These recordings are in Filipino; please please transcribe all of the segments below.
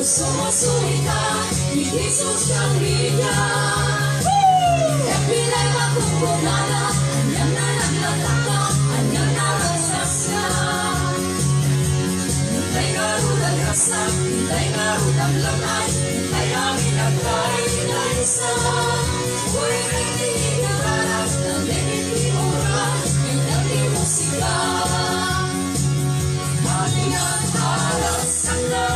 Sumusuri ka ni Jesus ng linya. Epilay magkukunala, anyang na naglataka, anyang narasasyan. Hintay nga rudang rasak, hintay nga rudang lamay, hintay amin ang kainaysa. Uy, rinigin na harap, nandinin di oras, hintay di musika. Anyang halasan na,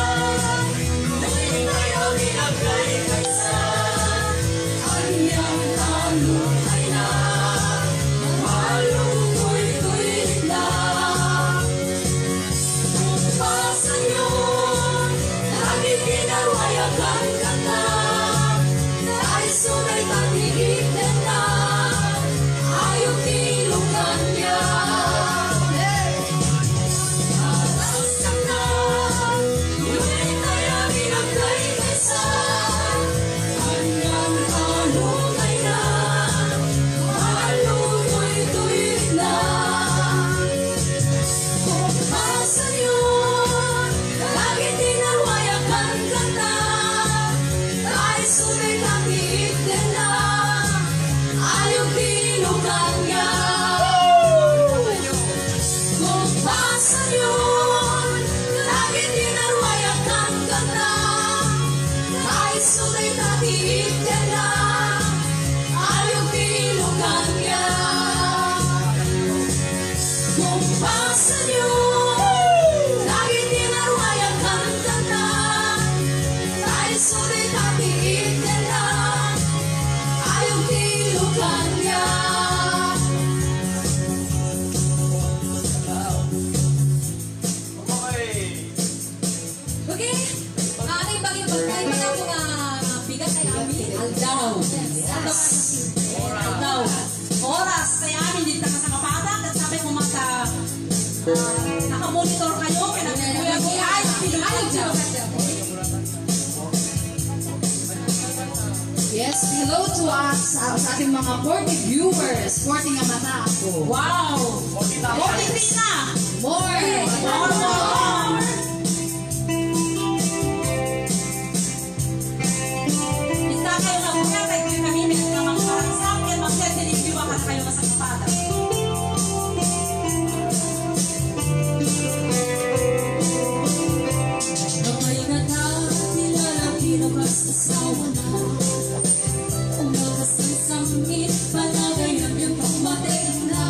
oras kaya amin dito ka sa kapatak at sabi mo nakamonitor kayo pinag-kuya ko ay pinag Yes, hello to us sa ating mga 40 viewers, 40 nga mata ako. Wow! 40 na! More! Isa kayo na muna kahit kayo kami nagkamang parang sa akin mag-send-in ba kasi kayo sa kapatak. Kapay na tawag nila lang pinabas asawa na. Umakasang-sangit, palagay na yung pagmatay na.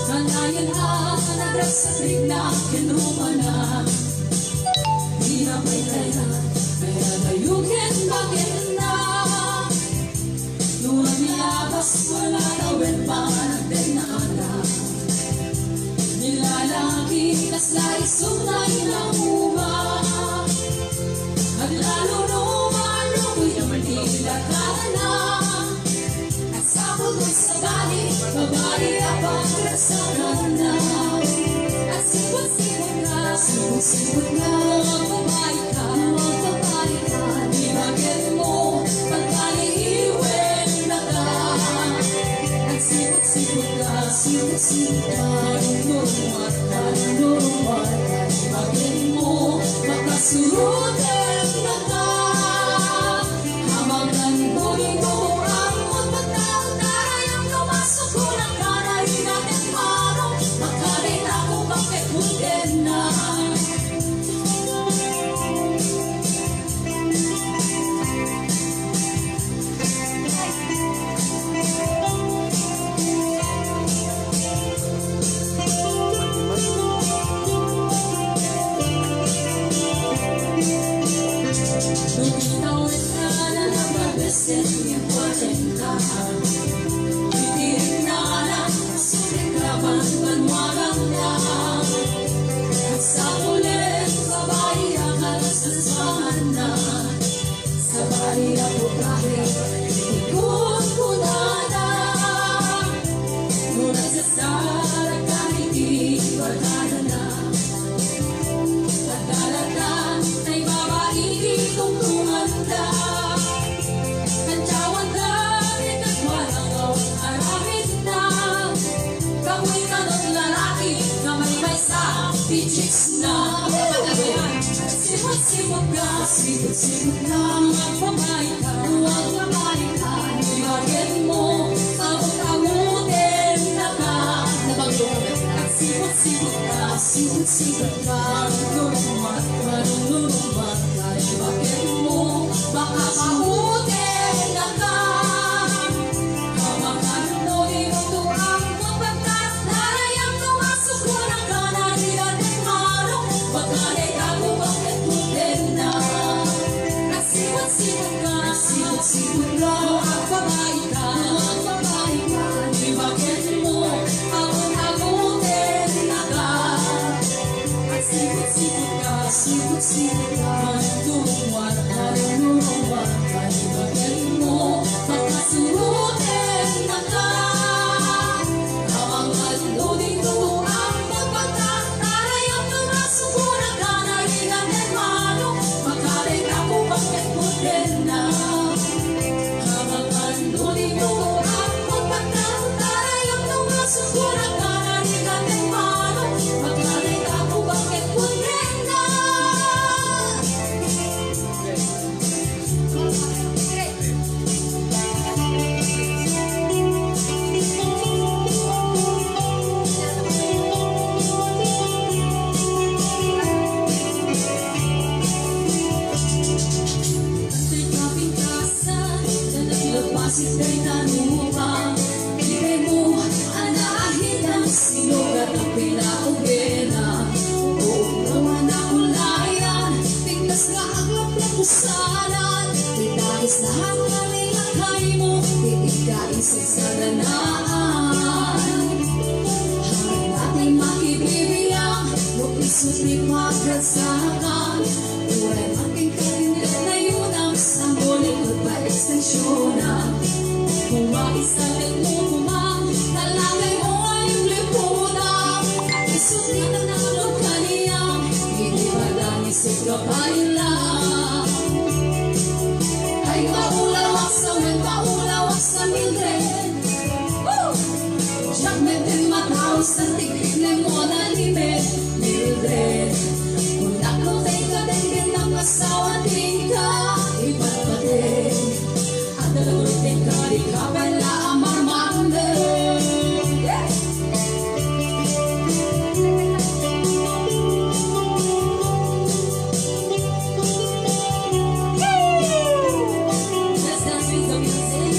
Kanayan na, kanagras sa trig na, kinuma na. Di na may kaya, kaya gayugin bakit na. Nung nilabas, wala gawin pa, nagden na anak. Nilalaki, naslay, sunay na uma. At lalo naman, nila kana at sa puto sa bali, babae abang rasaran na. At sipot-sipot na, mga babae ka, di bagay mo, pagkaliiwen na ka. Kalulumat, kalulumat, kalibagin mo, makasurutin na ka. Habang nandunay mo ang magpagtao, tarayang lumasok ko ng kanahin natin marong, makalit ako bakit hindi na. Tutitawin ka na nababesin yung kwentahan. Titirin na lang, sulit ka banwagang lang. At sa ulit, babae ang kalasasahan na. Sa bali ako kahit ikot ko na na. Ngunit sa sara kahit di barkada na. Pagdalagan ay babae itong tumanda. Kantyawan dahil at walang awang aramid na. Kapoy ka ng lalaki na may sa pichiks na. Sipot-sipot ka, sipot-sipot ka, magpapay ka, huwag kapay ka. Ibagin mo, abot-abutin na ka. At sipot-sipot ka, sipot-sipot ka, marunong-lumat, marunong-lumat ka. Ibagin mo, baka pabutin na ka. Habang nanonood ito ang mapagkat, narayang lumasok ko ng kanahin natin marong, bakalit ako bakit putin na. At sipot-sipot ka, sipot-sipot ka, ang babae ka, ang babae ka. Ibagin mo, abot-abutin na ka. At sipot-sipot ka, sipot-sipot ka, marunong-lumat, marunong-lumat ka. Ibagin mo, makasurutin na ka. Habang nandun ito ang magpagkat, narayang lumasok ko ng kanahin natin marong, makalit ako bakit putin na. Habang nandun ito ang magpagkat, narayang lumasok ko ng kanahin natin marong, makalit ako bakit putin na. Sa'y kapintasan na naglabasit kay nanupang. Ibig mo, anahin ang sinugat ng pinaubena. Buong naman na ulayan, tignas nga ang laplap usalan. Itagis lahat na nilakay mo, iikaisip sa danaan. Hanggang natin makibibiyang, lupisot ni pagkatsakan. Tuwa'y aking karinit na yun ang sanggol, pagpa-ekstensyonan. Kung maisalit mo kumang, nalagay mo ay yung lipunan. Isot din ang nakalog kaniyang, hindi ba lang isip ka lang. Ay maulawak sa wind, maulawak sa Mildred. Diyak medin mataos sa tignan mo na limit, Mildred. Kung naklutay ka din ng asawa din ka, iba't pa din. At nalagulitin ka, di ka pala ang marmande. Let's dance with the music.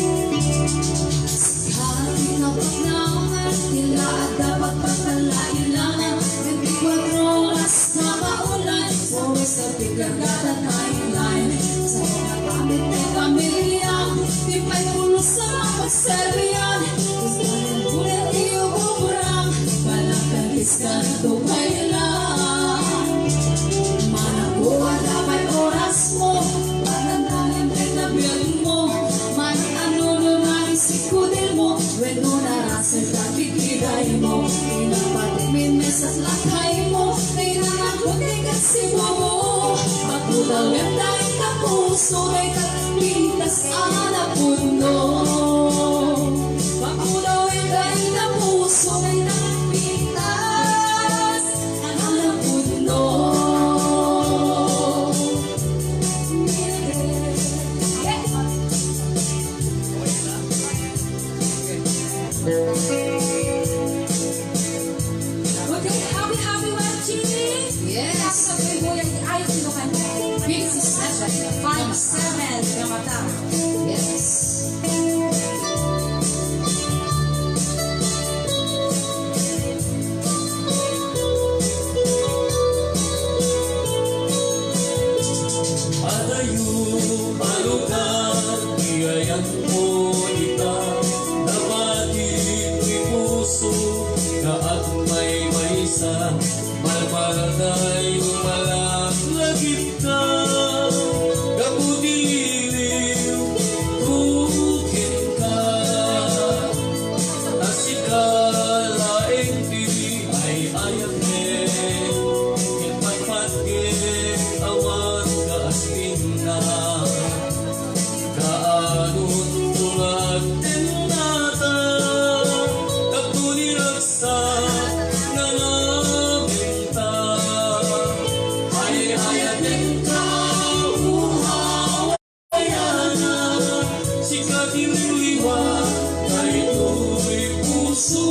Kahit napagnaman, tila at dapat pagkalailangan. 24 oras na maulan, always sa bigagata timeline. Sa mga pamit ay pamilya, di pa'y pulos sa mga pagserbiyan. Gusto ng ulit iuukurang, walang kalis ka na tukailan. Manakuha na may oras mo, panandangin rin na biyarin mo. Man ano nun ang isikudin mo, when mo narasan ka bigigay mo. Pinapatimin mesas lakay mo, pinangakutin ka si mo. Pagkudawin dahil ka puso, ay kapintas ang puno. Pagkudawin dahil ka puso, ay Okay, happy watching. Yes. Sa Bibuya ay sinukan. Big 7. 5-7 na mata. Yes. Adayu alukan biayan mo ita Nabati ko'y puso na at may maysa Malmalday lumalang lagip ka Kapudiliw kukin ka Nasikalaeng di ay ayang Ipagpagin awan kaasting na Kaanun tulad din nata Kapuniragsak na nabinta Ay ayatin ka uhawayana Sikatiliwa kay tuloy puso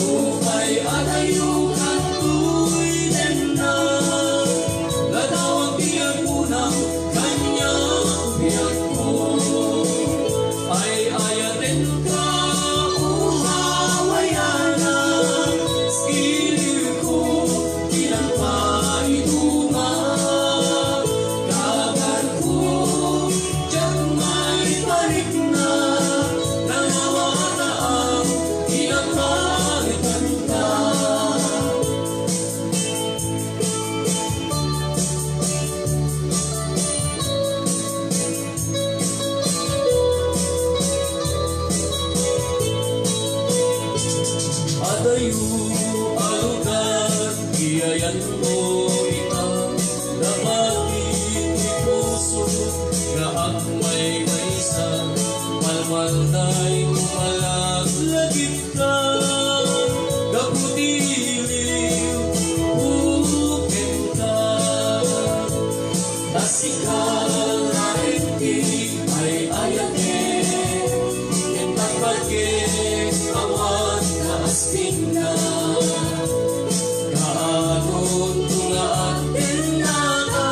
Upay adayo katuloy din na Ladawang biyag mo ng kanyang biyag mo Ay ayatin ka uhawayana Iliw ko ilang paiduma Kagal ko dyan may balik na Nanawata ang inapalitan ka Adayu alugan biayan mo ita Dapatin di puso na ang may maysa Malmalday lumalaglagip ka Kaputiliw bukin ka Nasikalain di ay ayatin Ipagpagin awan kaasting na Kaanun tulaan din nata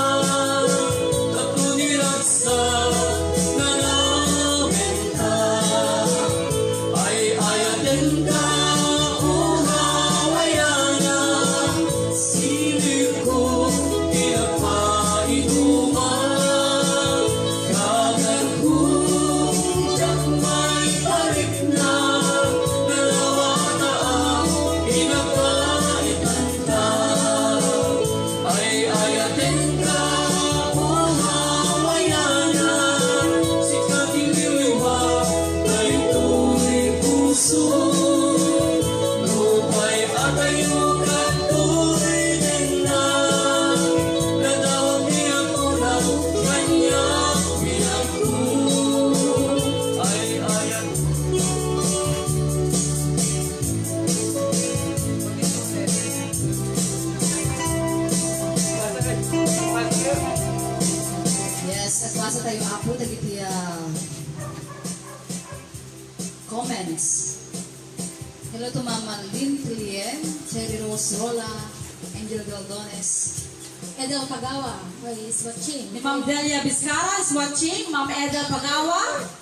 Kapuniragsak na nabenta Ay ayatin ka uhawayana Silip ko inapaiduma Kagal ko dyan may balik na Nalawata ang inapalitan ka Ay ayatin ka uhawayana Sikatiliwa kay tuloy puso Lupay atayo katuloy din na Nadawang biyag mo ng kanyang biyag ko Ay ayatin Yes, at basa tayo apo dagiti comments. Hello to Mama Lynn Clien, Cherry Rose Rola, Angel Galdones, Edel Pagawa is watching. Ma'am Delia Vizcara is watching. Ma'am Edel Pagawa.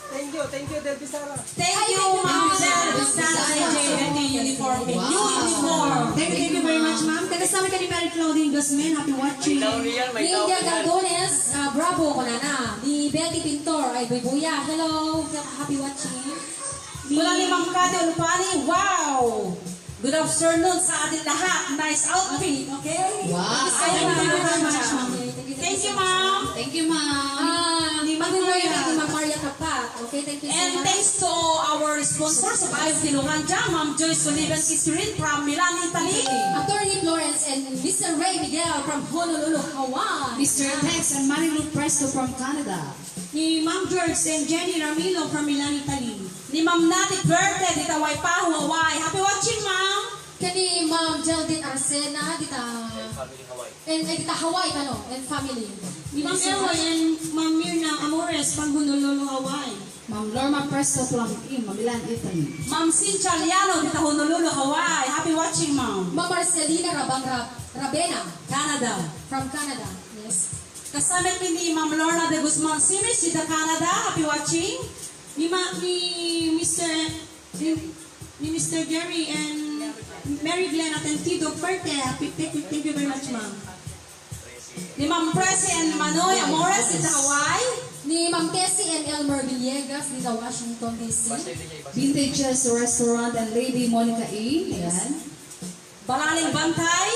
Thank you, Del Pizarro. Thank you, Ma'am Delia Vizcara. J&T uniform. New uniform. Thank you very much, ma'am. Kasama ka ni Mary Claudine Guzman. Happy watching. Ni India Galdones, bravo ko na. Ni Betty Pintor ay Bibuya. Hello, happy watching. Mula ni Ma'am Kade Ulupani. Wow! Good afternoon sa ating lahat. Nice outfit, okay? Wow. Thank you very much, ma'am. Thank you, ma'am. Thank you, ma'am. Ni Maria Kapat. Okay, thank you so And much. thanks to our sponsors of Ayos Dilunganja, Ma'am Joyce Sullivan Kisirin from Milan, Italy. Attorney Florence and Mr. Ray Miguel from Honolulu, Hawaii. Mr. Tex and Marilu Presto from Canada. Ni Ma'am George and Jenny Ramilo from Milan, Italy. Ni Ma'am Nati Verde, di Tawai Pahu, Hawaii. Happy watching, ma'am. Kani Ma'am Geraldine Arcena, dita and dita Hawaii kano and family. Ni Ma'am Ewa and Ma'am Mirna Amores from Honolulu, Hawaii. Ma'am Lorma Presto from Milan, Italy. Ma'am Cynthia Liano, dito Honolulu, Hawaii. Happy watching, ma'am. Ma'am Marcelina Rabena Canada. from Canada. Yes. Kasama ni Ma'am Lorna de Guzman Simis, dito Canada. Happy watching. Ni Mr. Jerry and Mary Glenn Atentido Perte. Thank you very much, ma'am. Ni Ma'am Presi and Manoy Amores, dito Hawaii. Ni Ma'am Tessie and Elmer Villegas dito Washington DC. Vintages Restaurant and Lady Monica A. Ayan. Balaling Bantay,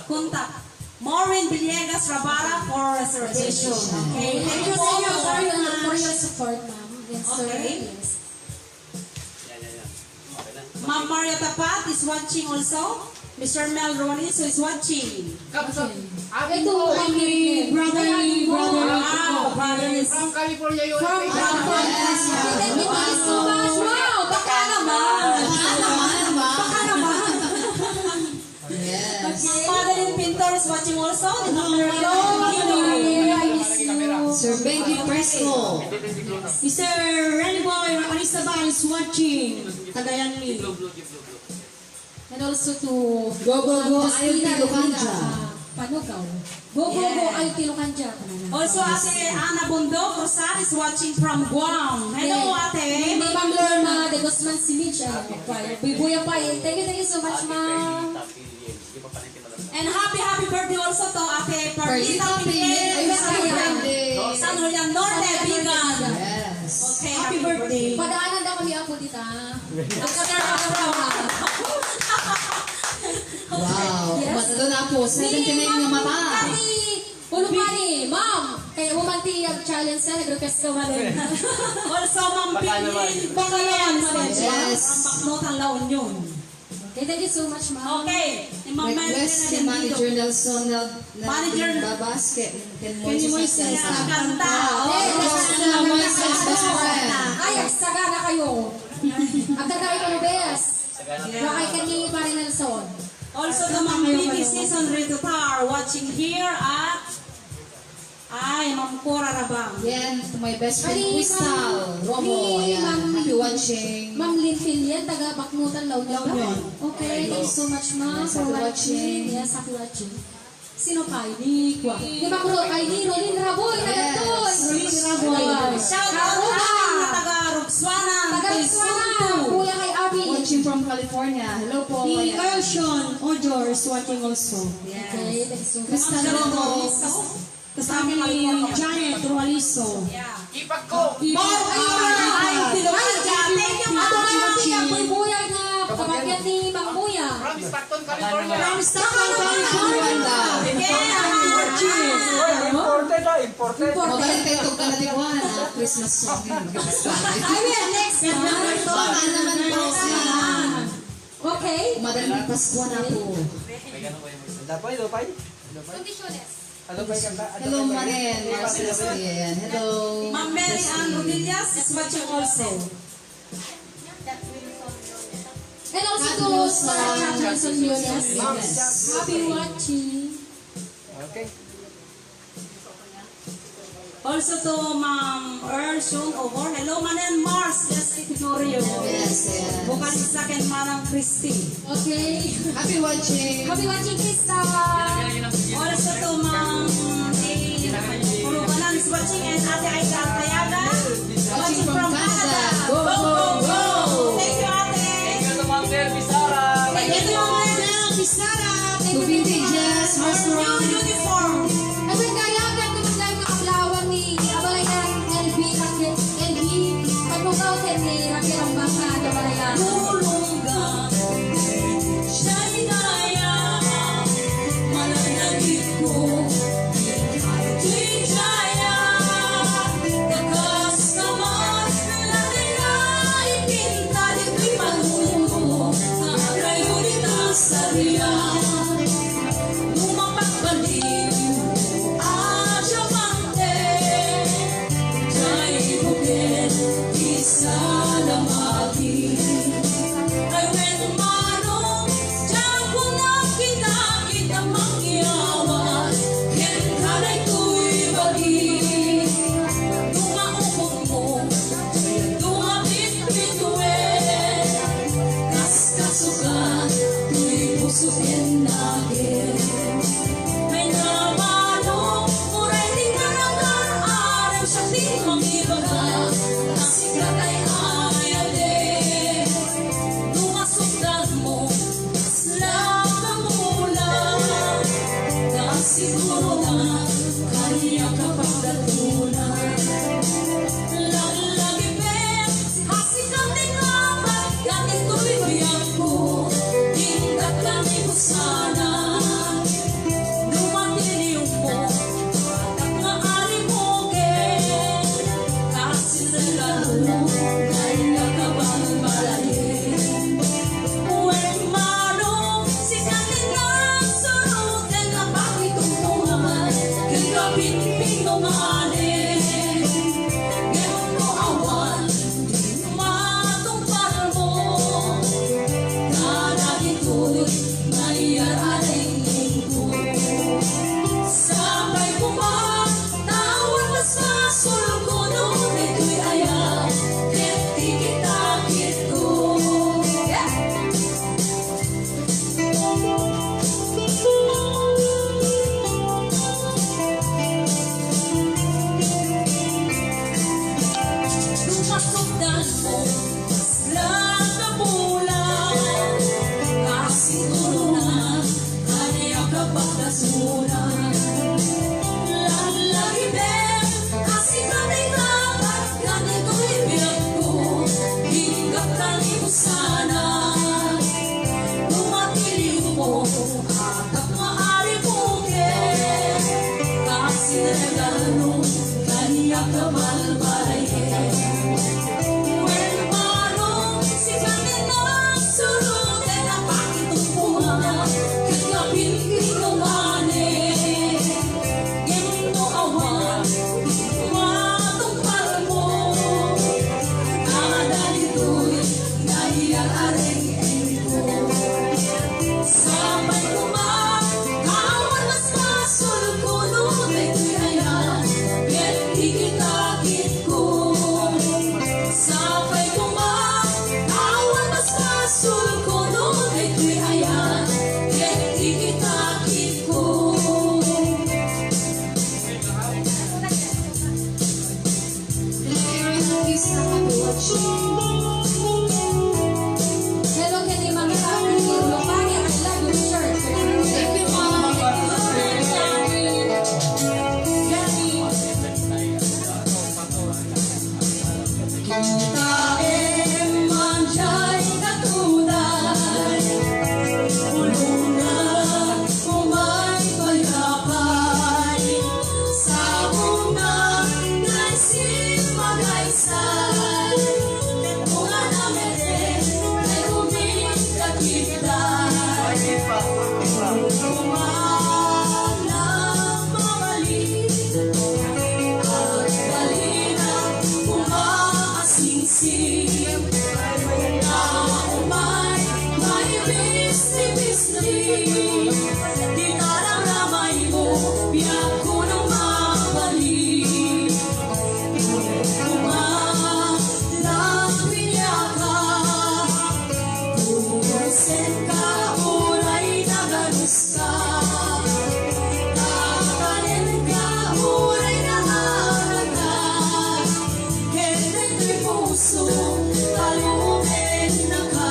Kuntak. Maureen Villegas Rabara for reservation. Okay, Thank you so for your much. support, ma'am. Yes, sir. Okay. Yes. Ma'am Maria Tapat is watching also. Mr. Mel Roniso is watching. Ito, Brother. Wow, brother is From California, USA. From California. Thank you so much. Wow, baka naman. Baka naman. Yes. Ma'am Madeline Pintor is watching also. I miss you. Sir Benji Fresco. Mr. Renny Boy Arisabal is watching. Tagayan me. And also to Go, go, go, Justina Ayon Tilocanja. Panugaw. Go, go, go, Yeah. Ayon Tilocanja. Also, Ate Ana Bundok Rosal is watching from Guam. Hello, Ate. Ni Ma'am Lorma de Guzman Simich. Bibuya pa eh. Thank you so much, ma'am. And happy birthday also to Ate Perdita Perdita Pinel. Pinel. Happy birthday. San Julian Norte, Bigan. Yes. Okay, happy birthday. Padaanan daw kami ako dito. Wow. Yes. Mata doon na po. 79 nga mata. Ulupani, ma'am. Kaya umanti ang challenge sa nag-request ka man. Also, Ma'am Pinil. Bakalan. Yes. From Baknotan, La Union. Okay, thank you so much, ma'am. Okay. Ni Ma'am Request si Manager Nelson Manager. Babas. Ken Kenny Moises. Moises. Kanta. Eh, Justina Moises, best friend. Ay, sagana kayo. Ang ganda kayo ng best. Bakay kanyi pa rin Nelson. Also, the Ma'am Vicky Season Ritutar watching here at Ma'am Cora Rabang. Yan, to my best friend, Ay, Crystal Romo. Ay, Yan, Ma'am- happy watching. Ma'am Lynn Filian, taga Bakmutan, La Union. Okay, thank you so much, ma'am, Yes, for happy watching. watching. Yes, happy watching. Sino pa? Ni Kwa. Di ba ko kay ni Rolin Raboy, taga Yes. doon. Rolin Raboy. Shout out sa taga Ruxwana. Taga Suwana, kuya kay Abi. Watching from California. Hello po. Ni Ayan. Carl Sean Ojor is watching also. Okay, thank you so much. Crystal Romo. Kasama ni Janet Rualiso. Yeah. Ipag ko. Ay, Tilokanja. Thank you, Ato Ma'am. nga kami ang buya na kabagyan ni Mang Buya. From Stockton, California. From Stockton, California. Imported. Magaling tayo itong kanatikuan. Christmas song. I will next month. Baka naman po siya. Okay. Madaling Pasko na po. Conditiones. Hello, Maren. Marcel Ayan. Hello. Ma'am Mary Ann Rodillas is watching also. And also to Sarah Johnson Yunes. Yes. Happy watching. Okay. Also to Ma'am Earl Sean Obor. Hello, Manen Mars. Yes, Titorio. Yes, yes. Vocalista ken Manang Christy. Okay. Happy watching. Happy watching, Krista. Also to Ma'am Purubanan is watching and Ate Aida Altayaga. Watching from Canada. Go, go, go. Thank you, Ate. Thank you to Ma'am Del Pizarra. Thank you, Ma'am Del Pizarra. To Vintages New Restaurant. uniform. At ang gayagan ko lang nakablawan ni Abalay ng LB. Pagmugaw din ni Raquel ang bangka na Malayan. Tulungan. Siya'y daya. Mananagit ko. Ika'y jaya. Kakas naman. Natin ay pinta. Dito'y panulo. Kayo dito sa riyan. Lumapagbaling. Asyamante. Jai bukit. Isa na mati. Ay wenumano. Diyan ko nakita. Kita mangyawan. Ken kanay ko'y bagi. Tumaupok mo. Tumaupok kaya kabalbalayin. When manong sikatin ng surutin na pakitungtungan, kaya pinpinunganin. Ngayon mo awan, di matumpal mo, kadagito'y naiaraling ko. Sabay kumatawan mas masulkuno, ito'y ayan, keti kitakit ko. Lumasugdan mo, lang na bulan, kasiguro na, kanya kapag nasunan. Lalahibin, kasi kami dapat, ganito'y biyak ko, hinggat kanimo sana. Tumatiliw mo, at maaari bukin, kasi regalo, kanya kabalbalayin. When manong sikatin ng surutin na pakitungtungan, kaya pinpinunganin. Ngayon mo awan, matumpal mo, kadalito'y naiaraling ko. Sabay kumakawan mas masulkuno, ito'y ayan, keti kitakit ko. Sabay kumakawan mas masulkuno, ito'y ayan, keti kitakit ko. Hello, kini Mami African. Lupani, I love your shirt. Thank you, Mom. Tae manjay katulad, ulungan umay payapay, sa unang naisin magaysay, mga namin ay kumikakitay, umanang mamalit, at galinang umaasingsim, na umay may bisni-bisni, di nararamay mo, biyak ko nang mabalik. Umalang piniyaka, tugusin ka, uray nagalus ka, kakanin ka, uray naalaga, kaya puso, talunin na ka.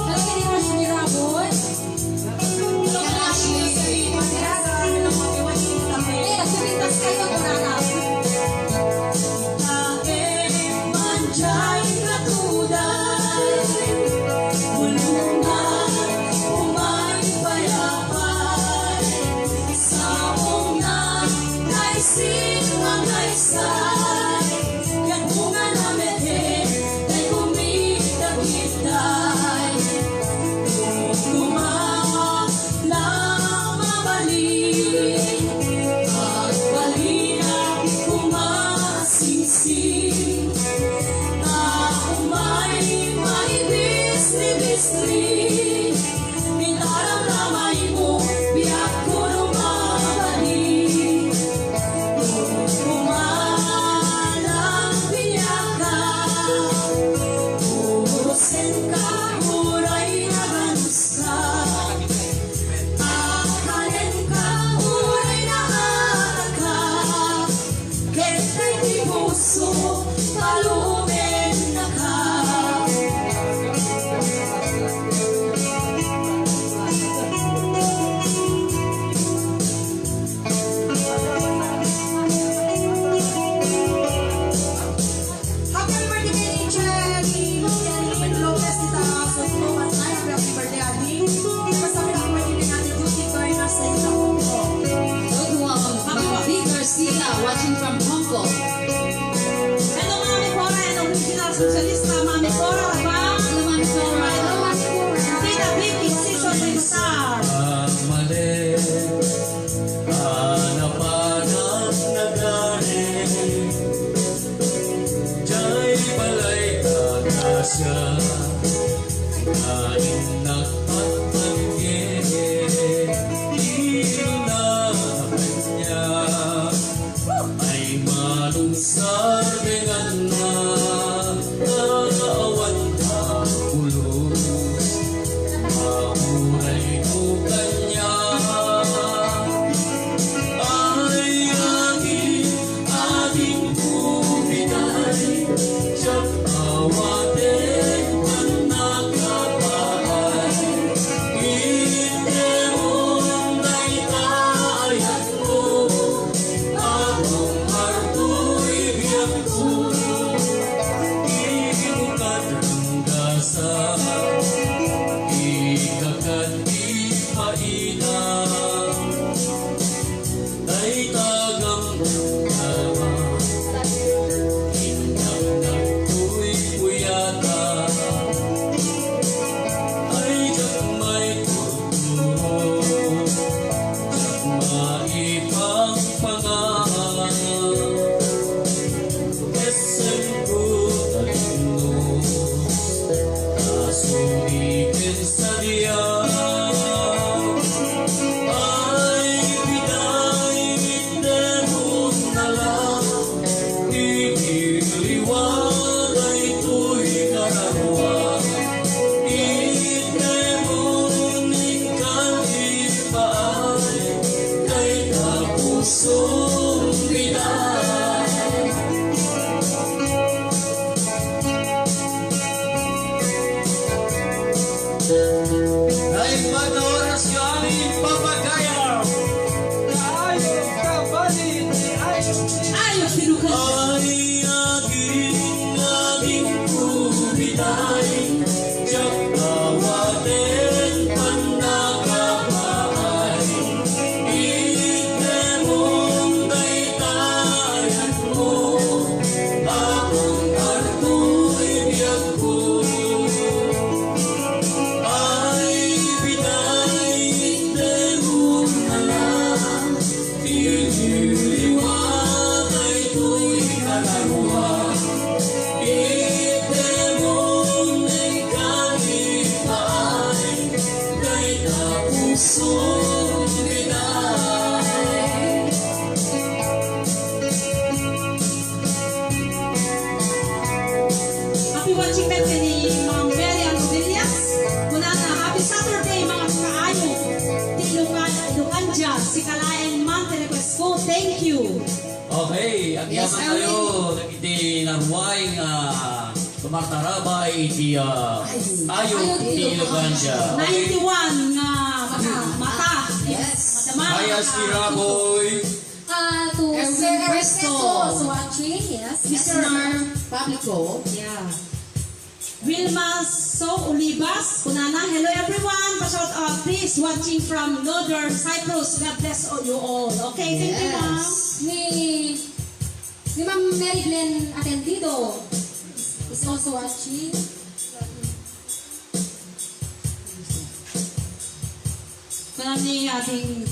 Hello, kini Ashley Rabon. Hello, Ashley. Eh, nagsumitas kayo, kurang. Tae man Socialista Mami Cora Rabang. Mami Cora. Hello, Mami Cora. Tita Vic Incision Rizal. Ang mali, hanapanang nagari. Diya'y balay tagasya, kain nagpapagye. Ilo na kanya, ay manungsar dengan na naawan na ulo. Mamuray ko kanya, ay aking bumigay. Siyang awatin ang nakapaay. Hindi mo'y tayan mo, akong harto'y biyak ko. Di mo kadanggasan, ikakat di mainam, ay tagang naman, hinang nagtu'y puyata, ay may tuturo, maipang pangalan, SM ko talino. Kasulitin sa diyan, ay pinay mo na lang. Ikiliwan ay ito'y kararawa. Itemunin kang ipaay, kay kapusong binay. Dahil manoras yung aming papagaya, ayaw ka ba ni Ayaw kinukas. ay aking kubitay, tiyak tawatin panakapaay. Itemong daytayan mo, akong arto'y biyak ko. Ay pinay mo na lang, iliwat ay ito'y kalarawa. Itemunin kang ipaay, kay kapusong binay. Happy watching birthday ni Ma'am Mary Ann Rodillas. Kunana, happy Saturday mga kaayo. Tilukan dyan, si Kalayan Man, request ko. Thank you. Okay, ang Yes, yaman tayo, iti narway nga tumartarabay, iti ayo, iti ilugan siya. 91 nga mata. Yes. Madama. Hi, Aspiraboy. To Erwin Sir Presto. Ernesto is watching. Yes. Mr. Publico. Yeah. Wilma So Olivas, Kunana, hello everyone. Pa-shout out, please, watching from Lodor, Cyprus. God bless all you all. Okay, thank you, ma'am. Ni Ma'am Mary Glenn Atentido is also watching. Kunana ni ating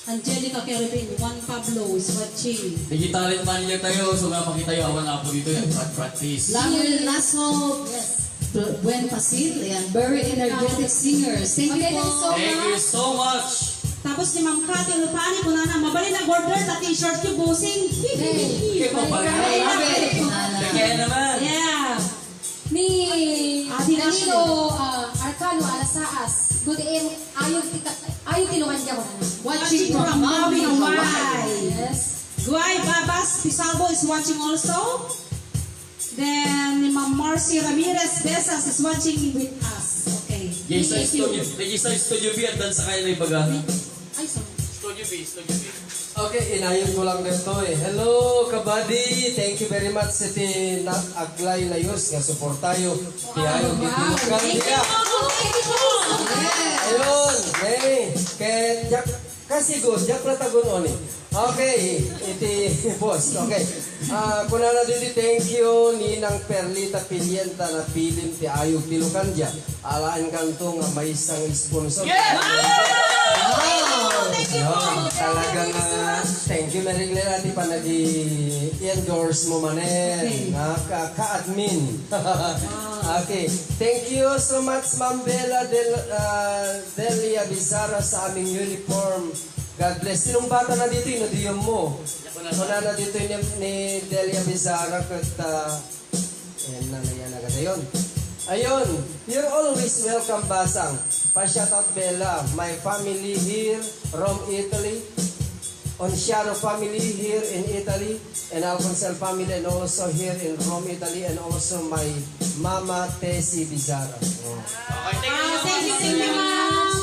Angelica Caribbean, Juan Pablo is watching. Digitalin man niya tayo, so nga makita yung awan apo dito yan, practice. Lamer Lasso. Yes. Buen Pasil. Yan. Very energetic singers. Thank you Okay, po. so Thank you so much. Tapos ni Ma'am Cathy Lupani, Kunana, mabali na order na t-shirt yung busing. Okay po ba? I love it. Kaya naman. Yeah. Ni Adi Danilo Arcano Alasaas. Good evening. Ayaw tinuwan niya ko na. Watching from Maui, Hawaii. Yes. Guay Babas Pisalbo is watching also. Then ni Ma'am Marcy Ramirez Besas is watching with us. Okay. Yes, sa Thank you. studio. Nag-isa studio B at dan sa kanya na ibaga. Ay, sorry. Studio B, studio B. Okay, inayon ko lang nito eh. Hello, kabady. Thank you very much sa aglay na yus nga suportayo. Tiyayo, Thank titilukan you. niya. Thank you. Ayun, hey, kaya Kasi good, jak na tagun oni. Okay, iti boss. Okay. Kuna na dito thank you ni nang Perlita Pilienta na pilim ti ayog ti Lucanja. Alaan kanto nga may isang sponsor. Talagang thank you Mary Glera ti panagi-endorse mo manen. Ka-admin. Okay. Thank you so much Ma'am Bella Delia Bizarra sa aming uniform. God bless. Sinong bata na dito, inodiyom mo. Wala na dito ni Delia Bizarra kat nanayan agad. Ayun, you're always welcome, Basang. Pa-shout out Bella, my family here, Rome, Italy. Onciano family here in Italy, and Alconsel family and also here in Rome, Italy, and also my Mama Tessie Bizarra. Thank you, ma'am.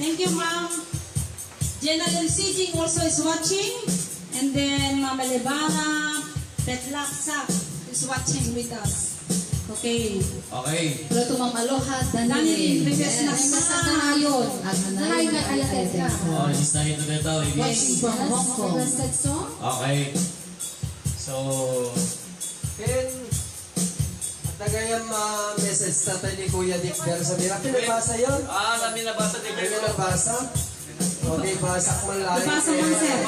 Thank you, ma'am. General Sijing also is watching. And then Mama Lebana, Petlaksa is watching with us. Okay. Okay. Pero ito Ma'am Aloha, Daniel, Daniel. request na Sa Nahayon. At Nahayon na ayated ka. Oh, is na ito dito. Watching from Hong Kong. Requested song? Okay. So, Ken, at nagayang message na tayo ni Kuya Dick Bersamira. Pinabasa yun? kami nabasa din. Hindi nabasa? Okay, basak man lang. Basa man, sir.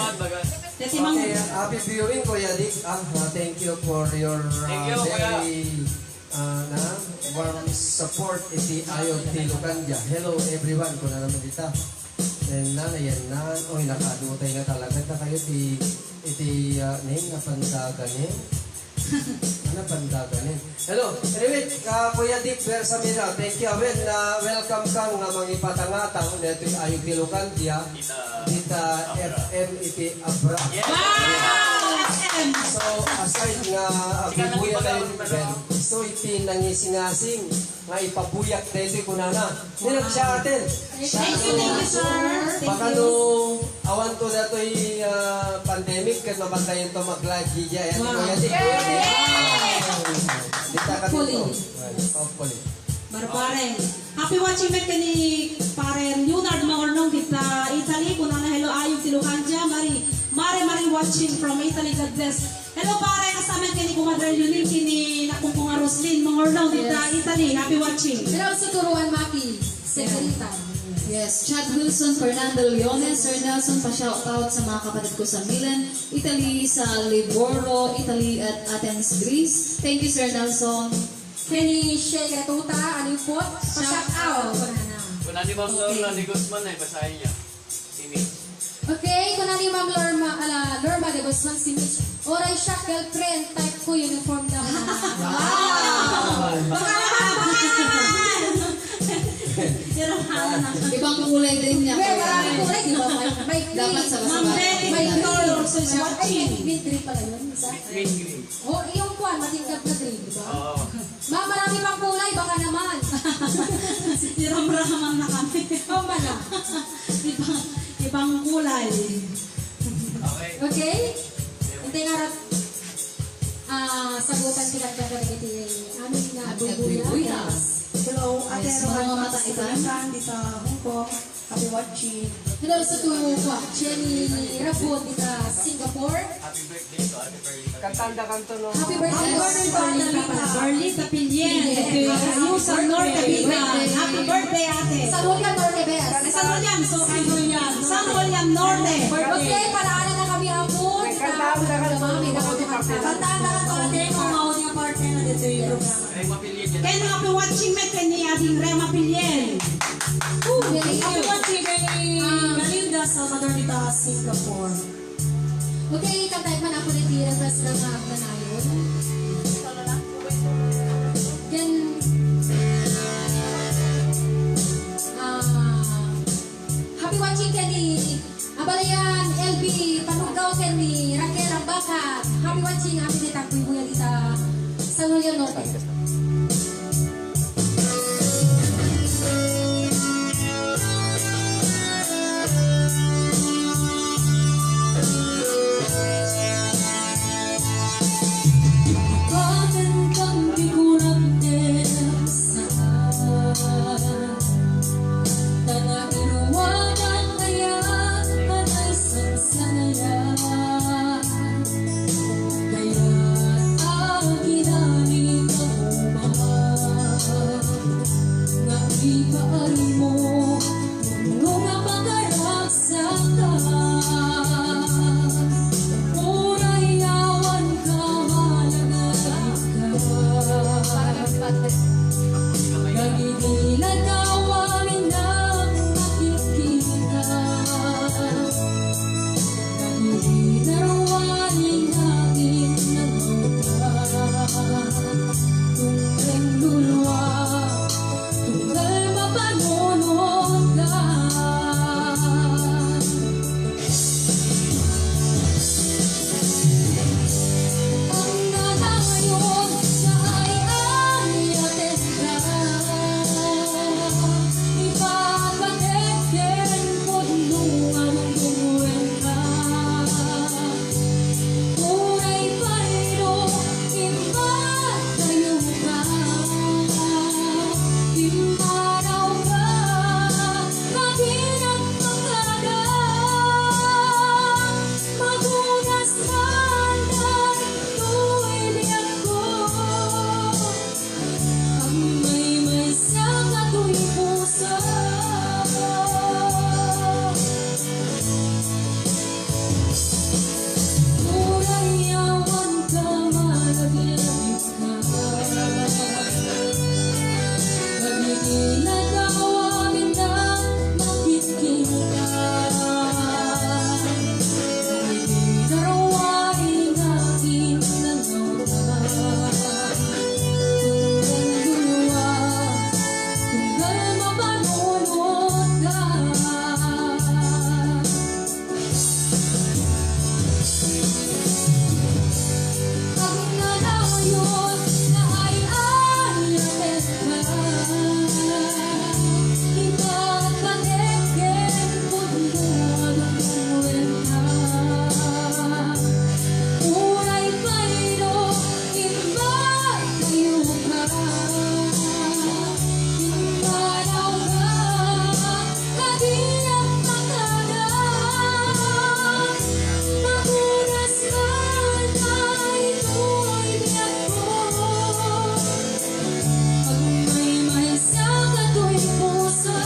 Dati mang Okay, happy viewing Kuya Dick. Thank you for your very warm support iti ayog ti Lucanja. Hello everyone, kung na naman dita. And yan na, nakadutay nga talaga na kayo iti name na pandaganin. Pandaganin. Hello, anyway, Kuya Dick Bersamira, thank you. Welcome kang nga mga ipatangatang dito yung ayog ti Lucanja. Dita FM iti Abra. So, aside nga bibuya tayo Ben, so iti nangisingasing nga ipabuyak dito kunana. Nilap siya atin. Thank you, sir. Baka no, awan to dato'y pandemic kat mabantayan to mag-live gija. Yan, Kuya Dick. Dita ka dito. Hopefully. Barpare. Happy watching back ni pare Leonard Maornong kita Italy. Kuna na hello ayog ti Lucanja. Mari watching from Italy. God bless. Hello pare, kasama kini Kumadre Yulin kini nakungkunga Roslyn Maornong kita Italy. Happy watching. Pero sa Turuan Maki, Severita. Yes, Chad Wilson, Fernando Leones, Sir Nelson, pa-shoutout sa mga kapatid ko sa Milan, Italy, sa Livorno, Italy at Athens, Greece. Thank you, Sir Nelson. Kani Shay Gatuta, ano po? Pa-shout out. Kung nani Ma'am Lorna ni Guzman ay basahin niya. Si Mitch. Okay, kung ano yung Ma'am Lorma de Guzman si Mitch. Oray siya, girlfriend, type ko uniform daw na. Ibang kulay din niya. Well, maraming kulay, di ba? May Dapat sa Ma'am Betty, may Victor also is Ay, watching. may green pala yun. Isa. Green, green. Oh, yung kuwan, matingkad na green, di ba? Oo. Ma, marami pang kulay, baka naman. Niramraman na kami. Oh, mana. Ibang kulay. Okay. Okay? Hindi nga rat, sagutan kita ka na iti amin na Nagbubuya. Hello, Ate Yes, mga Roman mata iba. dito Hong Kong. Happy watching. Hello sa tuwa, Jenny Rapon dito Singapore. Happy birthday to Ate Perlita. Katanda kanto no. Happy birthday Barlita Pilien. Yusa Norte Biga. Happy birthday ate. Sa Julian Norte Bes. San Julian, so San Julian. San Julian Norte. Okay, paraan na kami hapon. Mami, Tandaan na ka ate kung audio partner na dito yung program. Ay, mapiliit yan. Kaya happy watching me kani ading Rema Pilien. Happy watching kani Galinda Salvador dito Singapore. Okay, katay man ako ni request ng Agnayon. Then, happy watching kani Abalayan, LB, Panugaw kani Raquel Ambakat. Happy watching, happy dita Kuya dita San Julian Norte. Tanah iruwanan ayat Nagigilad daw amin nang makikita. Nagigilarawain natin nagawta. Tungkeng luluwa, tunggal mapanunod ka. Ang nanayon na ay ayatin ka. Ipapageken pudnungan tungwen ka. Tunay pa'yo, imbat tayo ka. Imaraw ka, maginag magkada. Magunas man ay tuwa'y biyak ko. Ang may siyang ato'y puso. Tunay yawan ka, malagyan ka. Nagigilad daw amin nang makikita. Nagigilarawain natin nagawta. Tungkang luluwa, tunggal mapanunod ka. Ang nanayon na ay ayatin ka. Ipapageken pudnungan tungwen ka. Unay pa'yo, imbat tayo ka. Imaraw ka, kaginang magkada. Magunas man ay tuwa'y biyak ko. Pag may siyang ato'y puso.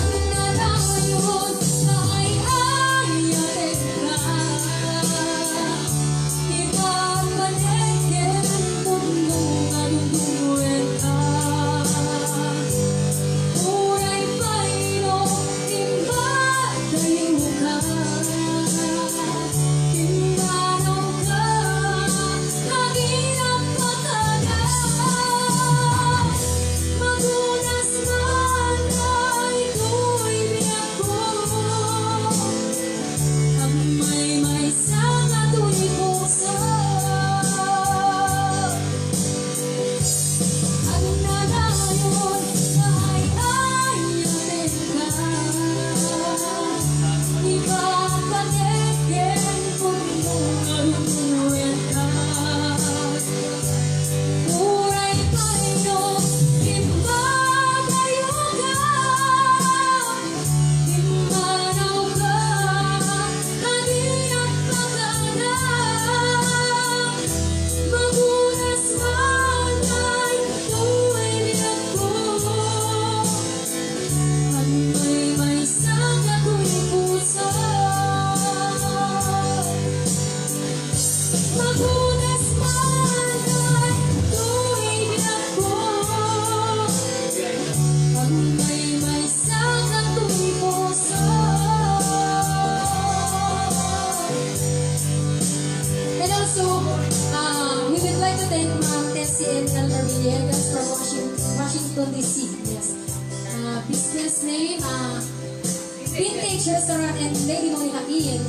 Ang nanayon na ay ayatin ka. Ipapageken pudnungan tungwen ka. Unay pa'yo, imbat tayo ka. Imaraw ka, kaginang magkada. Magunas man ay tuwa'y biyak ko. Ang may siyang ato'y puso. Ang nanayon na ay ayatin ka. Ipapageken pudnungan tungwen ka. Tunay pa'yo, imbat tayo ka. Imaraw ka, kaginang magkada. Magunas man ay tuwa'y biyak ko. Ang may siyang ato'y puso. Magunas man ay tuwa'y biyak ko. Ang may siyang ato'y puso. And also, we would like to thank Ma'am Tessie and Elmer Villegas from Washington, D.C. Yes. Business name, Vintage Restaurant and Lady Monica Ian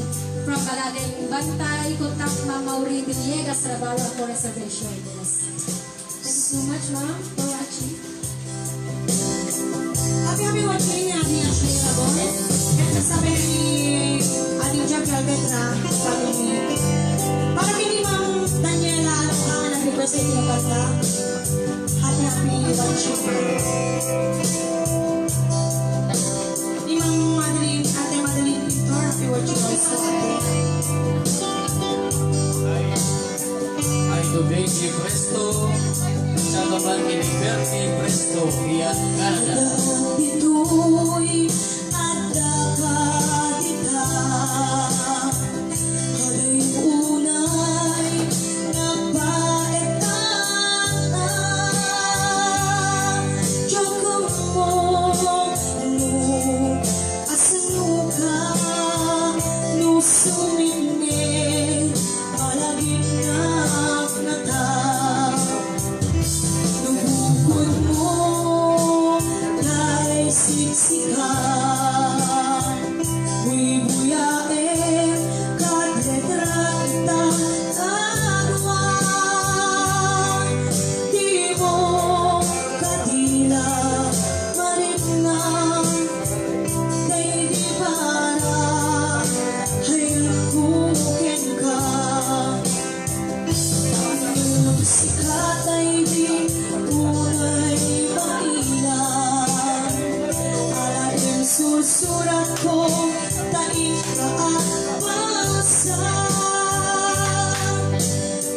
from Baladeng Bantay. Contact Ma'am Maureen Villegas Rabara for reservation. Yes. Thank you so much, Ma'am, for watching. Happy watching ni Ashley Rabon. At sabi ni ating Jack Velvet na sabi ni para kini Ma'am Daniela ang nag-represent yung kanta. Happy watching. Ni Ma'am Madeline, Ate Madeline Pintor, happy watching also ate. Ay to Benji Presto, sa kaman kini Bertie Presto, iyan Canada. Dito'y ada ka kita, kaday unay napaetan Jokong mo, asan ka, sumingin, malagim na nata. Nubukod mo, dahil siksikan, buyain, kadretrata, taruan. Di mo kadila, marinang, day di para, hayang kukin ka. Ang sikat ay di tunay mailan. Alaing susurat ko, tain ka at pasan.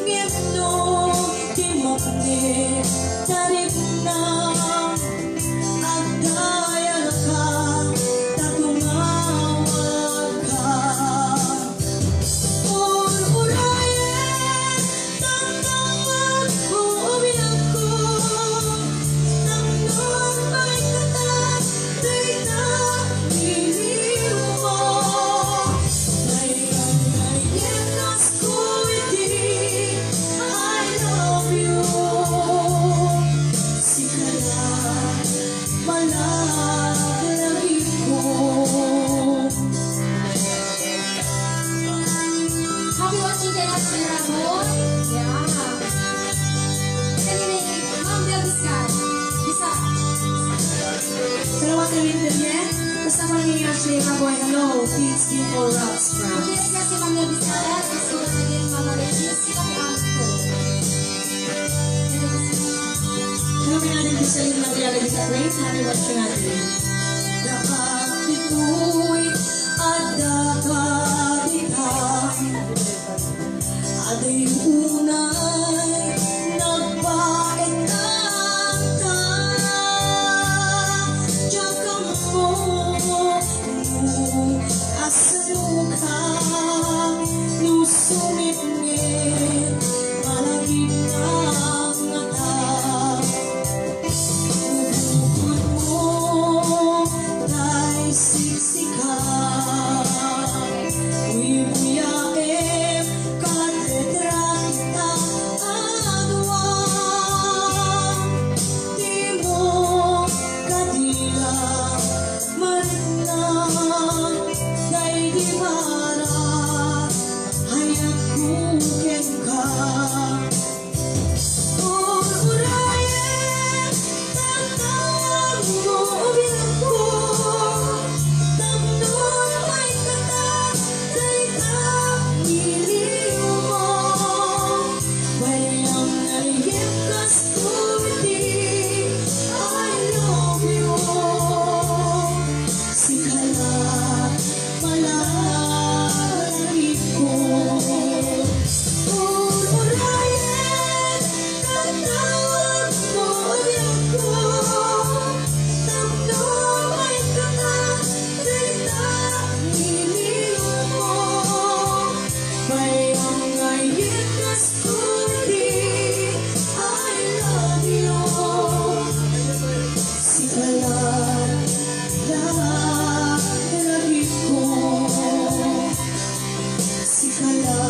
Ngipno, timokne, tarik na. Ang daya ka, tatumawag ka. Urayan, tangtawag, umiyak ko. Nangnon may katat, di na iliw mo. Layang nayenas ko iti, I love you. Sikala, malaglag ko. Happy watching kay Ate Ramon. Yeah. Kani ni Ma'am Del Biscan. Bisa. Salamat kay Internet. Kasama ni Ashley Raboy. Hello, Kids People Rocks from. Okay, kasi Ma'am Del Biscan. Gusto ko na din Mama Regis. Sila ni Amco. Hello, natin sa iyo materiality sa praise. Happy watching natin. Dapat ito'y adakaditan. Aday unay nagpaetan ka. Jakang mo, asano ka, sumingin, malagim ng mata. Bukod mo, dahil siksikan, buyain, kadretrata, anuan. Di mo kadila, marinang, dahil di para, hayang kukin ka. Urayan, tatawag mo, bilang ko. Tamnon ay katat, daytang iliw mo. Bayang naiikas ko, hindi, I love you. Sikala, malapit ko. Urayan, tatawag mo, bilang ko. Tamnon ay katat, daytang iliw mo. Bayang naiikas ko, hindi, I love you. Sikala, lalapit ko. Sikala,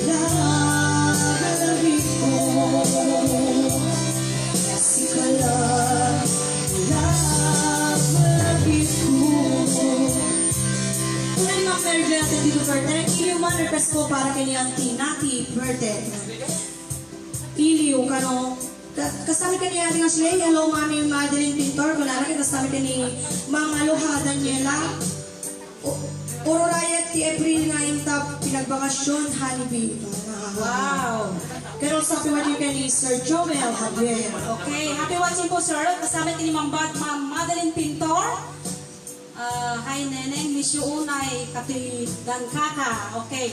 lalapit ko. Sikala, lalapit ko. Tuloy mga merge natin dito, birthday. Iliw man request ko para kay ni Auntie Nati birthday. Iliw ka no. Kasama ka ni Ating Ashley. Hello, Mami Madeline Pintor. Kunara kita kasama ka ni Ma'am Aloha Daniela. Puro riot ti April 9 tap pinagbakasyon, honeybee. Wow! Pero sa happy watching kay ni Sir Joel Javier. Okay, happy watching po sir. Kasama ni Ma'am Madeline Pintor. Hi Neneng, miss you unay, kati dan kaka. Okay.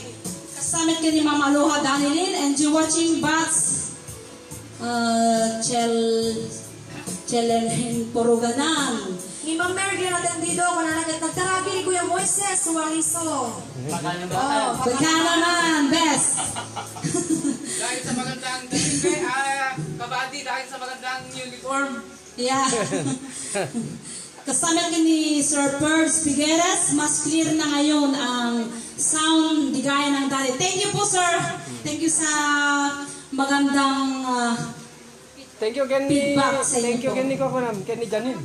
Kasama ni Ma'am Aloha Danilin and you watching Bats Chelelhin Poruganan. Ni Ma'am Mary Glenn atendido, kung nagtarabi ni Kuya Moises Suwaliso. Baka naman, best. Dahil sa magandang kabady, dahil sa magandang uniform. Yeah. Kasama ni Sir Perds Figueres, mas clear na ngayon ang sound, di gaya ng dati. Thank you po, sir. Thank you sa magandang Thank you again feedback sa thank you inyo po. again ni Kokonam, Ken ni Janine.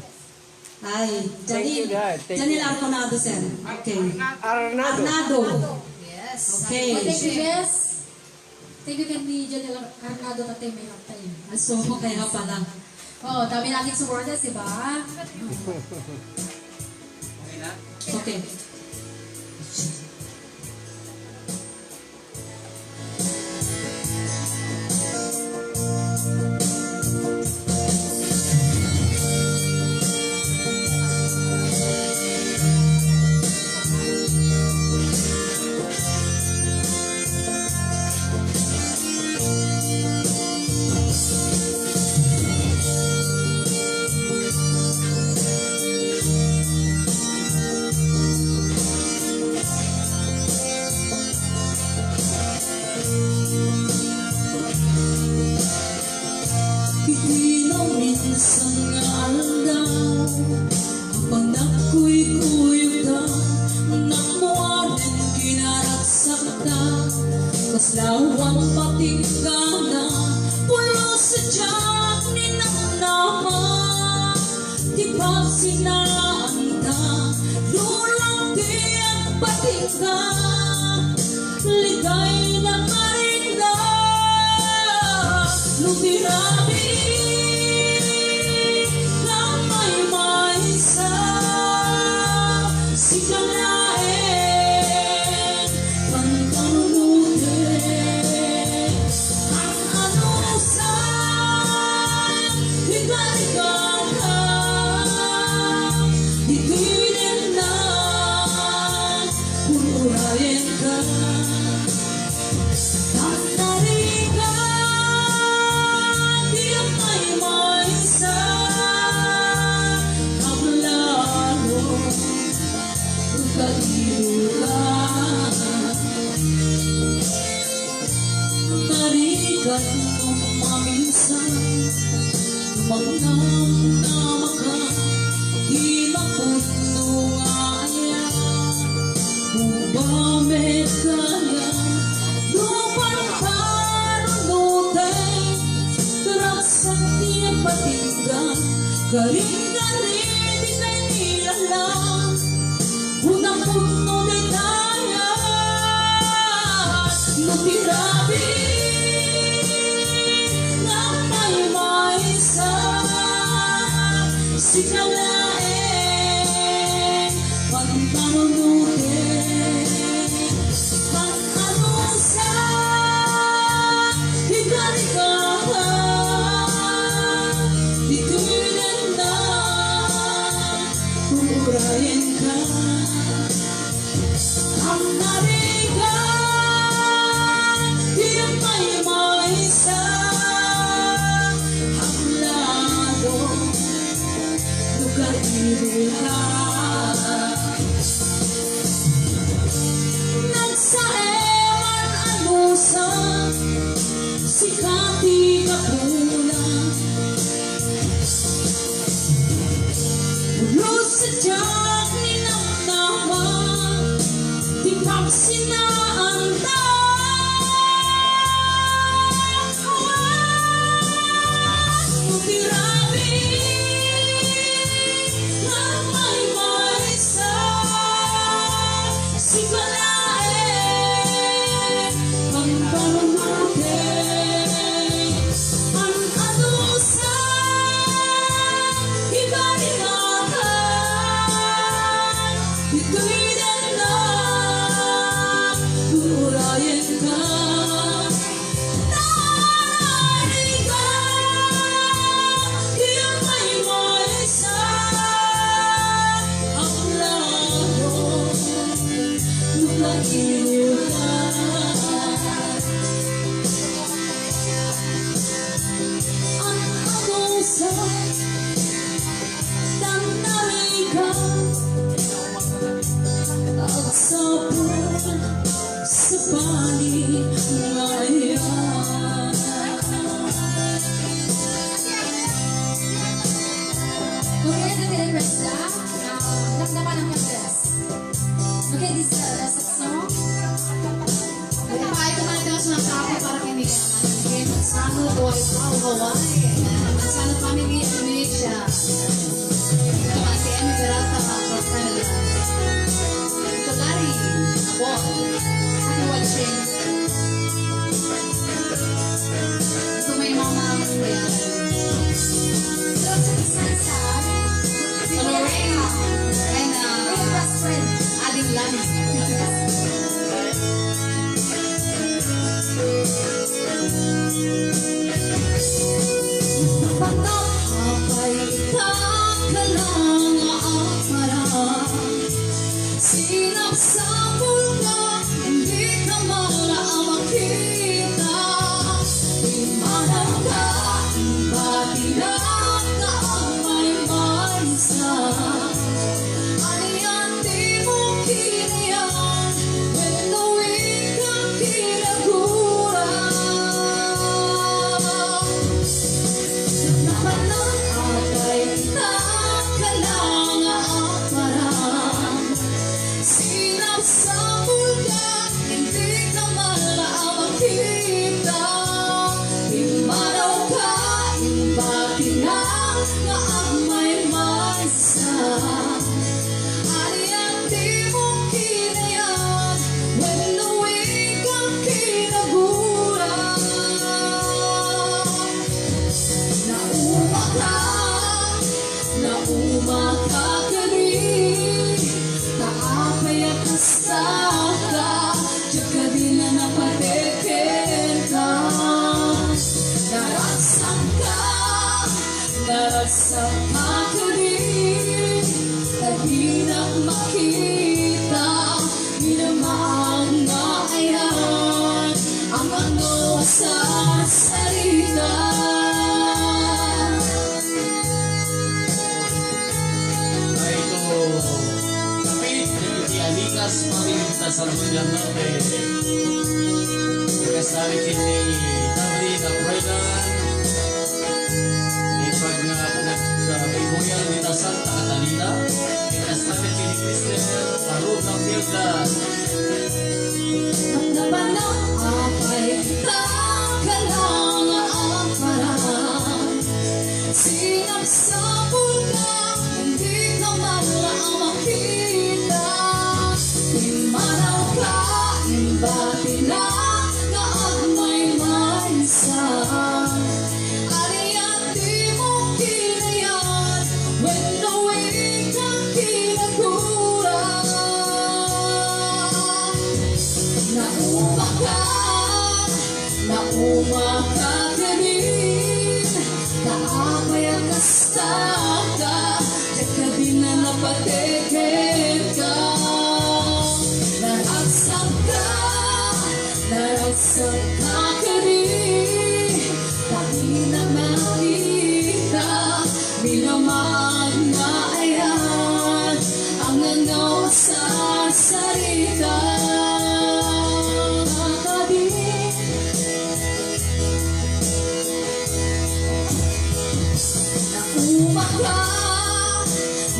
Ay, Thank you, Dad. Thank Janil you. Arconado, sir. Okay. Arnado. Arnado. Yes. Okay. Thank you, Jess. Thank you kay ni Janelle Arnado tatay may tayo. So, kaya pala. Oh, dami nating supporters, di ba? Okay. Hindi na minsan nga aldaw kapag nakuy-kuyog ka namuanin kinaragsak ka kaslawang pating ka na pulo sa tiyak ni naman di pagsinaan ka lulang di ang pating ka ligay na marina lumirabi ng may isa si kalain pagkanunutin ang anusan higa-higa ka ditinin na purayin ka Narigat nung maminsan Lumagnang na maka Di mapuno aya Bumamit kaya Lupang parunutin Terasang tiang patinggan Galing-galing di kay nilalang Unang puno din tayo Lumirabi ng may isa si kalain pagpanunutin pag-anusan higa-higa ka bituin na purayin ka ang narigan di may isa hablado lugar iruha nagsaeman anusan si Kati Kapulang ulos sa tiyak ni Namnaman di pagsinaan Mutirabi ng may isa si kalain ang panunutin ang Okay, the rest damdaman ang progress. Okay, this is the last song. Pahay ko na ito sa kapo para kini Game Sano to ay Pau Hawaii. Sano family Indonesia. Kama si Emi Peralta from Canada. Ito Larry, Abon. Happy watching. Ito may mama yan. Ading Lani. Apa'y ikakalang aapara. Sinapsapul ka, hindi ka malaang makita. Imanaw ka, batinang ka ang may mansa. Aliyan di mo kinayan, wenuwi kang kinagurang. Napalang atay kita ka lang aparang. Sinapsapul ka, hindi ka malaang makita. Imanaw ka, imbatinang ka ang may mansa. Aliyan di mo kinayan, wenuwi kang kinagurang. Nauma ka rin, kaapay at kastaka, tsaka di na napatikin ka. Naragsak ka rin, di na makita, minamang naayan, ang ano sa salita. Alikas Marinita sa Lumuyan natin. Kasali kini Nabri na Predan. Ipag nga nagkaibuyan nita Santa Catalina. Kasali kini Christian Arun ng Pildan. Ang nabanang apay kita ka lang aparang. Sinapsapul ka, hindi ka malaang makita. Imanaw ka, imbatinang ka ang may mansa. Aliyan di mo kinayan, wenuwi kang kinagurang. Nauma ka rin, kaapay ang kastaka, tsaka di na napatikin ka. Naragsak ka rin, dahil na nakita, minamahal na ayan, ang ano sa salita.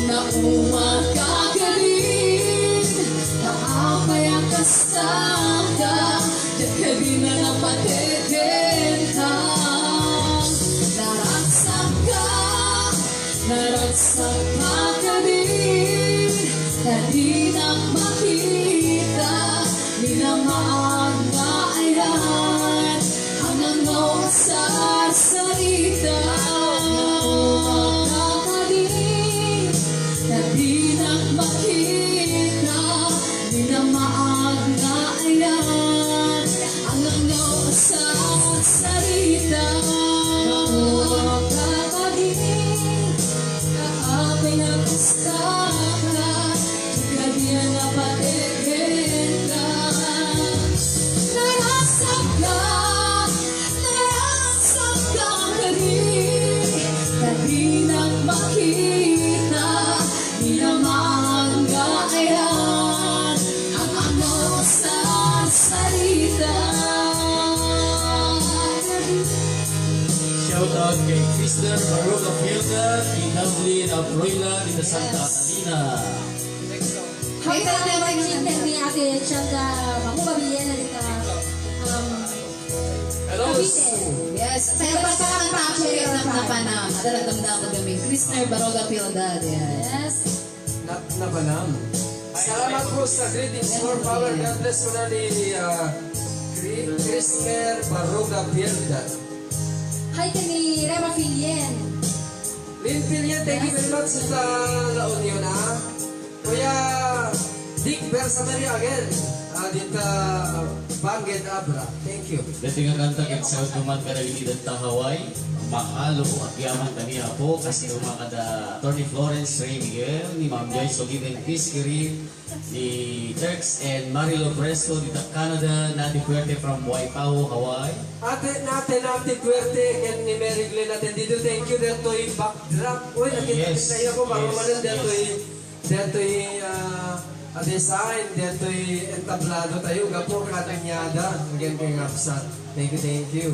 Nauma ka rin, kaapay ang kastaka, tsaka di na napatikin ka. Naragsak ka rin, dahil na makita, minamahal na ayan, ang ano sa salita. Di na makita, di na maag na ayan, Shoutout kay Mr. Baruch Afielda, kay Navlin Abroila, dito Santa Catalina. Happy watching kan ni Ate Chanda makubabiyan na dito. Hello. Yes, sa iba pa ang pa-share ng napanam. Adalang damdaman kami. Kristner Baroga Pialdad. Yes. Nabanam. Salamat po sa greetings for power. God bless ko na ni Kristner Baroga Pialdad. Hi kan ni Rema Filien. Lin Pilyan, thank you very much sa La Union, ha? Kuya Dick Bersamaria again. Dita Bangged Abra. Thank you. Dati nga kanta kaya sa kuman ka nagilidan ta Hawaii, mahalo at yaman kaniya po kasi kada Attorney Florence Ray Miguel, ni Ma'am Joyce Ogiven Piscary, ni Turks and Marilo Fresco dito Canada, Nati Puerte from Waipao, Hawaii. Ate natin Puerte and ni Mary Glenn natin dito. Thank you dito yung backdrop. Uy, nakita sa iyo ko bago manan dito yung design, dito yung entablado tayo. Gapo katanyada. Again kay Ngapsat. Thank you.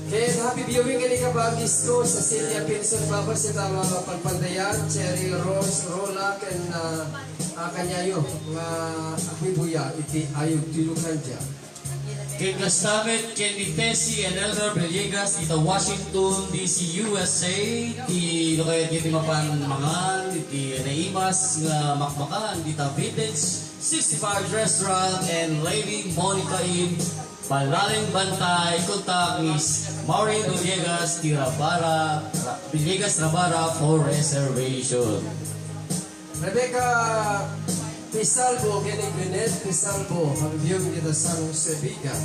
Kaya happy viewing kani kabagis ko sa Celia Pinson Baba sa tama pagpandayan, Cherry Rose, Rolak, and kanyayo nga abibuya iti ayog tilukan dyan. Kay Gastamit, Kenny Tessie, and Elder Villegas dito Washington, D.C., USA. Di lokaya dito mapanmangan, iti naimas nga makmakan, dito Vintage 65 Restaurant, and Lady Monica Inn. Palaling Bantay, contact Miss Maureen Villegas, Villegas Rabara for reservation. Rebecca Pisalbo, Kenny Gwinnett Pisalbo, happy viewing dito sa Sevilla.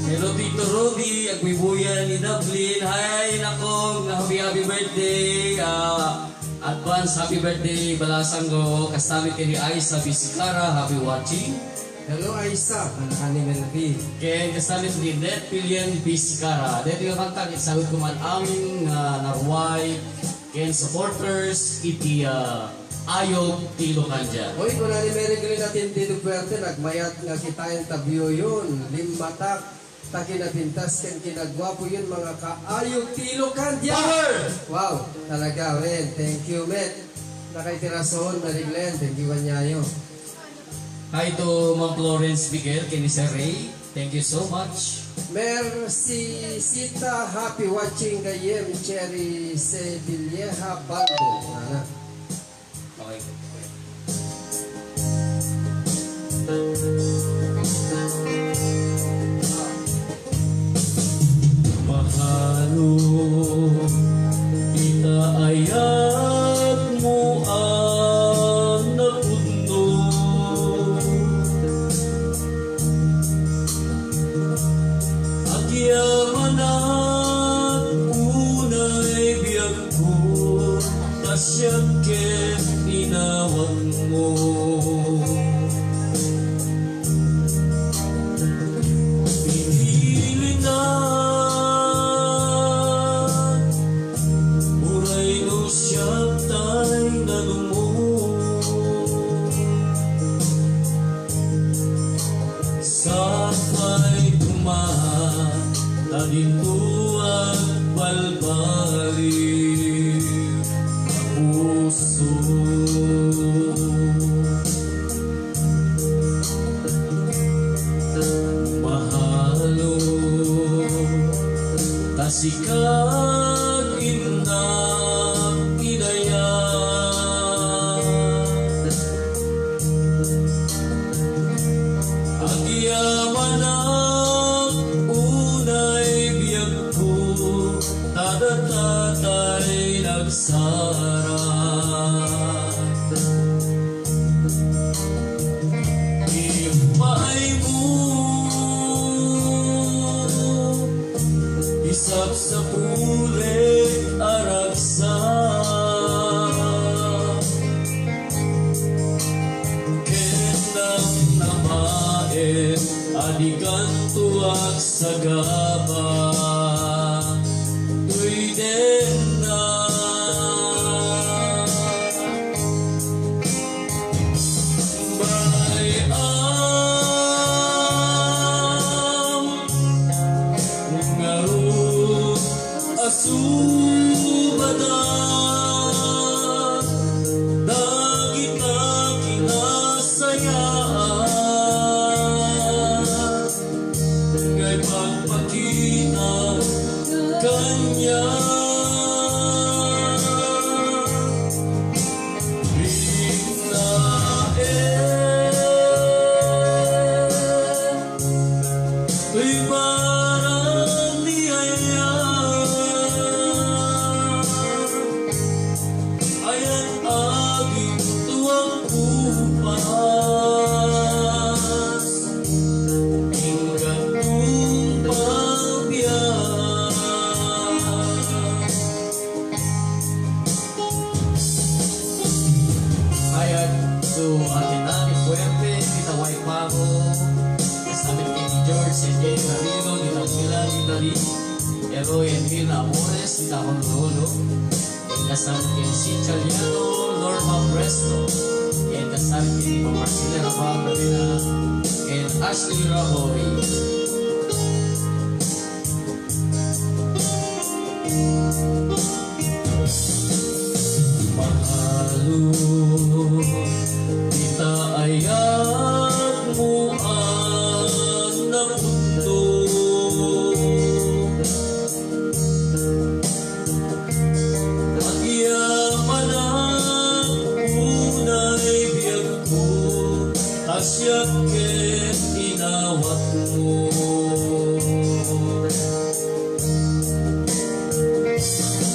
Hello Tito Rudy, agbibuyan ni Dublin. Hi, nakong happy birthday. Advance happy birthday, Balasanggo. Kastamit kay ni Aisa Bisikara, happy watching. Hello Aisa, kanakanin na nabi. Kaya kastamit ni Net Pillian Bisikara. Dito yung kantang isagot ko man aming narway. Kaya supporters, iti ayog tilukan dyan. Hoy, kung na ni Mary Glenn natin dito Puerte, nagmayat nga kita yung tabyo yun. Limatak, takinapintas, kinagwapo yun mga kaayog tilukan dyan. Power! Wow, talaga, men. Thank you, men. Nakaitirason, Mary Glenn. Thank you, Wanyayo. Hi to Ma'am Florence Miguel, kini Sir Ray. Thank you so much. Merci, Sita. Happy watching kayem, Cherry Sevilleja Baldo. Ana. Okay. Mahalo, kita ayat mo ang napuno. Agyaman at unay biyag ko, tasyag ket inawag mo. Pinili na uray no siyang tay na lumo. Sa pa'y tumahan na dito at balbalik ang puso. Mahalo, tasikag inang inaya. Ang yaman ang unay biyag ko, tadatatay nagsara. Ipay mo, isap sa pulit aragsa. Kenang namaen, adikan tuwag sa gaba. Tuy den na bayam Bravo. Kasama kay ni George and Jenny Marino, dito Milan, Italy. Eroy and Mil Amores, dito Honolulu. And kasama kay si Chaliano, Norma Presto. And kasama kay ni Marcela Rabang, and Ashley Rahoy. Mahalo, kita ayat mo ang namundo. Agyaman ang unay biyag ko, asyak ket inawat mo.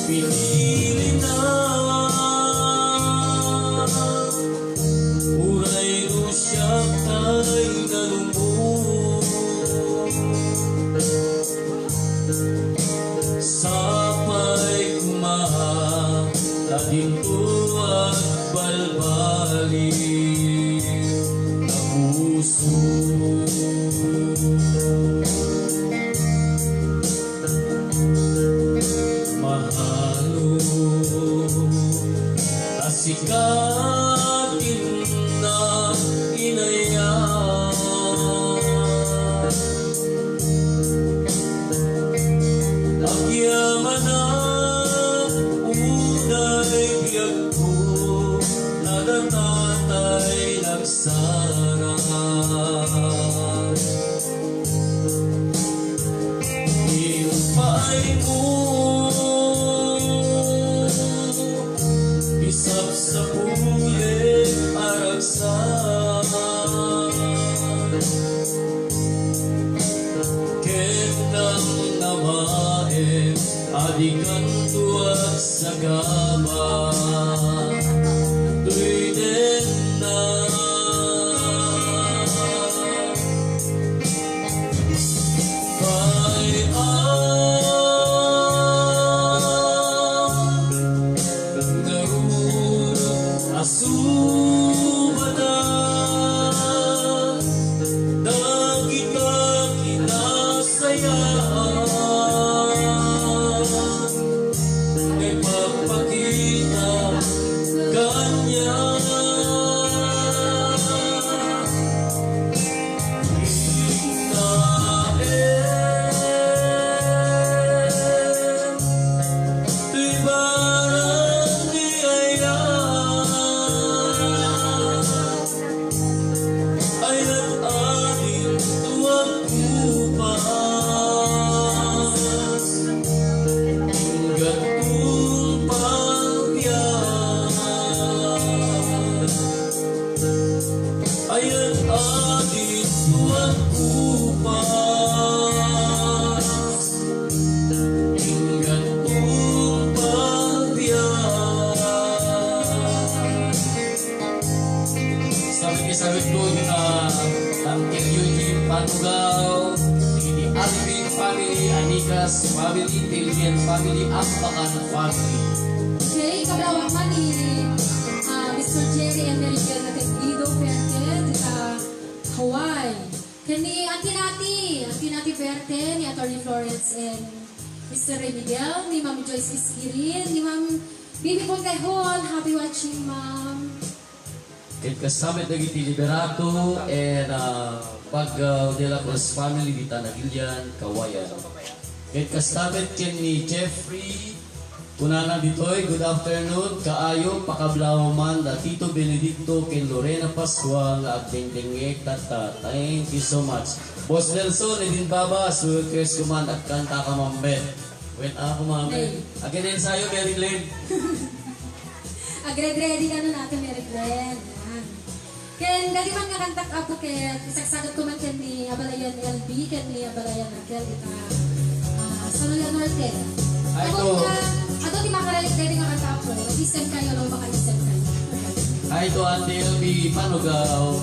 Pinili na uray no siya tay nalumod. Sapay kumaha tadinto at balbali na puso. Mahalo, asikatin na inaya. Agyaman na unay biyag ko, nadatatay nagsara. Iumpay mo isap sa pulit aragsan. Kendang namae adikan tuwag sa gama. Tuy din na asubada na kita kinasayaan, may pagpakita kanya. Ayan adik tuan kupas, hinggan tumpang biar. Sabit ko yun na Uncle Eugene Panugaw, di Alvin family, Anikas family, Tillian family, Ampakan family. Okay, kablawak man ni Mr. Jerry and Mary Bell na Guido Verte, sa Hawaii. Kani Auntie Nati Verte, ni Atty. Florence and Mr. Ray Miguel, ni Ma'am Joyce Iskirin, ni Ma'am Bibi Pontejol. Happy watching, Ma'am. Ket kasamit lagi ti Liberato and pag de la Cruz family di Tanagilian, Kawayan. Ket kasamit ken ni Jeffrey kunana ditoy, good afternoon, kaayo pakablaw man da Tito Benedicto ken Lorena Pascual agdengdengek tata. Thank you so much. Boss Nelson edin baba request kuman at kanta ka mamben. Wait ako mamben. Again ensayo Mary Lynn. Agre-ready ka na natin, Mary Glenn. Yan. Ken, dali man nga kantak ako ken, isagsagat ko man ken ni Abalayan LB, ken ni Abalayan Raquel, kita sa Luya Norte. Ato di makaralik ready nga kanta ako, mag-isem kayo, no, maka-isem kayo. Ay to Ate LB Panugaw.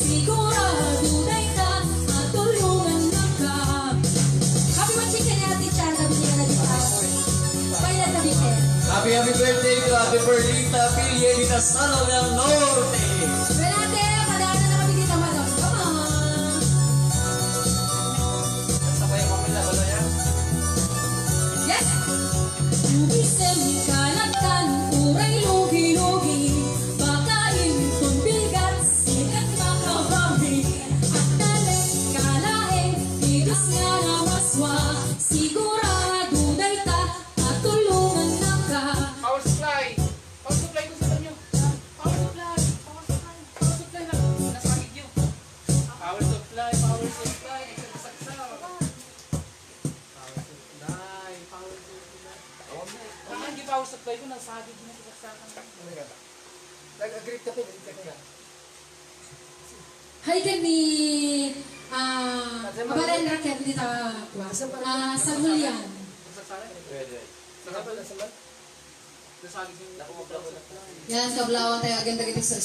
Sigurado na ita, matulungan na ka. Happy watching ka ni Ate Chan, sabi niya na dito. Pailan na dito. Happy birthday to Ate Perlita Pilienita Sano del Norte. Well, ate, padaanan na kami dito. reply ko, nasagid na sa akin. Nag-agree ka pa. Hay kami, kabalan raket dito, sa Julian. Pwede. Nasagid yung Yan, kablawan tayo agad dito sa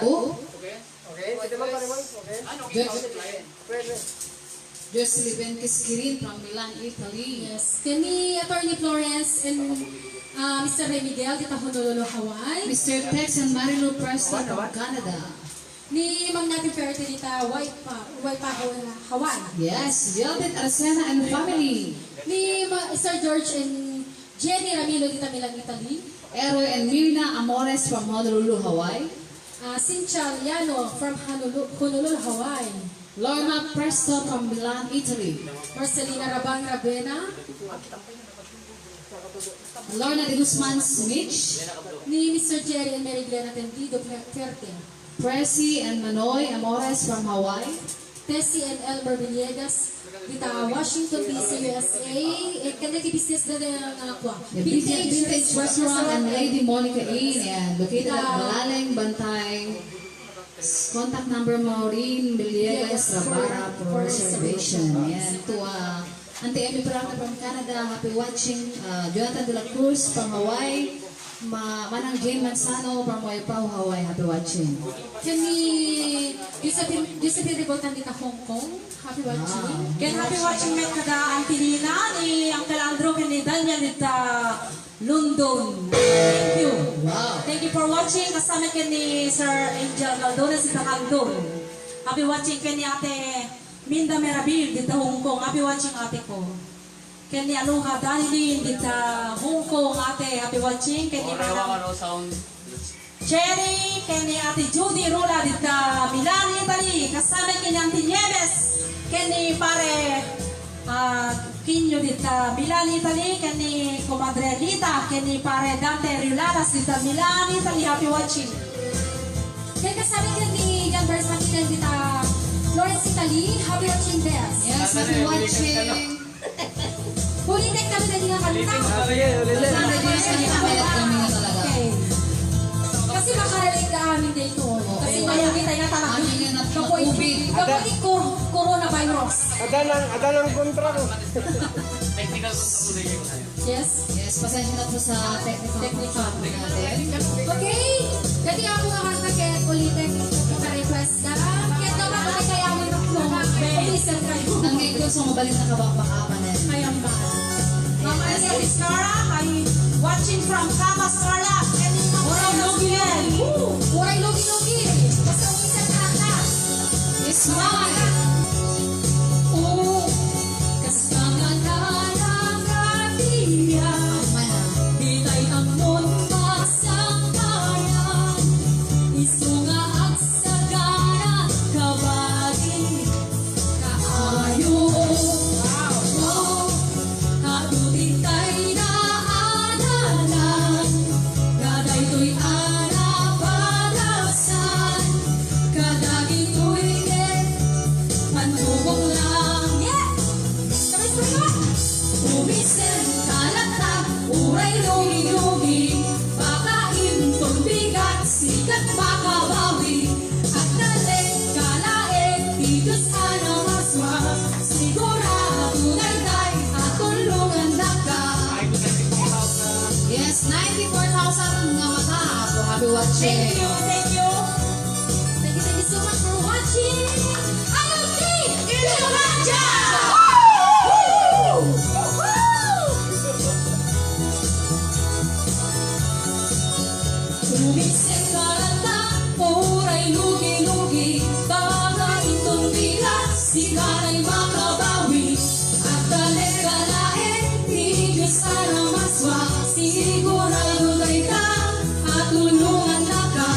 Oh, okay? Okay, pwede ba pare mo? Okay. Ano, okay, Pwede. Jocelyn Kiskirin from Milan, Italy. Yes, kami Attorney Florence and Mr. Ray Miguel dito Honolulu, Hawaii. Mr. Tex and Marilu Preston from Canada. Ni Mang Nati Perte dito Waipa, Hawaii. Yes, Velvet Arcena and family. Ni Sir George and Jenny Ramilo dito Milan, Italy. Eroy and Mirna Amores from Honolulu, Hawaii. Cynthia Liano from Honolulu, Hawaii. Lorna Preston from Milan, Italy. Marcelina Rabang Rabena. Lorna de Guzman Smith. Ni Mr. Jerry and Mary Glenn Atendido Perte. Presi and Manoy Amores from Hawaii. Tessie and Elmer Villegas dito Washington DC, USA. At kanila business na ng The Vintage Restaurant and Lady Monica Inn and located at Malaleng, Bantay. Contact number Maureen Villegas Rabara for reservation. Yan, to Auntie Emmy Prata from Canada, happy watching. Jonathan De La Cruz from Hawaii. Manang Jane Manzano from Waipao, Hawaii, happy watching. Kami Josephine Ribotan dito Hong Kong. Happy watching. Ken happy watching met kada Auntie Nina ni Uncle Andrew ken ni Daniel dita London. Thank you. Wow. Thank you for watching. Kasama ken ni Sir Angel Galdones dita London. Happy watching ken ni Ate Minda Merabil dita Hong Kong. Happy watching ate ko. Ken ni Aloha Danilin dita Hong Kong ate. Happy watching ken ni Madam sound. Cherry, ken ni Ate Judy Rula dita Milan, Italy. Kasama ken ni Auntie Nieves, ken ni Pare Kinyo dita Milan, Italy. Ken ni Comadre Rita, ken ni Pare Dante Riularas dita Milan, Italy. Happy watching. Kaya kasama ka ni Jan Bers Martinez dito Florence, Italy. Happy watching best. Yes, happy watching. Ulitin kami na nila kalutang. Sana dyan sa nakamelat kami na talaga. Okay. Kasi makarelate ka amin dito. Kasi mayroon tayo na talaga. Ano yun at COVID? Kapulit ko, coronavirus. Ada ng kontra ko. Technical control yun. Yes. Yes, pasensya na po sa technical natin. Okay. Kasi ako nga kagad ulitin ka request na. Kaya naman kami kaya mo yung listen kayo. Ang ngayon ko sa mabalik na kabakbakapan na. Ayan ba? Mama Alia Vizcarra, watching from Camas Tarlac. Ken ni Oray Logiel. Uray logi-logi. Basta umisan ka na. Smile! Kasama na ng kapilya. Ditay ang mundo sa kaya. Isunga at sagana. Kabagi. Kaayo. Hatutin tayo na adalan. Gaday to'y anapalasan. Kadaging to'y panubong lang. Yeah! Sabay-sabay ka! Umisen, kalatag, uray lugi-lugi. Pakain, bigat, sikat makabawi. At daling kalain, tigas anamaswa. Sigurado na'y at tulungan na ka. Yes, 94,000 nga mata. Happy watching. Thank you, thank you. Thank you so much for watching. IOT Ilocanja! Umisen ka na, uray lugi-lugi. Baka itong bigat, sikara'y makabawi. At dalit ka lain, tigis ka na maswa. Sigurado na'y ka, at tulungan na ka.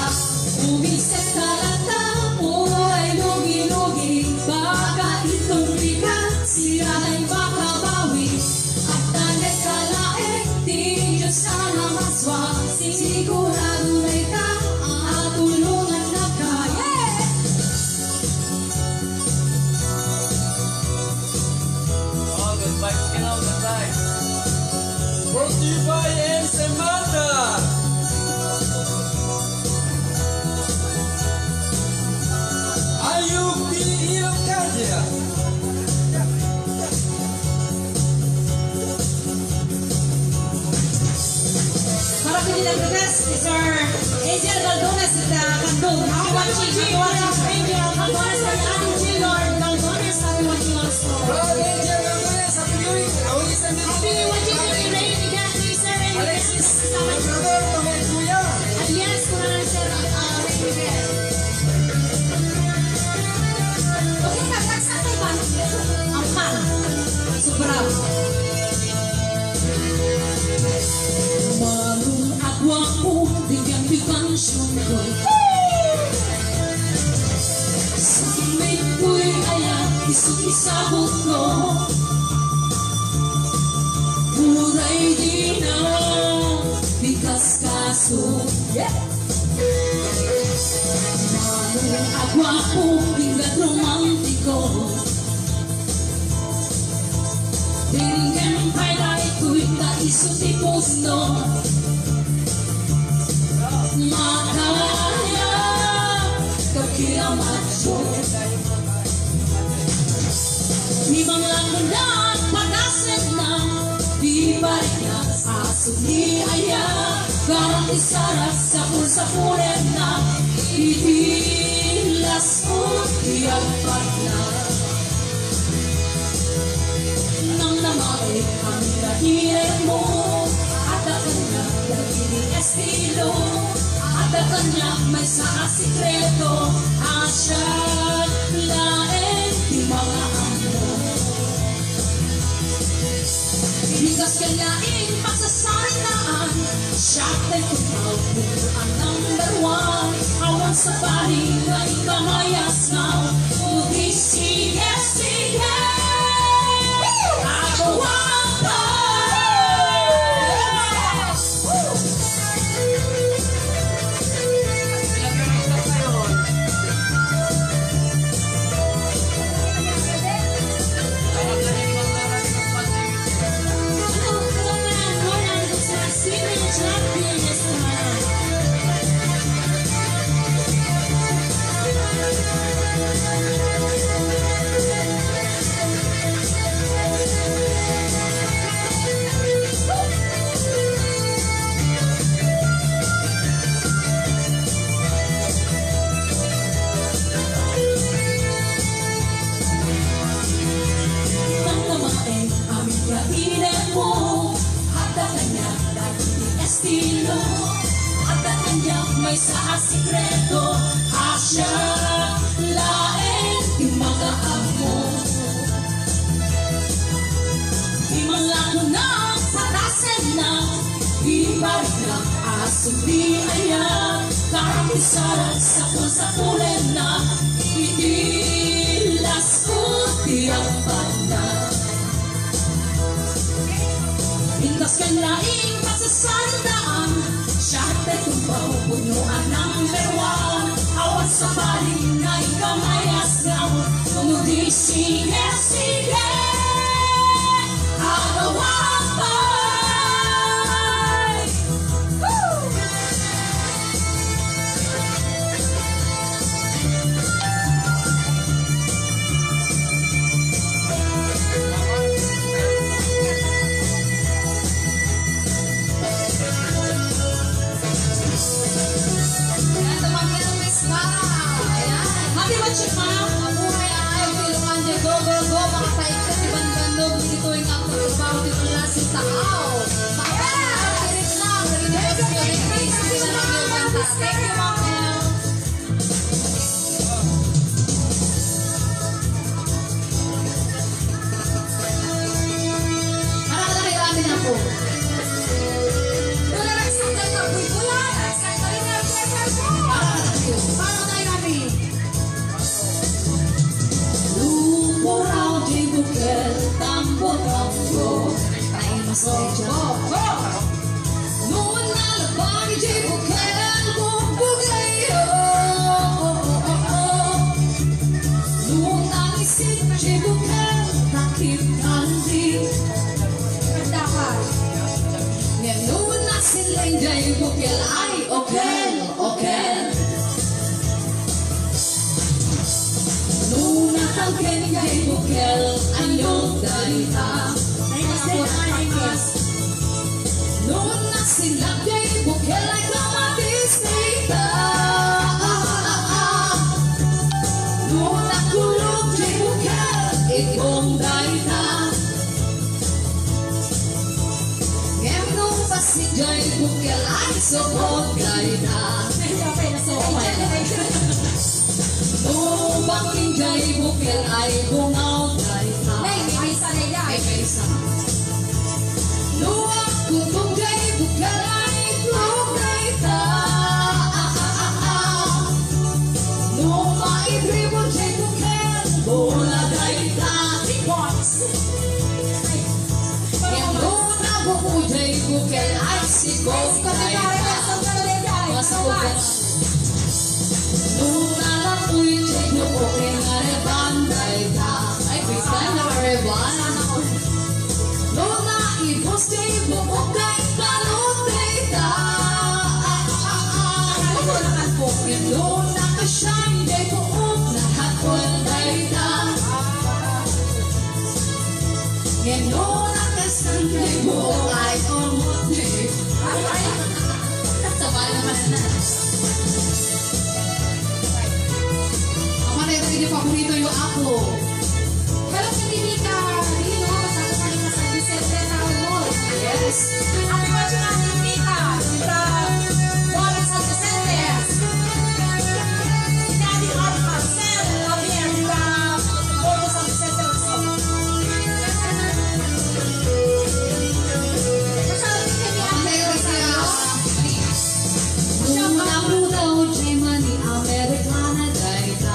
Para pili nag-request is our Angel Galdones at Kandong. Happy watching. Happy watching. Angel Galdones and Ate Jill Lord Galdones. Happy watching also. Bro, Angel Galdones, happy viewing. Awis and Happy watching kami Ray Miguel, Sir Ray Miguel. Alexis, Kasama my brother, Tomel Kuya. Alias ko na lang Sir Ray Miguel. Okay, nag-accept tayo ba? Ang pan. Sobra. Marong agwa ko, bigyan-bigyan siyong sa may ko'y ayan, isang-isabot ko. Puray di na, bigas kaso. Marong agwa ko, bigyan romantiko. Tingin pa'y ko'y kaisuti puso. Makaya kakiamat ko. Di manglangunan panasin na di balik na asuli aya. Garang isaras sa pulsa-pulen na itilas ko iyagpat na. Nang namay ang dahilan mo at ang kanya nagiging estilo. At ang kanya may sa sikreto asya laeng di mga amo. Bigas kanyaing pagsasarinaan siya tayo kumaupuan number one. Awan sa bali na ikamayas na Ugi sige sige ako ang may sa sikreto asya laeng di mga amo. Di malako na patasin na ibalik na asuli aya. Karang isaran sa pulen na itilas ko tiyang banda. Indas ka laing pasasandaan siya tayo tumpaw punuan number one. Awan sa bali na ikamayas na tumudi sige sige agawan pa'y happy watching pa. Mabuhay ang ayaw Pilukan de go go go. Mga tayo ka si Bandandog. Dito yung ako trabaho dito na si Tao. Makikinig lang. Narinig ko yung face. Hindi na lang yung kanta. Thank you, Mama. Marami na po. Wala lang sa tayo na bulan. Sa tayo na pleasure po. Para tayo namin. Lumpuraw di bukel tambo-tambo ay mas medyo Noon na labang di bukel bubugayo. Noong naisip di bukel takip kandi. Dapat. Ngayon na sila'y di bukel ay okel, okel. Noong lang kay bukel anyong dalita. Noon na sila kay bukel ay kamatis nita. Noon na kulog kay bukel ikong dalita. Ngayon nung pasigay bukel ay sokot dalita. Upang tinjay bukel ay bungaw dalita. May kaisa. Luwag kutong jay bukel ay dalita. Nung maibribo jay bukel bola dalita. Yang luna buku jay bukel ay sikot dalita. Nung nalapuy jay bukel ay banday ta. Ay, Kristen na reban. Nung naibos jay bukel balutay ta. Nung nakashine jay buok nakakot dalita. Nung nakasan jay buok ay umot jay. Sabay naman na. Hindi paborito yung ako. Hello, Katilika. Dino, kasama ka rin sa Vicente Town Mall. Yes. Happy watching natin, Mika. From Wallet San Vicente. Daddy Marcel, Javier, from Wallet San Vicente also. Masyado din kami Nung nabudaw jay mani Amerikana dalita.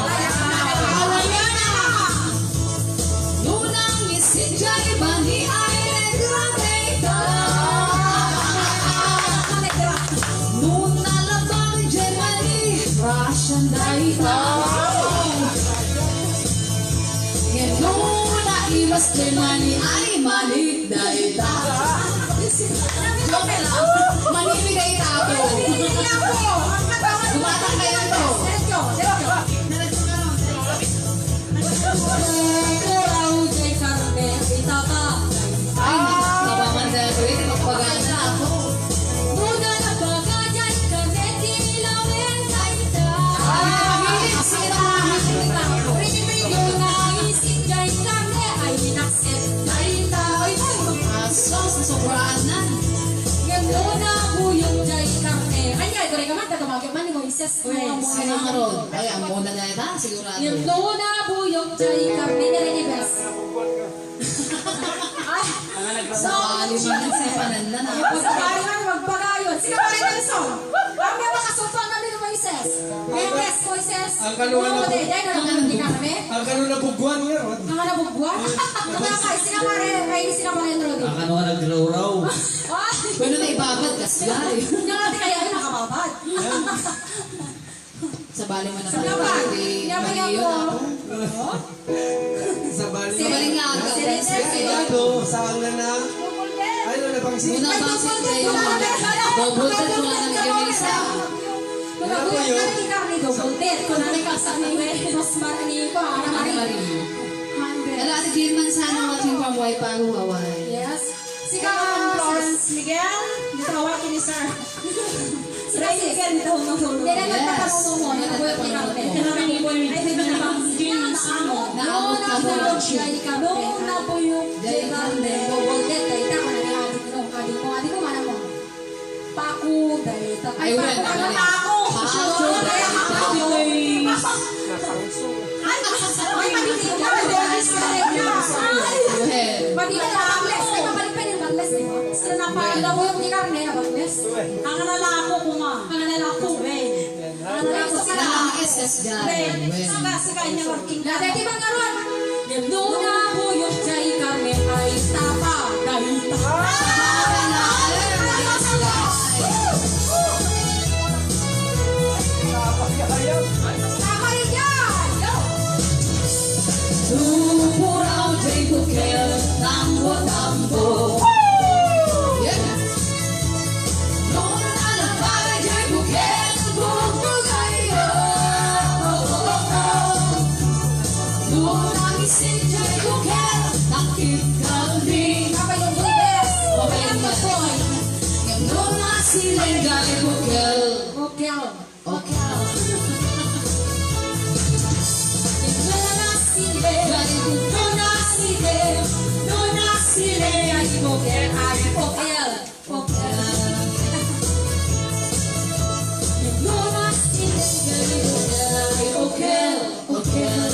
Nung nangisin jay bani ay negra dalita. Nung nalabang jay mani Russian dalita. Nung naiwas jay mani ay manik dalita. Manibigay tapo. Tumatang kayo to. Ay, nabaman dahil ko ito. Magpaganda ako. Aso, sa sobraan na. Sinangarod. Ay, ang muna na ito. Sigurado. Yung luna buyog jay karne na rin ibes. Ay, Sa kaliman sa pananda na. pagpagayon, magpagayon. Sino pa rin Nelson? Ang may makasumpa kami ng Moises. Yes, Moises. Ang kaluwan na Ano mo, Dede? Nalaman din kami? Ang kanon na bugwan nga ron. Ang nga nabugbuan? Nakakay, sino pa rin? Kayo sino pa rin Rodi? Ang ano nga naglaw-raw. Ay, Pwede na ibabad kasi. yung natin kaya ay nakababad. Sa bali mo na Sino pa? Pinapayaw Mali ko. yun ako. Sa bali. Sa baling nga aga. Ito, saan na na? Ay, ano na bang si? Muna bang si Trey mo? Double tap ko lang ang gawin isa. Kung nabuhay ka rin karne, double dead. Kung nalikasa ni mas marami pa. Ano Marami. Hello, Ate Gilman, sana watching from Waipahu, Hawaii. Yes. Sika Florence Miguel, dito kawaki ni Sir. Sir Miguel, dito humahulog. Hindi na nagtatanong mo, nabuhay ka karne. Ay, dito na bang James ano? Naabot ka mo lang siya. Noong nabuyog jay karne, double dead. Dahita ko nag-aadit ko. Adi ko mana mo. Paku, dahita. Ay, wala. Paku. Paku, Ay, mabibigyan ka. Go ahead. Mabibigyan ka. Bangless. Ay, mabalik pa yung bangless. Sila na pa. Alam mo yung ni karne na bangless. Ang nalako ko ma. Ang nalako, Ben. Ang nalako Sila sila. ang SS dyan. Ben, When? sika niya working ka. Dati bang karon? Noong nabuyog jay karne ay tapa. Dahita. Tama rin yan. Go. Tupuraw jay bukel, tambo-tambo. Yeah. Nung nalapagay jay bukel, bugbugayo. Nung Okel. Okel. No nasile, ay Okel, ay Okel. Okel. No nasile, ay Okel. Okel.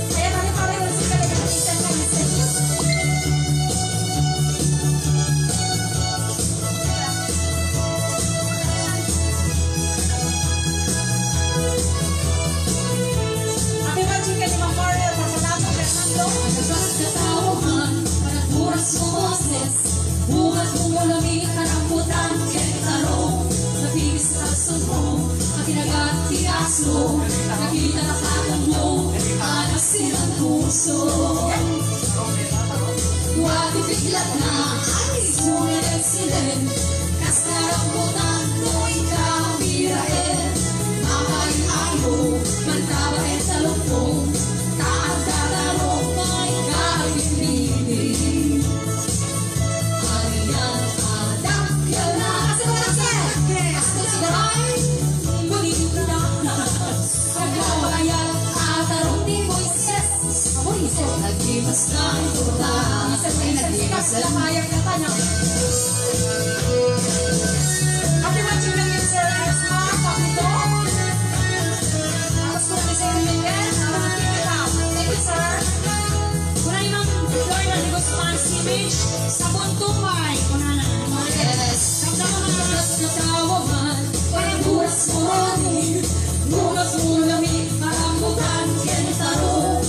Kaya pare-pareho sila ng isang message. Happy watching kay Ma'am Mariel Papalato Fernando. Nagkatawahan, nagburas mo boses. Buhat mo malamig ka ng putang kentaro. Nabigis sa sumo, at tinagati aso. Nakita na kakang mo, anak silang puso. Huwag biglat na, sulit ang silen. Kasarang putang mo ikaw birain. Mamayin ayo, mantabain sa lupong. Taang tatarong may kapit-libig. Ariyan adak yala. Kasi walang set. Kasi sigaray, bonito na. Naglawayan atarong ni Moises. Moises, nagdimas na ito na. Isang ay nagdimas na mayang katanya. Happy watching kay Sir Esma Papito. Tapos kung may Sir Miguel, keep it up. Thank you, sir. Kuna imang Lord na Guzman Simich sa Buntumay. Kuna na. Yes, nagkatawahan, parang buras mo rin. Bukas mo lamig, marambutan, kentaro.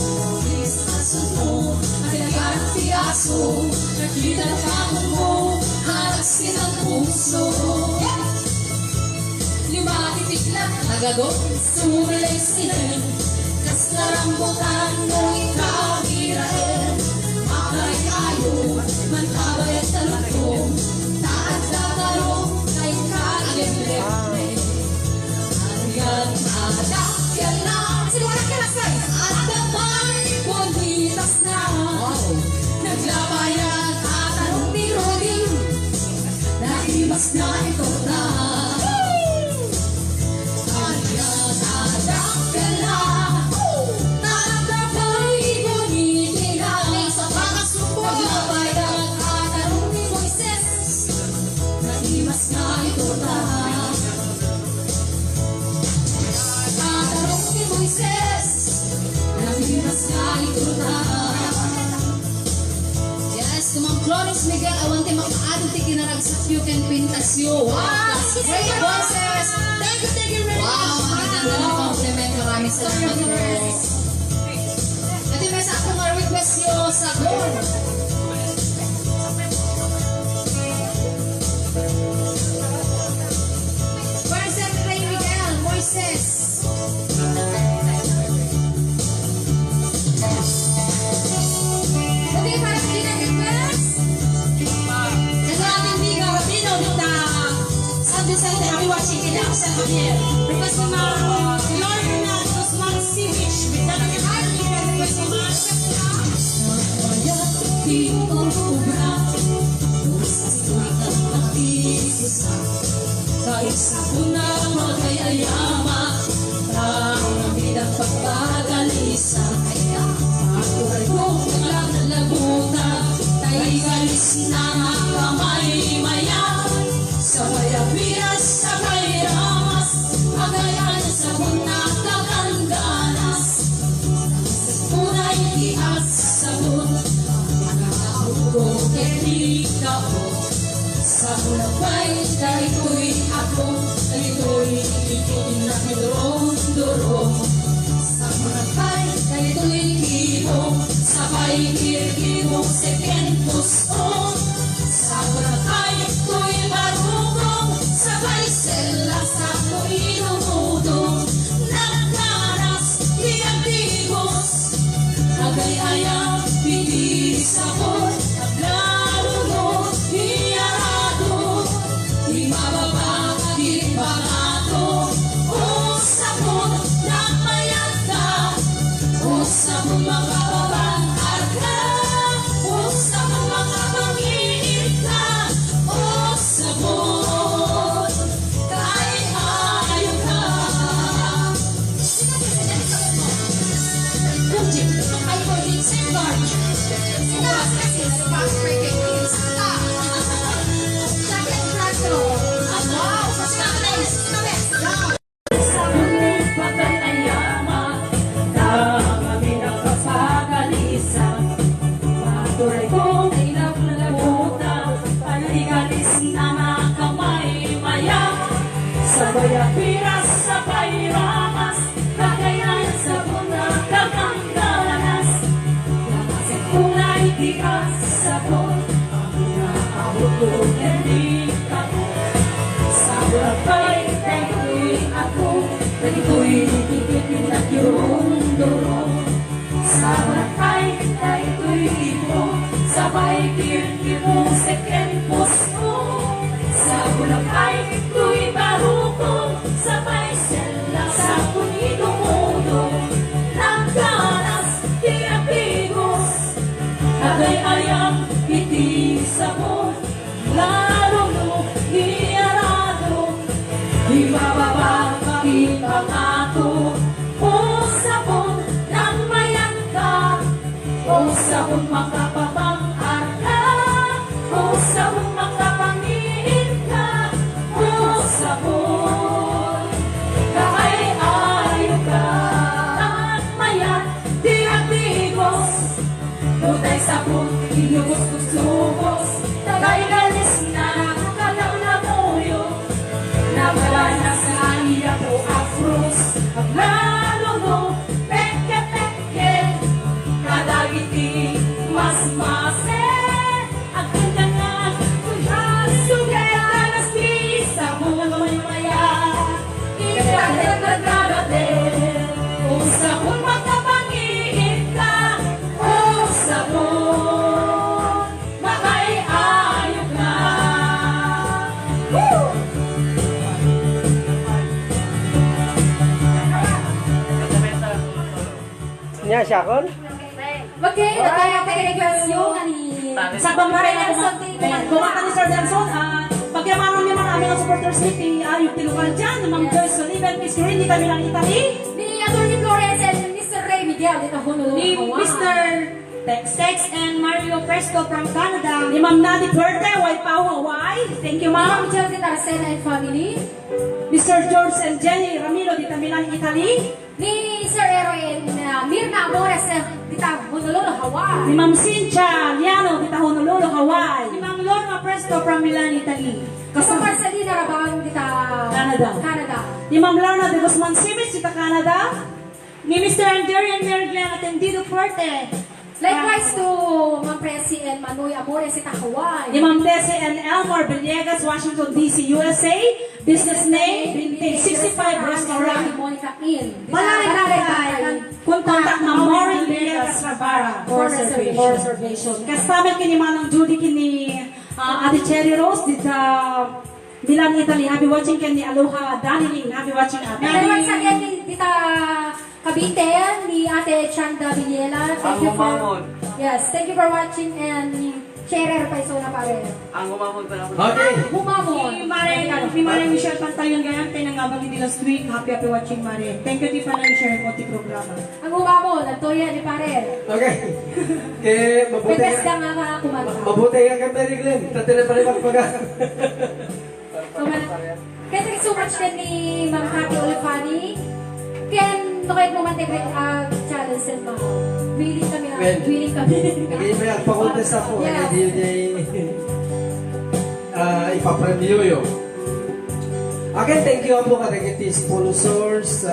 Bilis na sunod, nakinaganti aso. Nakita na kakong mo, harasin ang puso. Lumatitiglat, nagadot, sumilay silen. Kas narambutan mo, ikaw irain. Makay ayo, mantabay at talutong. Taat tatarong, kay kalimlem. Ariyan, adak, yan na. Sinuwanan ka na, guys. Adamay, bonitas na. Naglabayan, atarong ni Rodin. Naibas na ito na. Ariyan, adak, yan na. Nadamay, bonita na. Naglabayan, atarong ni Moises. Naibas na ito na. Atarong ni Moises. Naibas na ito na. Yes, kumang Flores Miguel, awante makaadong tikinarag sa Fuken Pintasyo. Wow, that's great voices. Thank you very much. Wow, maganda ng compliment. Maraming salamat, girls. Ito may sa akong request nyo sa goal. Where's that Ray Miguel? Moises. Okay, para pinag-request. Ito ating Miga Rabino dito San Vicente. Happy watching kay Axel Javier. Request ni Ma'am Lorna Guzman Simich. Bigyan ng heart. Request ni Ma'am. Bayat tingkong kubra. Usas tuwikang nakikisa. Sa isa ko na magayayama. Tao na bidang pagpagalisa. Patuloy kong lang nalabuta. Tayo galis na mga kamay maya. Sabay apiras, sabay ramas. Agayan sa bunat kakandanas. Sa punay iat sabon. Ko ketika ko sa bulabay dahito'y ako dahito'y ikikin na kidorong-dorong sa bulabay dahito'y kibong sabay kirkibong sekentos o sa bulabay to'y marunong sabay sela sa to'y lumudong nagkaras tigos agay-ayang pili sabon Naglalunod, iyarado, di mababa, di pangato. O sabon na mayagda, o sabon makababang arka, o sabon makabang Sarge. Sinas kasi spot breaking news. Jacket Franco. Wow, sa Scotland. Go. Sa muling pagkakayaman, kami ng kapagalisan. Patuloy kong inapalabutan, paligalis na nakamay maya. Sabay apiras, sabay ramas, kagayan sa bunang kakanggalas. Lamasin kulay tikas sabon, ang inaabot ko hindi ako. Sa bulabay, tayo'y ako, tayo'y titipin at yung duro. Sa bulabay, tayo'y ibo, sabay kirkiro seken puso. Sa bulabay, tu'y baruko, sabay sela sa punido mundo. Nagkanas, tiapigos, kagay ayang iti sabon. Lalo no, iarado, ibababa, ipangato. O sabon, nang mayan ka, o sabon makapapang-ar ka, o sabon makapangin ka, o sabon, kahit ayaw ka. Nang mayan, di amigos, tutay sabon, inugos-gusugos, tagay galis na nakakalaw na muyo. Nawala na sa iya ko afros, ang lalo mo, peke-peke, kadagiti mas mase, ang ganda nga, sugay alas di sa mga maya, ikagagagagagate, kung sabon magkapangihit ka, kung sabon, makaiayog na. Woo! Nya siya kon? Okay, natay ang requesyon ni Sa pamari na Nelson kumanta ni Sir Nelson, pagkamanon niyo mga aming supporters city, yung tilukan dyan, yung mga Joyce Sullivan, Miss Green, di kami lang Italy, ni Atty. Flores and Mr. Ray Miguel dito Honolulu, ni Hawaii. Mr. Tex and Mario Fresco from Canada, ni Ma'am Nadi Puerte, Waipao, Hawaii, thank you Ma'am ma'am, Jill Taracena and family, Mr. George and Jenny Ramiro, di kami lang Italy, ni Sir Eroy and Mirna Amores dito Honolulu, ni Hawaii. Ma'am Cynthia Liano, di Honolulu, Hawaii, ni Ma'am Lorna Fresco from Milan, Italy, Kasama Marcelina Rabang dito Canada. ni Ma'am Lorna de Guzman Simic, di Canada, ni Mr. Andrew and Mary Glenn Atendido Fuerte, Likewise to Ma'am Presi and Manoy Amores dito Hawaii. ni Ma'am Tessie and Elmore Villegas, Washington, D.C., USA. Business name, Vintage 65 Restaurant. Monica In. Malay contact Ma'am Maureen Villegas Rivera for reservation. Kasama kini Manang Judy kini Ate Cherry Rose dito Milan, Italy. Happy watching kini Aloha Daniling. Happy watching And once Ate. again, dito Cavite, ni Ate Chanda Villela. Thank you for... Yes, thank you for watching and ni Cherer Paisona pare. Ang umamon pa lang. Okay. Humamon. Ni Mare Michelle Pantayon ganyan, tinangabang hindi last week. Happy watching Mare. Thank you di pa na-share mo ti programa. Ang humamon, ang toya ni pare. Okay. Kaya mabuti Pepes ka. ka nga kumanta. Mabuti ka kay Mary Glenn. Tatila pa rin magpaga. Kaya thank you so much ka ni Ma'am Happy Olifani. Ken, nakait mo man challenge and mga. Willing kami. Willing kami. Hindi may agpakontes ako. Yes. Hindi ipapremyo yun. Again, thank you po ka nagiti sponsors,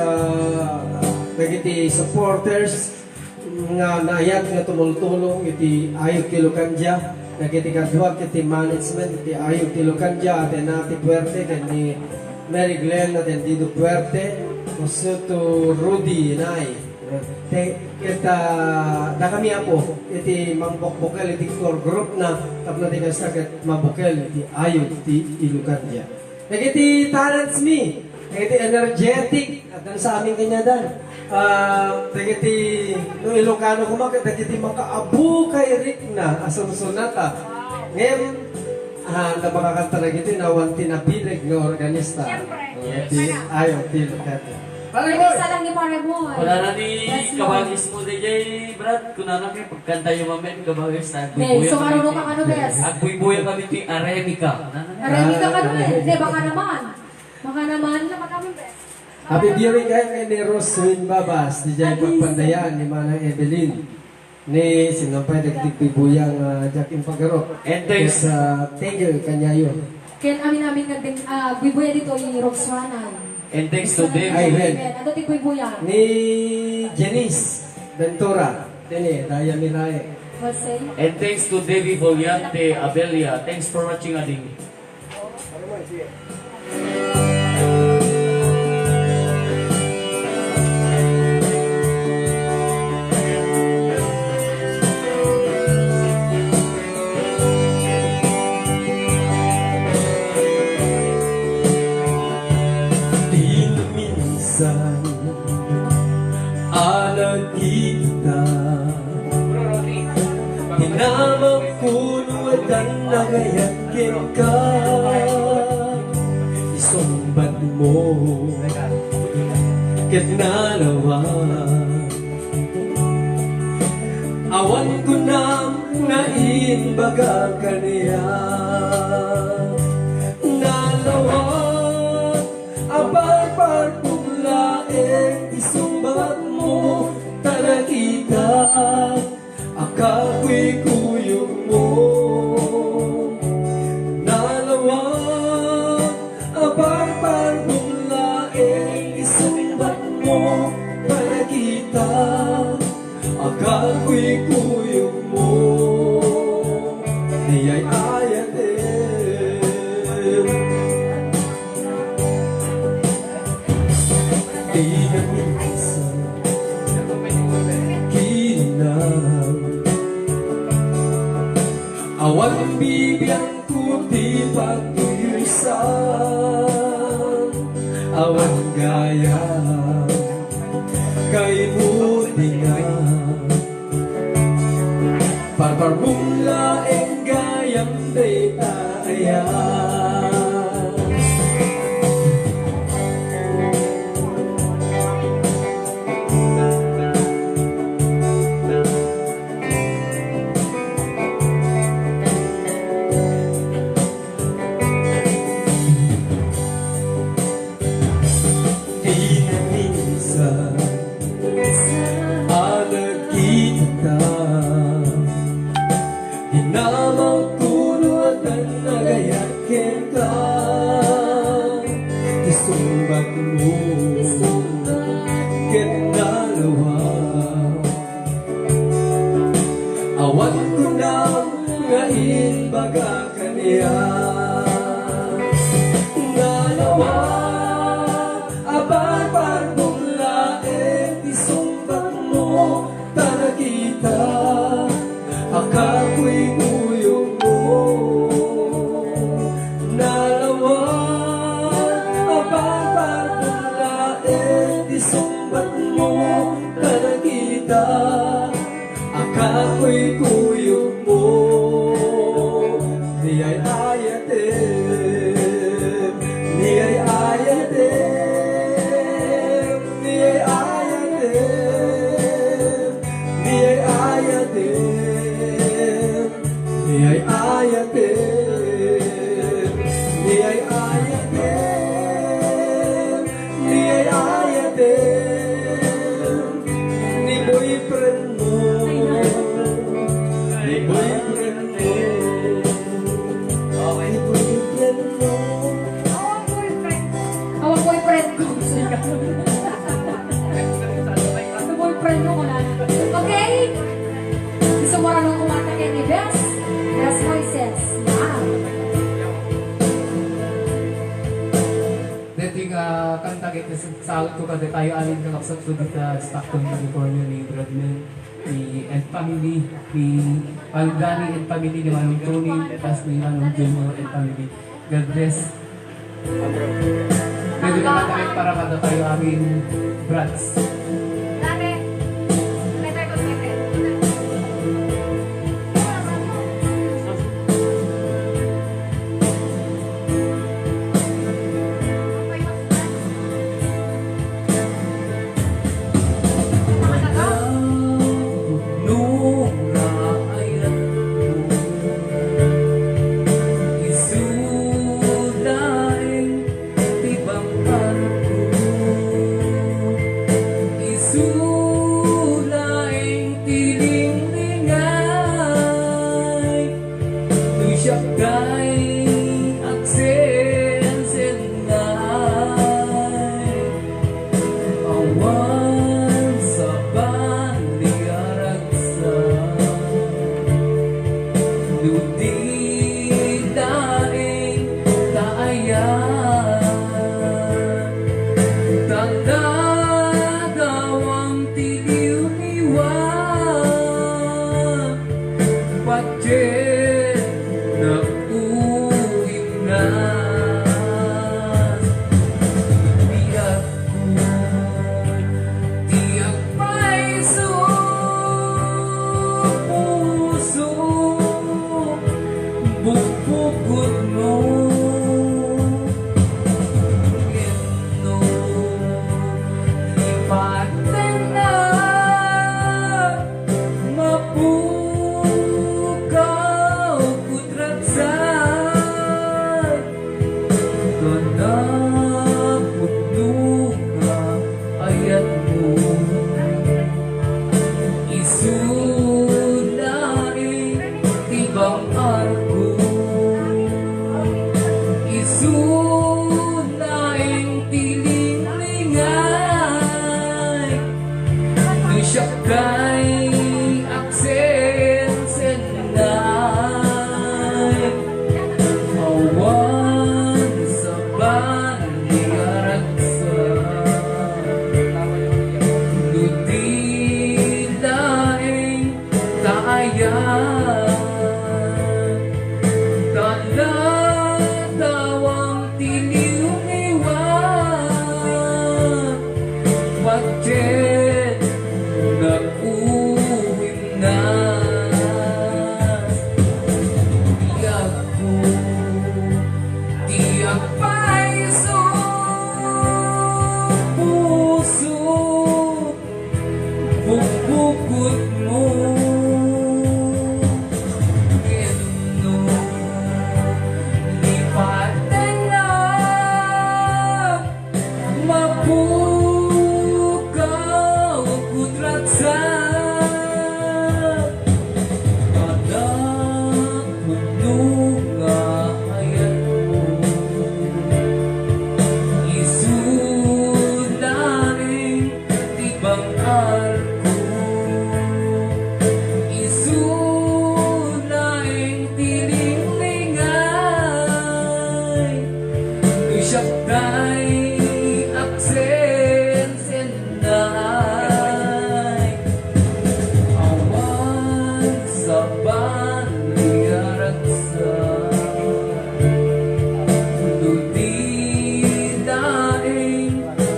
nagiti supporters, nga naayat nga tumultulong iti ayog ti Lucandya, nagiti kadwag iti management iti ayog ti Lucandya, atin nati Puerte, ni Mary Glenn, atin Dido Puerte, also to Rudy Nay. Kita na kami ako iti mambokbokal iti core group na tapno ti kasagat mambokal iti ayog ti Lucandya. Nagiti talents me, nagiti energetic at sa aming kanyadan. Nagiti no Ilocano kumakat nagiti makaabu kay Rick na asunsunata. Ngayon na makakanta nagiti na wanti na pilig nga organista. Iti ayog ti Lucandya. Pare May boy! isa lang ni Pare Boy. Wala na ni Yes, Lord. kabagis mo DJ Brad. Kung na namin pagkanta yung mamen kabagis na Okay, so marunong ka ano, Bes? Agbuy-buya kami ti Aremica. Ready ka ka nun eh. Hindi, baka naman. Baka naman kami, Bes. Happy viewing kayo kay ni Roswin Babas, di dyan pagpandayan ni Manang Evelyn. Ni sinampay nagtigbibuyang Jackie Pagaro. And thanks. Thank you, kanyayo. Kaya namin nga din, buibuya dito yung Roxana. And thanks to them. Ay, Ben. Ano ti buibuya? Ni Janice Ventura. Tini, Daya Milae. Jose? And thanks to Devi Voliante Abelia. Thanks for watching ading. Di na minsan alag kita Hinamang puno at ang nagayakin ka Isumbat mo kat nalawan Awan ko na ngain baga kaniya Nalawan Apar pagpulaeng isumbat mo Talakita Akako'y kuyong mo Nalawan Apar pagpulaeng isumbat mo Talakita Akako'y kuyong mo Niya'y ayatin Di na minsan kinang Awan bibiyang kuti pagtuyusan Awan gaya kay buti nga Parparbumla en gayang data ayan Hinamang puno at ang nagayakin ka Isumbat mo ket dalawa Awan ko na ngain baga kaniya Dalawa Abang parbulae Isumbat mo Tanakita Akako'y kuyong mo Nalawan Abang pagpulae Isumbat mo Tanakita Akako'y kuyong mo Niya'y ayatin Niya'y ayatin Niya'y ayatin Niya'y ayatin Niya'y ayatin Niya'y ayatin Niya'y ayatin Ni boyfriend mo Ni boyfriend mo Ni boyfriend mo Awang boyfriend ko. Ang boyfriend mo ko na. Okay? Gusto mo rin kumanta kay ni Bes? Bes Moises. Dating kanta kita sa ko kada tayo alin ka kapsat ko dito sa Stockton, California ni Bradman, ni and family, ni Algani and family, ni Manong Tony, tapos ni Manong Junior and family. God bless. Pwede naman tayo para kada tayo aming brats. siya kay aksen senay awan sa bandigaraksa lutilaing taayan talatawang tiliw-iwan Pagkat nag-uwim na Tiyak pa'y puso Bukbukod mo Keno lipatan na Mapukaw kudrat sa Anak pununga ayan mo Isulaing tibang arko Isulaing tilingay Isyaptay aksen senay Awan sa bandigaraksa Lutilaing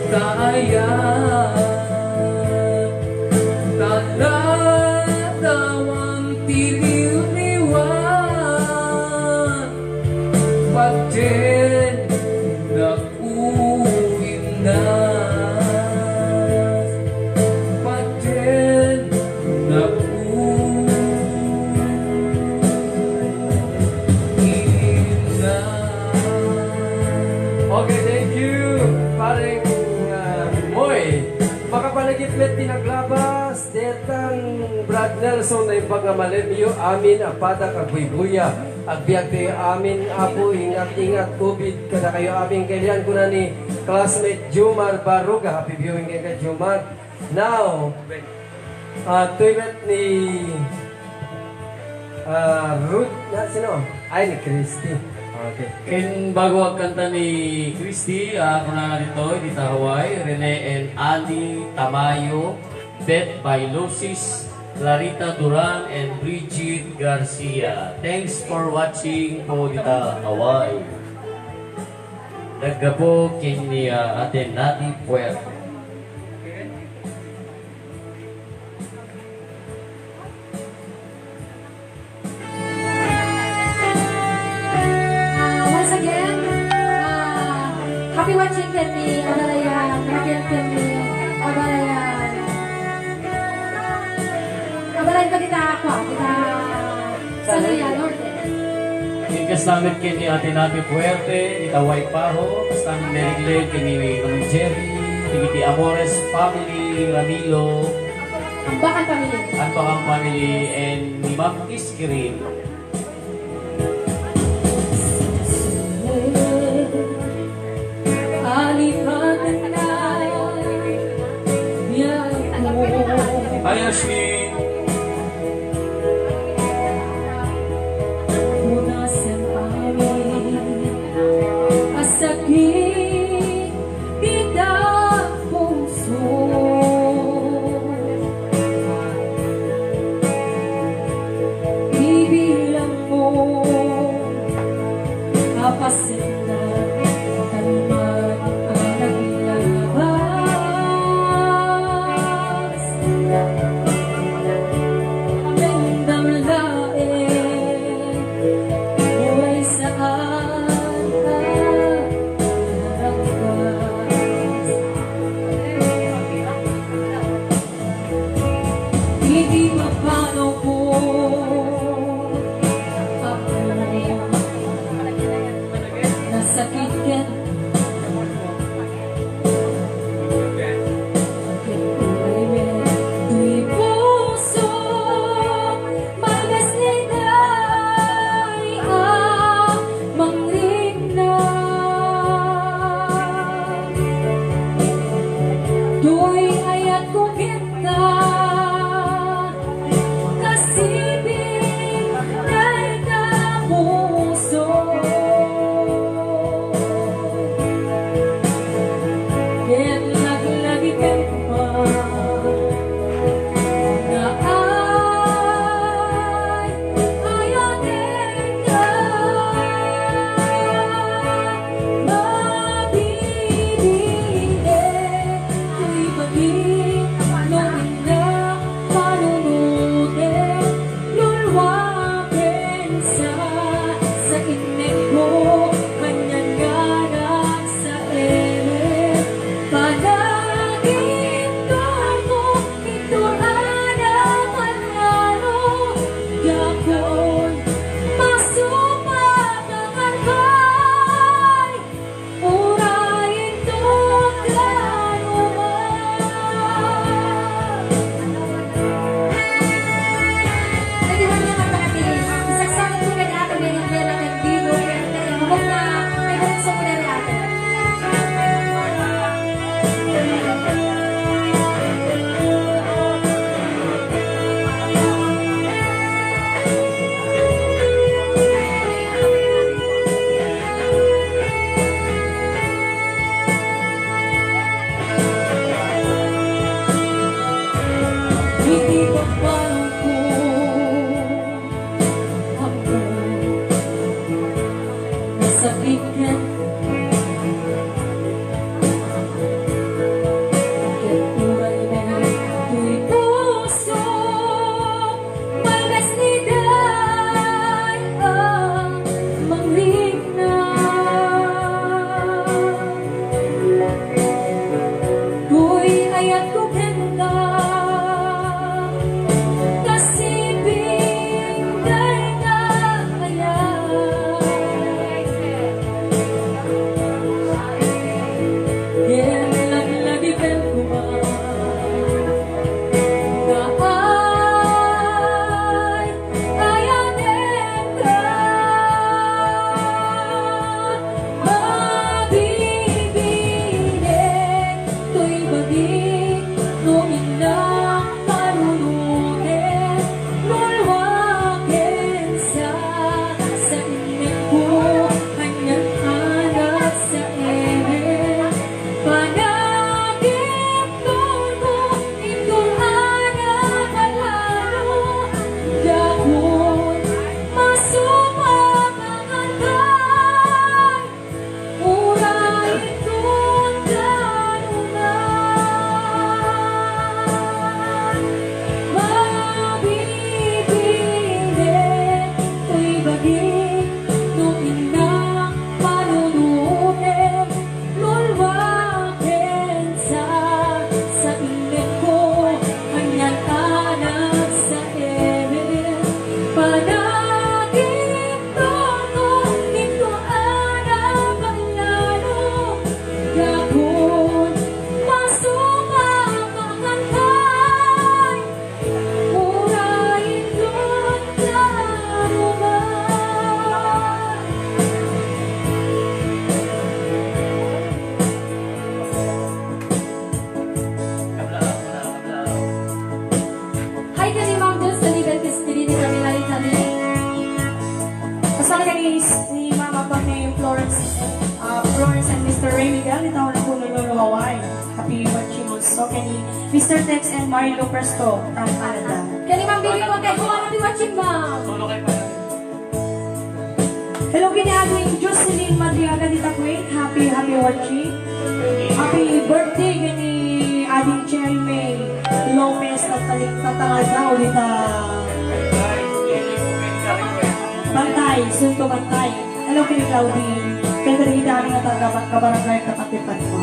taayan Talatawang tiliw-iwan Pagkat nag-uwim na Pagkat nag-uwim na Okay, thank you. Paring Moy. Makapanagiplet tinaglabas. Detang Brad Nelson na yung pagmamalimyo. Amin apada kagbuy-buya. Agbiag kayo amin apo ingat-ingat COVID. Kada kayo amin kailan ko na ni classmate Jumar Baruga. Happy viewing kayo kay Jumar. Now, tuwet ni Ruth. Sino? Ay, ni Christy. Okay. And bago ang kanta ni Christy, ako na dito, Dita Hawaii, Rene and Annie Tamayo, Beth Bailosis, Clarita Duran, and Bridget Garcia. Thanks for watching po Dita Hawaii. Naggapo kini Ate Nati Puerto. Once again, happy watching Kenny Abalayan, Raquel Kenny Abalayan. Abalayan ka kita ako, kita Saluya Norte. Ikas namin kini Ate Nati Puerte, Dita Waipaho, kas namin Merigled, kini Mami Jerry, kini Amores Family, Ramilo, Ang Bakan Family. at Bakang Family, and ni Ma'am Iskirin. Alipatan na yan mo. Hi Ashley! Punasan amin asakit kita puso. Ibilang mo kapasin na kalman ang naglabas. Aming damlain buhay saan ka narangkas. Hindi mapanaw po ako nasakit ka. Tuy puso malas nita'y mangrigna. Tuy ayat ko kita parang ko ako nasabitan. Bakit buhay na ito'y puso malgas ni day ang manglina. Ko'y ayat ko ganda kasi bingay na kaya. Yan lagi-lagi kan kumang na ay ayanin ka. Mabibinig to'y baging luminang panununin lulwakin sa init ko hanyang hanap sa ere panagip ko itong hanap palalo gawon masupang ang hanggang uray itong tanungan. Mabibinig ko'y baging luminang panununin lulwakin sa init ko hanyang hanap sa ere panagip ko itong hanap palalo gawon masupang ang hanggang uray itong tanungan. Hi kasi Ma'am Dulce sa Legal Custody ni Camila Italy. Kasama ka ni Mama Pang Florence and Mr. Ray Miguel. Itaw na po nululuwaway. Happy watching also. Kani Mr. Tex and Marilo Presto from Canada. Kani Ma'am Bibi mo kayo kung ano di watching Ma'am. Hello, kini ating Jocelyn Madriaga di Takway. Happy watching. Happy birthday kini ating Cherry May Lopez at tatangad na ulit Bantay, Sunto Bantay. Hello, kini Claudine. Kaya rin kita aming natagapat kabarangay katatipan mo.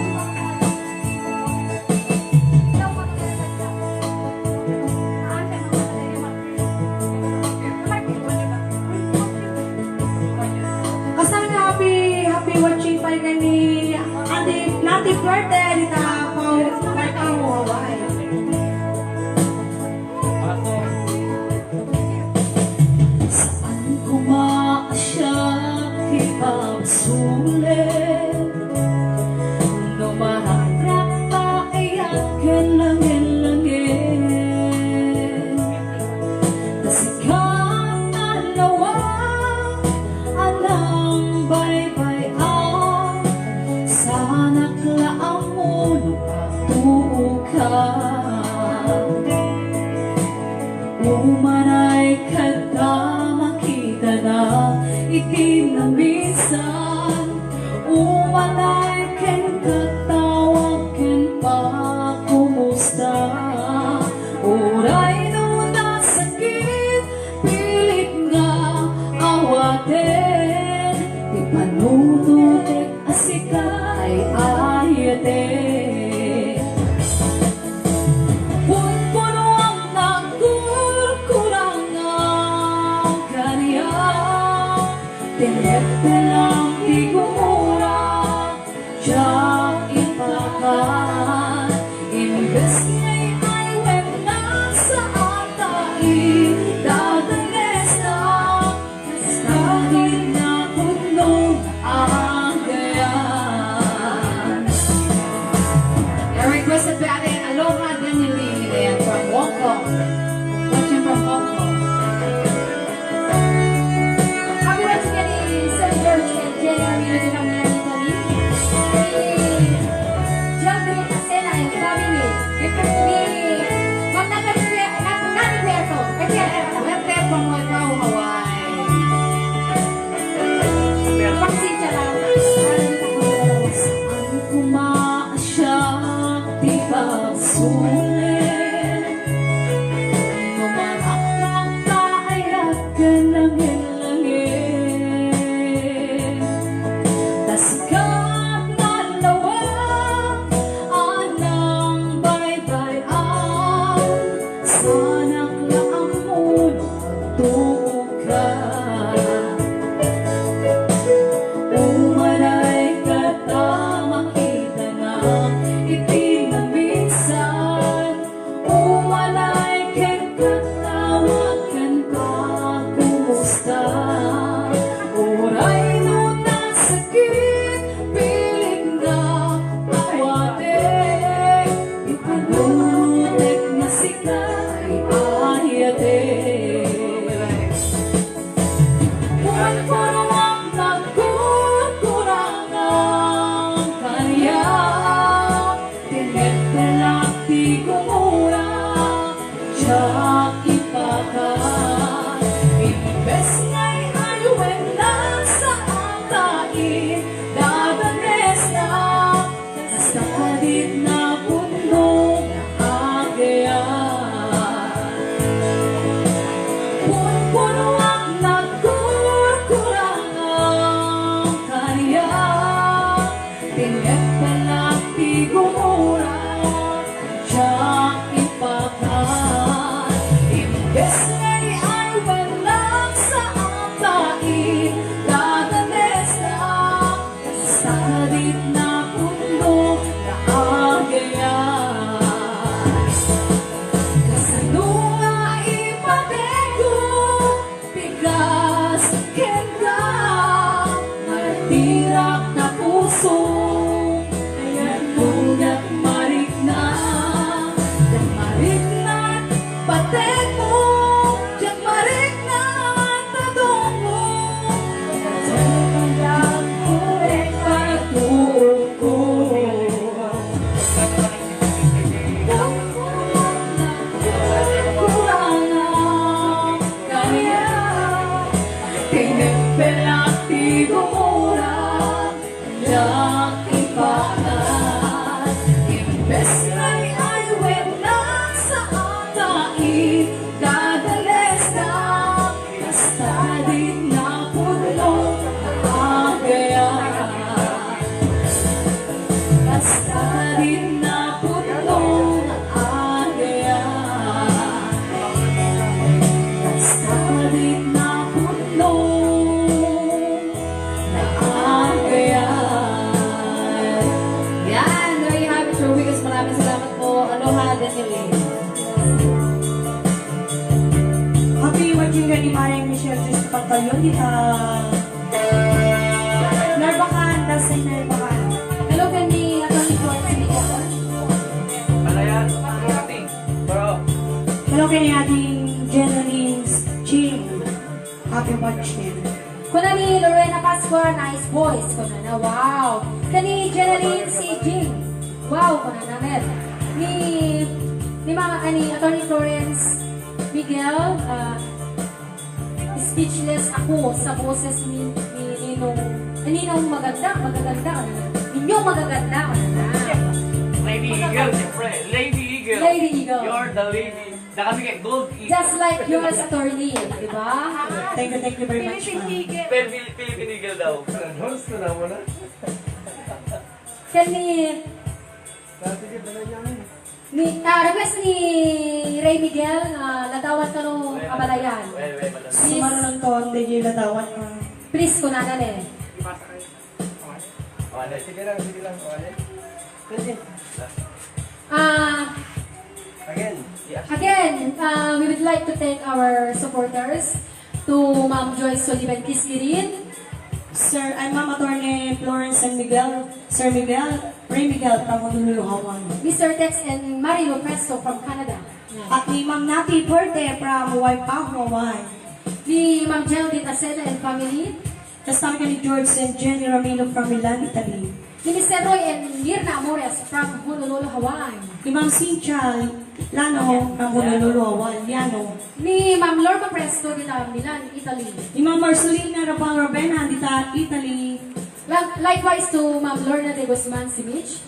Kasama na happy watching pa ni Nati Fuerte di ta Pau Hawaii. Saan kumaasya ipagsulit Numaharap pa iyakin langin-langin Tasikang alawa alang baybayan Sana klaang mo lutukan Umanay kada makita na itinamisan Umanay ken katawag ken pa kumusta Uray no nasakit pilit nga awaten Di panunutik asikay ayaten Punpuno siya ipakan. Imbes nga'y ayuin lang sa angkain, dadanes na sa kalit na punong agayan. Puno ang nagkukulang ang kanya, pinagpalaki gumulang siyang ipakan. Imbes nga'y ay walang sa angkain, dadanes na sa kalit na puno na agayan. Kasano nga ipatego, bigas kenda, matirak na puso, ayan mungat marik na patego, diyan marik na tadong mo, sumaglag mo patuon ko. Imbes nga'y ayuin lang sa angkain, dadales na basta din na puno ang agayan. Basta din na puno ang agayan. Basta din na puno na agayan. Yan, there you have it, True Wiggles. Maraming salamat po. Aloha, Daniel. Happy watching ka ni Maring Michelle Jus Pagpalyon dita. Narbakan, dasay narbakan. Hello, Candy. Attorney Florence Miguel. Hello kay ating Jeneline Ching. Happy watching. Kuna ni Lorena Pascua, nice voice. Kuna na, wow. Kani Jeneline si Jing. Wow, kuna na, Mel. Ni Mama, Attorney Florence Miguel, speechless ako sa boses ni Ninong magaganda. Ninyong magaganda. Lady Eagle, siyempre. Lady Eagle. Lady Eagle. You're the lady. Na kami kay Gold Eagle. Just like yours, attorney. Diba? Thank you very much, ma'am. Pero Philippine Eagle daw. Host ko na mo na. Kani, request ni Ray Miguel, latawan ka nung kabalayan. Sumaro ng to, hindi yung latawan mo. Please, kunanan eh. Sige lang. Again, we would like to thank our supporters, to Ma'am Joyce Solivan Kislirin, Sir, I'm Ma'am Attorney Florence and Miguel. Sir Miguel, Ray Miguel from Honolulu, Hawaii. Mr. Tex and Marilo Presto from Canada. At ni Ma'am Nati Porte from Waipahu, Hawaii. Ni Ma'am Geraldine Acena and family. Kasama ka ni George and Jenny Ramilo from Milan, Italy. Ni Mr. Roy and Mirna Amores from Honolulu, Hawaii. Ni Ma'am Cynthia Lano from Honolulu, Hawaii, Liano. Ni Ma'am Lorma Presto dito Milan, Italy. Ni Ma'am Marcelina Rapang Robena dita Italy. Likewise to Ma'am Lorna de Guzman Simich.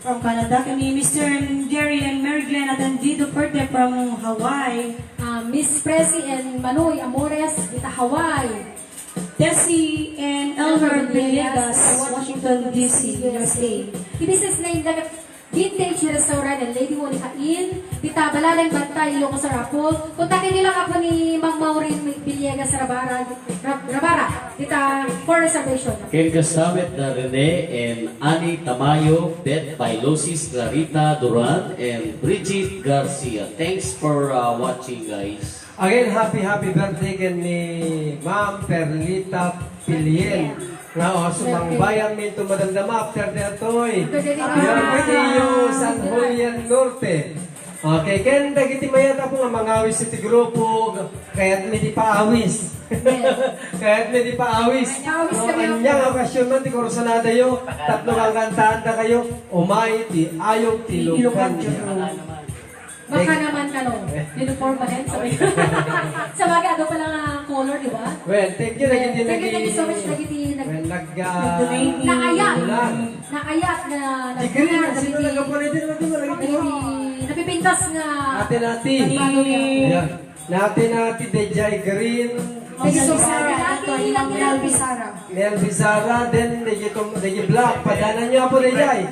From Canada, kami Mr. Jerry and Mary Glenn Atendido Porte from Hawaii. Miss Presi and Manoy Amores dito Hawaii. Desi and Elmer Villegas, Washington, D.C., USA. This is named like Vintage Restaurant and Lady Monica Inn. Dita Balalang Bantay, Ilocos Rapol. Kontakin nila ako ni Mang Maureen Villegas Rabara. Dita for reservation. Ken Kasabet na Rene and Annie Tamayo, Beth Bailosis, Clarita Duran, and Bridget Garcia. Thanks for watching, guys. Again, happy birthday ken ni Ma'am Perlita Pilien. Nga sumang bayan min tumadamdama after the atoy. Yan pwede San Julian Norte. Okay, ken dagiti mayata po nga mangawis iti grupo kaya't may di paawis. Kaya't may di paawis. Anyang okasyon man ti korsanada yo, tatlo ang kantaan na kayo, umay ti ayong tilukan. Baka naman uniform ba din? Sa bagay, ano pala nga color, di ba? Well, thank you. Thank you so much. Well, Naayat na napipintas nga Nati. Nati, Dejay Green. Thank you so much. Mel Bizarra. Mel Bizarra, then Deji Black. Padanan niyo po Dejay.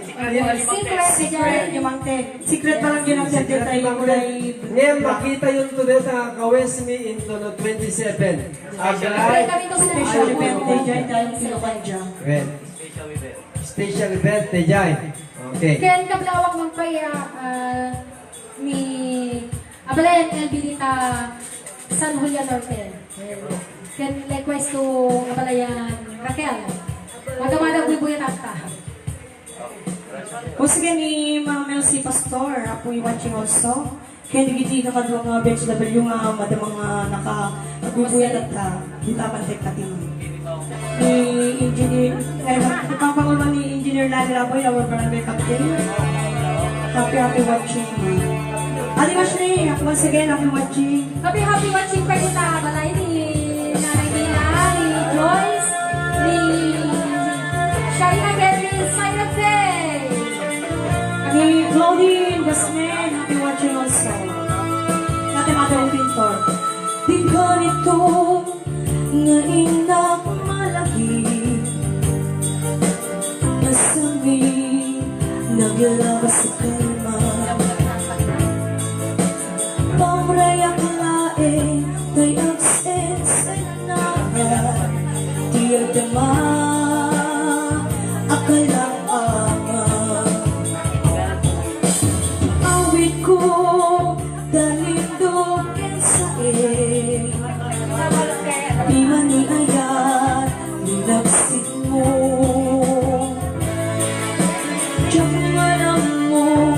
Secret, yung mangte. Secret pa lang yun ang center tayo. Ngayon, makita yung today na kawes me into no 27. Agay. Special event day dyan dahil Silocanja. Well, special event Dejay. Okay. Ken kablawak magpaya ni Abalayan LB dita San Julian Norte. Ken request to Abalayan Raquel. Magamadag bubuyan ata. O sige ni Ma'am Elsie Pastor, apoy watching also. Kaya digiti na kadwa nga BHW nga madamang naka-agbubuyan at kita pantek natin. Ni Engineer, ipapangulman ni Engineer Lali Raboy, our barangay captain. Happy watching. Adi Mashri, once again, happy watching. Happy watching pa kita balay ni Nanay Nina, ni Joyce, ni Shaina Kelly, Silent Day. Ni Claudine Gasman, happy watching also. Natin Mother Pintor. Di ganito nga inak malaki, masami naglalawas sa kalma. Pamrayak lae, tay absent sa naman, di agdama, akalang ama. Awit ko, dalindog yan sa di man ni ayat, nilapsit mo. Diyan nga lang mo,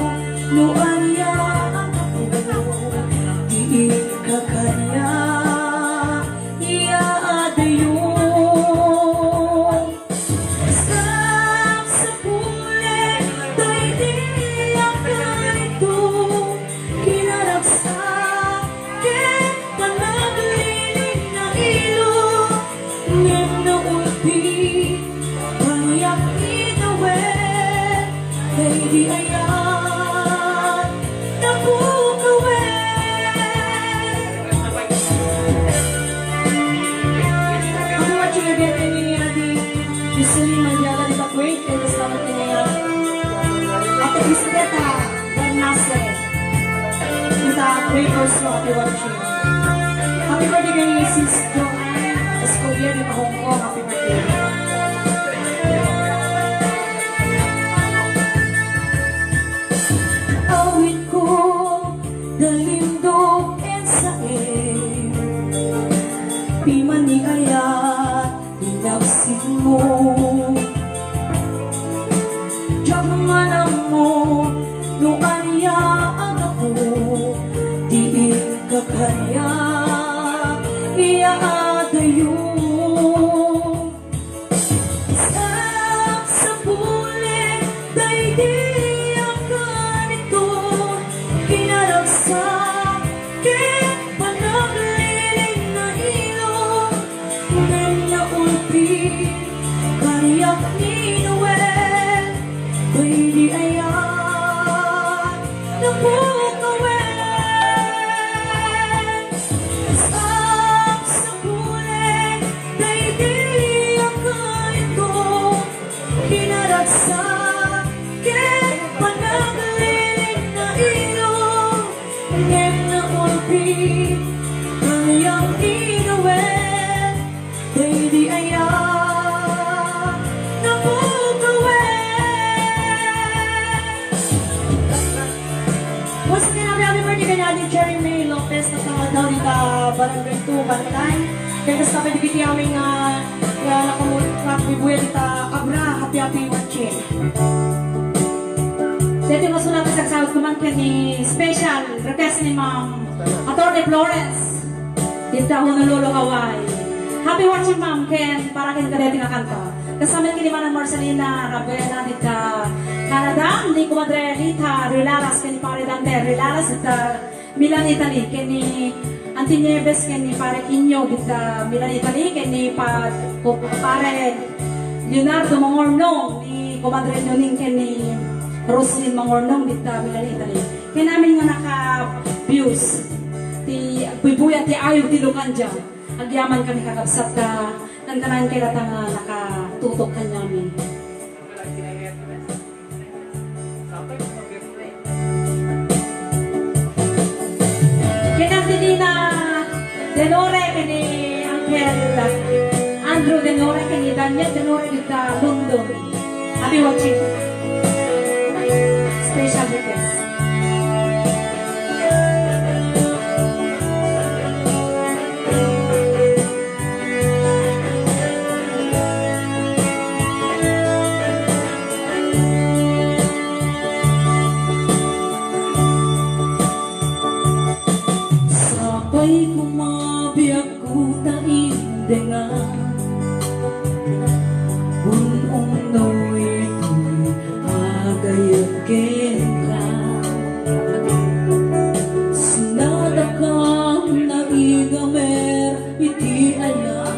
nuan yan ako, di kakaya, iaada yung sa pule, tay di ang ganito, kinaragsak, ken panagliling na ilo, ngem na ulpi, paniyak inawet, kay di ayan, napukawet. Ako watching again ini adi Isuli Manjala di Bakway, kaya selamat ini Ate Isabeta dan Nasir. Kita breakers lo happy watching. Happy birthday kay Sis Joanne Escobier di Hong Kong. Happy birthday. Awit ko dalindog en sa piman ni ayat inapsit mo. Diyan nga lang mo nuan yaan ako, di kakaya, iaada yung sa pule, day di ang ganito, kinaragsak, ken panagliling na ilong, ngem na ulpi, kariyak ni Noel, day di ayan, napukawet. Sa pule, day di ang ganito, kinaragsak, ken panagliling na ilong, ngem na ulpi, kariyak ni Noel, day di ayan, napukawet. Once again, happy birthday kay natin Cherry May Lopez na tawag daw dito Barangay 2, Bantay. Kaya kasi kapag dikiti aming nakabibuya dito Abra, happy watching. Dito masulat sa sagsawag kumangkin ni special request ni Ma'am Atty. Florence. Dito Honolulu, Hawaii. Happy watching Ma'am Ken, para kin ka dito nga kanta. Kasama kini Manang Marcelina Rabela dita Canada, ni Comadre Rita Rilaras kini pare Dante Rilaras dita Milan Italy kini Auntie Nieves kini pare Inyo dita Milan Italy kini pare Leonardo Mangornong ni Comadre Leoning kini Roslyn Mangornong dita Milan Italy. Kaya namin nga naka-views ti bubuya ti ayog ti Lucanja. Agyaman kami kakabsat ka nantanan kay rata nga nakatutok ka namin. Kinagdini na Denore kini Uncle Andrew Denore kini Daniel Denore dita London. Happy watching. Special request. Sabay kumabiyag ko na indengan unong no'y agayakin ka sinadakang na igamer iti ayan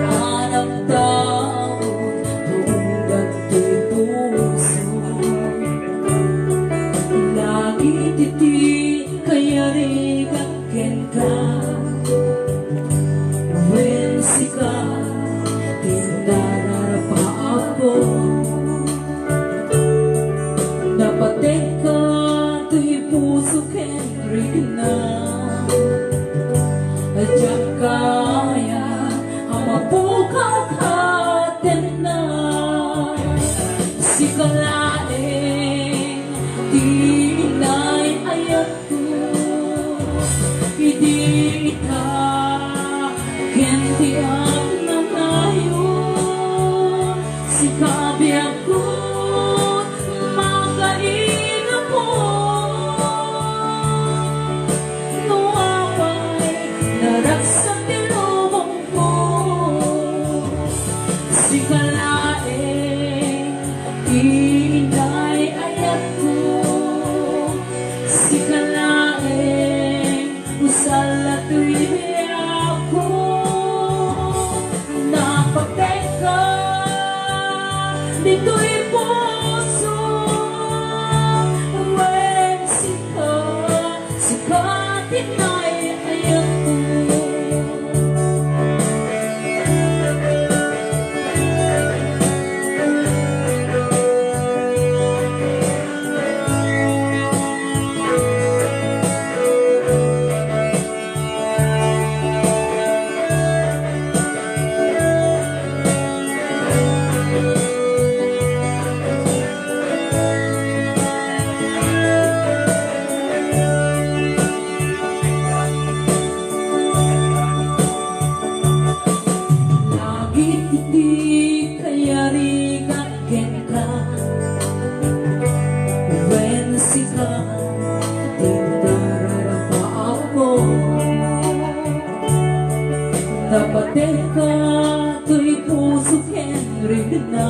anak taon tunggat to'y puso lagi titi kaya rigakin ka when sika tindararapa ako napatek ka to'y puso kenrig na adyak kaya ang mapukaw katen na sika laeng tinay ayat ko hindi ka hindi ang nanayo si kabiyak ko makaina mo nuapay naraksan tilubong ko si kalaeng tinay ayat ko si kalaeng usala tuwi ako napagteka dito'y puso when sika tinay ayat ko lagi titi kaya rigakin ka when sika tindararapa ako napatek ka to'y puso kenrig na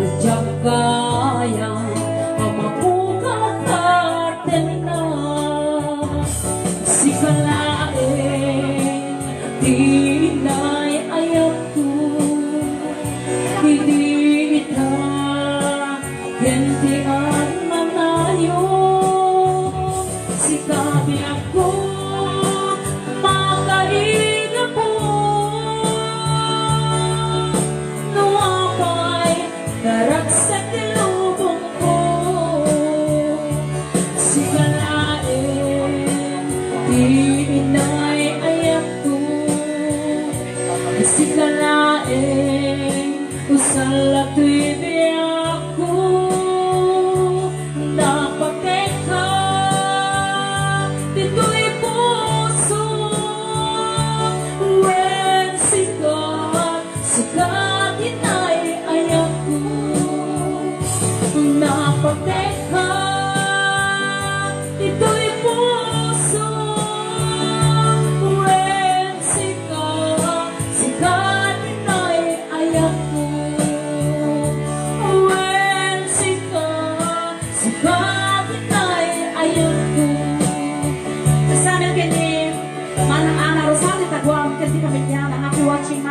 adyak kaya ang mapukaw katen na sika laeng tinay ayat ko hindi ita hindi ang manayo si kabiyak ko makaina po nuapay naraksak tilubong ko si kalaeng tinay ayat ko si kalaeng usala tuwi ako napagteka dito'y puso when sika tinay ayat ko napagteka dito'y puso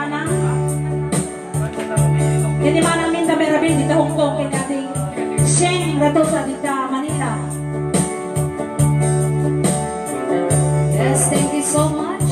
Manang. Kini Manang Minda Merabin dito Hong Kong, kini ating Sheng Ratosa dito Manila. Yes, thank you so much.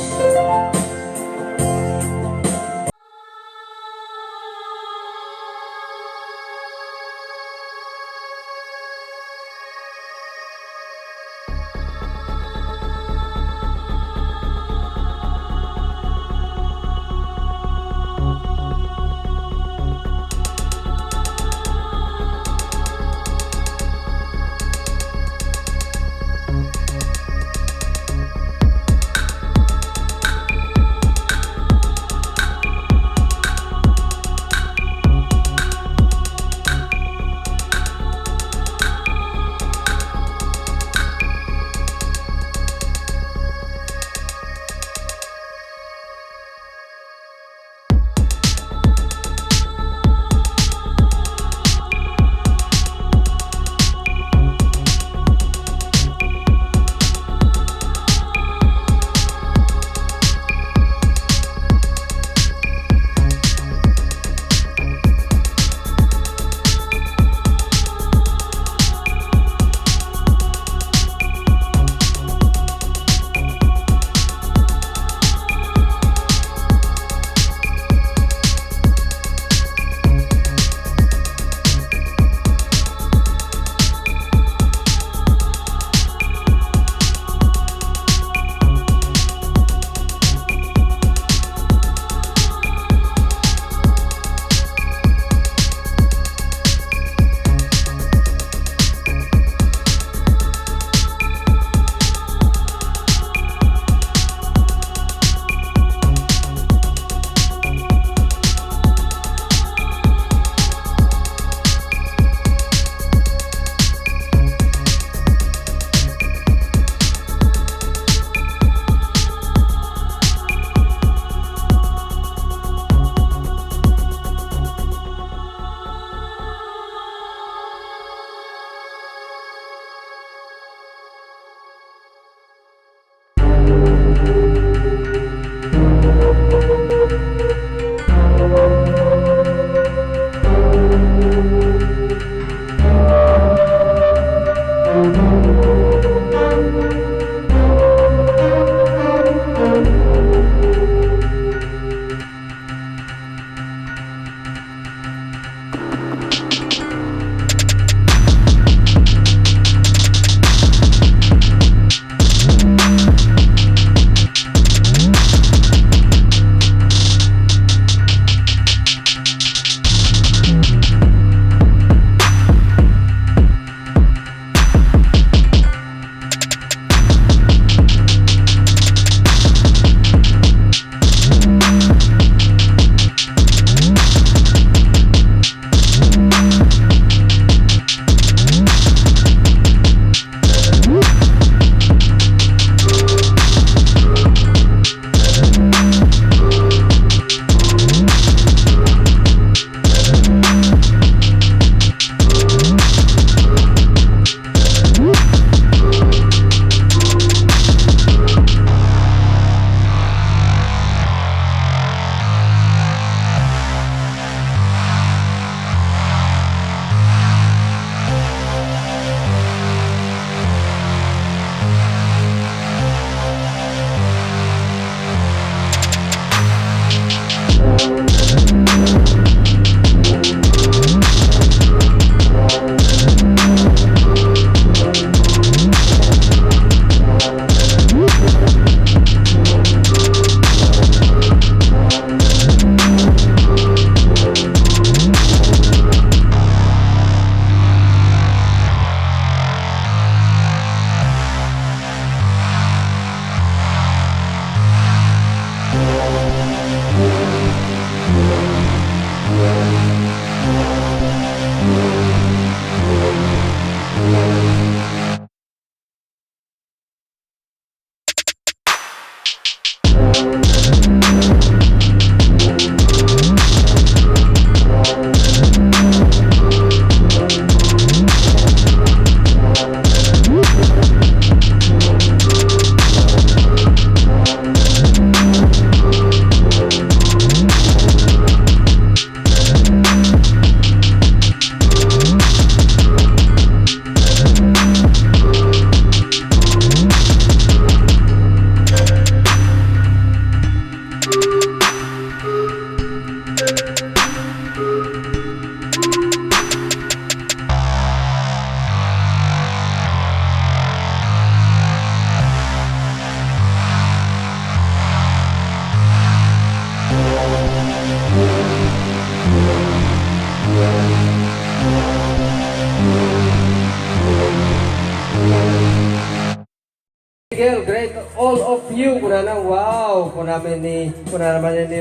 Miguel, great all of you. Kuna na, wow. Kuna naman ni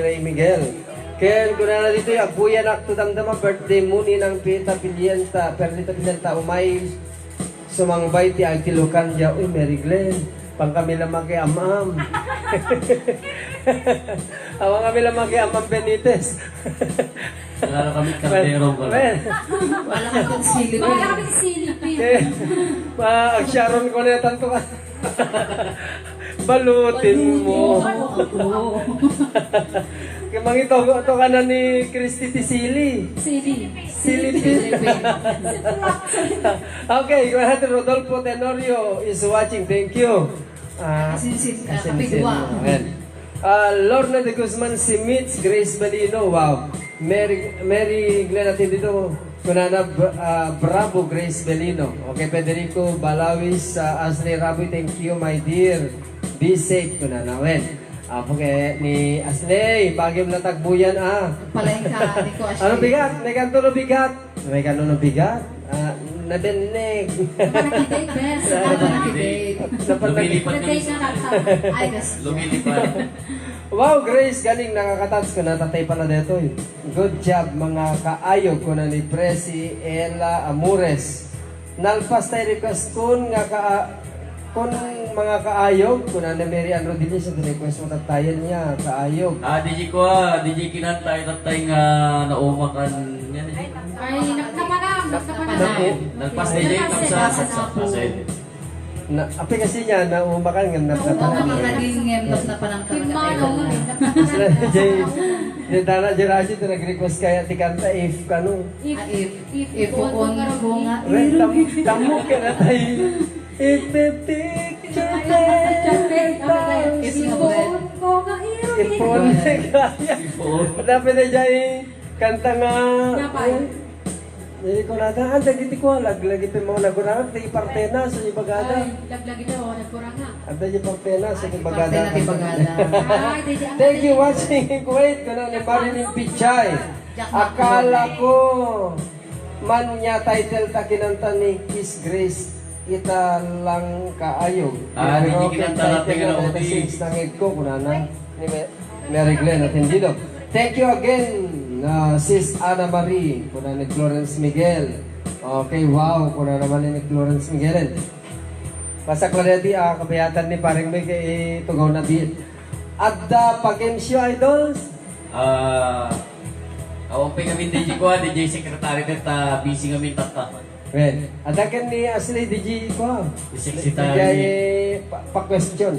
Ray Miguel. Ken, kuna na dito, agbuyan ak tudamdama, birthday muni ng Pita Pilienta, Perlita Pilienta, umay sumangbay ti Agtilukan dya. Uy, Mary Glenn, pang kami lamang kay Amam. Awang kami lamang kay Amam Benitez. Wala na kami kaldero ko. Wala ka pang silip. Wala kami silipin. Mag-sharon ko na tanto ka. Balutin mo. Kamang ito ka na ni Christy Tisili. Sili. Okay, Rodolfo Tenorio is watching. Thank you. Kapigwa. Lorna de Guzman Simits, Grace Balino. Wow. Mary Glenn natin dito. Kunana Bravo Grace Belino. Okay, Federico Balawis, Ashley Raboy, thank you my dear. Be safe kunana. Okay, ni Ashley, bagim na tagbuyan Palain ka, Nico Ashley. Ano bigat? May kanto no bigat. May kanto no bigat. Nadenig. Napanakiday, best. Lumilipad Napanakiday kami. na natin. Ay, gas. Lumilipad. Wow, Grace, galing nakakatats ko na tatay pala dito. Good job mga kaayog ko na ni Presi Ella Amores. Nalpas tayo request kun kung mga kaayog ko na Mary Ann Rodriguez sa request mo tatayan niya kaayog. DJ kinantay tatay nga naumakan yan. Ay, nagkapanam. Nagpas DJ kang sa Api kasi niya na umakan nga Naging na panang Kimano. Yung tana Jerashi ito nag-request kaya tikanta if kanu. If on ko nga. Tamo ka na tayo. If the picture Ipon kaya. Dapat na dyan kanta nga. Jadi ko nata anda gitu ko lagi pe mga nagurangan ti partena sa ibagada. Ay, laglagi daw, nagkurang nga. Ada di partena sa ibagada. Ay, Thank you watching Kuwait kana ni Marilyn Pichay. Akala ko man niya title ta kinanta ni Kiss Grace ita lang kaayog. Hindi kinanta natin nga na Six nangid ko kunana ni Mary Glenn atendido. Thank you again. Sis Ana Marie, kuna ni Florence Miguel. Okay, wow, kuna naman ni Florence Miguel. Pasak na di kabayatan ni paring may kay tugaw na beat. Adda Pagensyo Idols. Awang pa kami DJ ko, DJ Secretary at busy kami tata. Well, adda kan ni Ashley DJ ko. Secretary. Pa-question.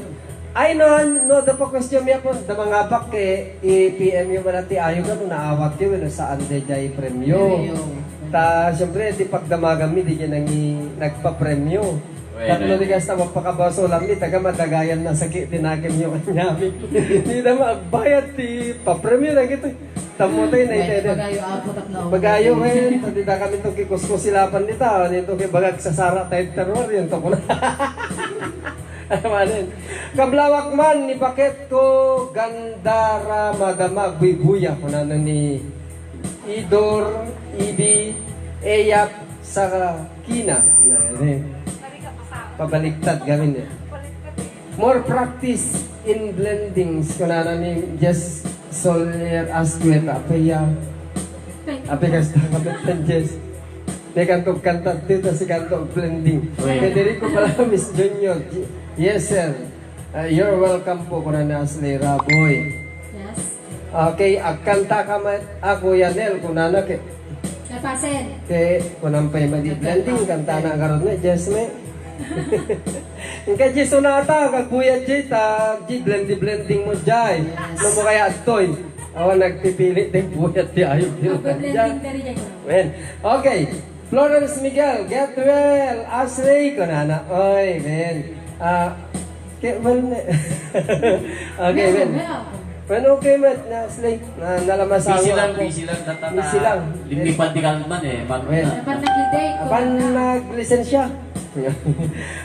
I know the question niya po, da mga bak i-PM yung manati ayaw ka naawat yun sa ande jay premyo. Ta, siyempre, di pagdamagan mi, di niya nagpa-premyo. Tatlo di kasta magpakabaso lang ni, taga madagayan na sakit, tinagim yung kanyami. Hindi na maagbayad, di pa-premyo na gito. Tamutay na ito. Bagayo, tadi na kami itong kikuskus silapan dita, nito kay bagag sa Sara tayo terror, yun to ko na. Kablawak man ni paket ko gandara madama buya ko na ni Idor Ibi Eyap sa Kina. Pabaliktad gawin niya. More practice in blendings ko na ni Jess Solier Asqueta Apaya. Apegas ta kapitan Jess. May kantong kantat dito si kantong blending. Federico Palamis Jr. Yes, sir. You're welcome po kuna na Ashley Raboy. Yes. Okay, agkanta ka ako Yanel kuna na Napasin. kunang pay blending kanta na karon na Jasmine. Ingka Jay sonata kag buya Jay ta blending mo Jay. No mo kaya adtoy. Awan nagpipili din buya ti ayo Blending dari dyan. Well, okay. Florence Miguel, get well. Ashley kunana. Oy, men. Okay, men. When okay, men. Ashley, nalamasawa ako. Busy lang, tata na. Busy lang. Limipad di kalman eh. Napanakiday ko. Apan naglisensya.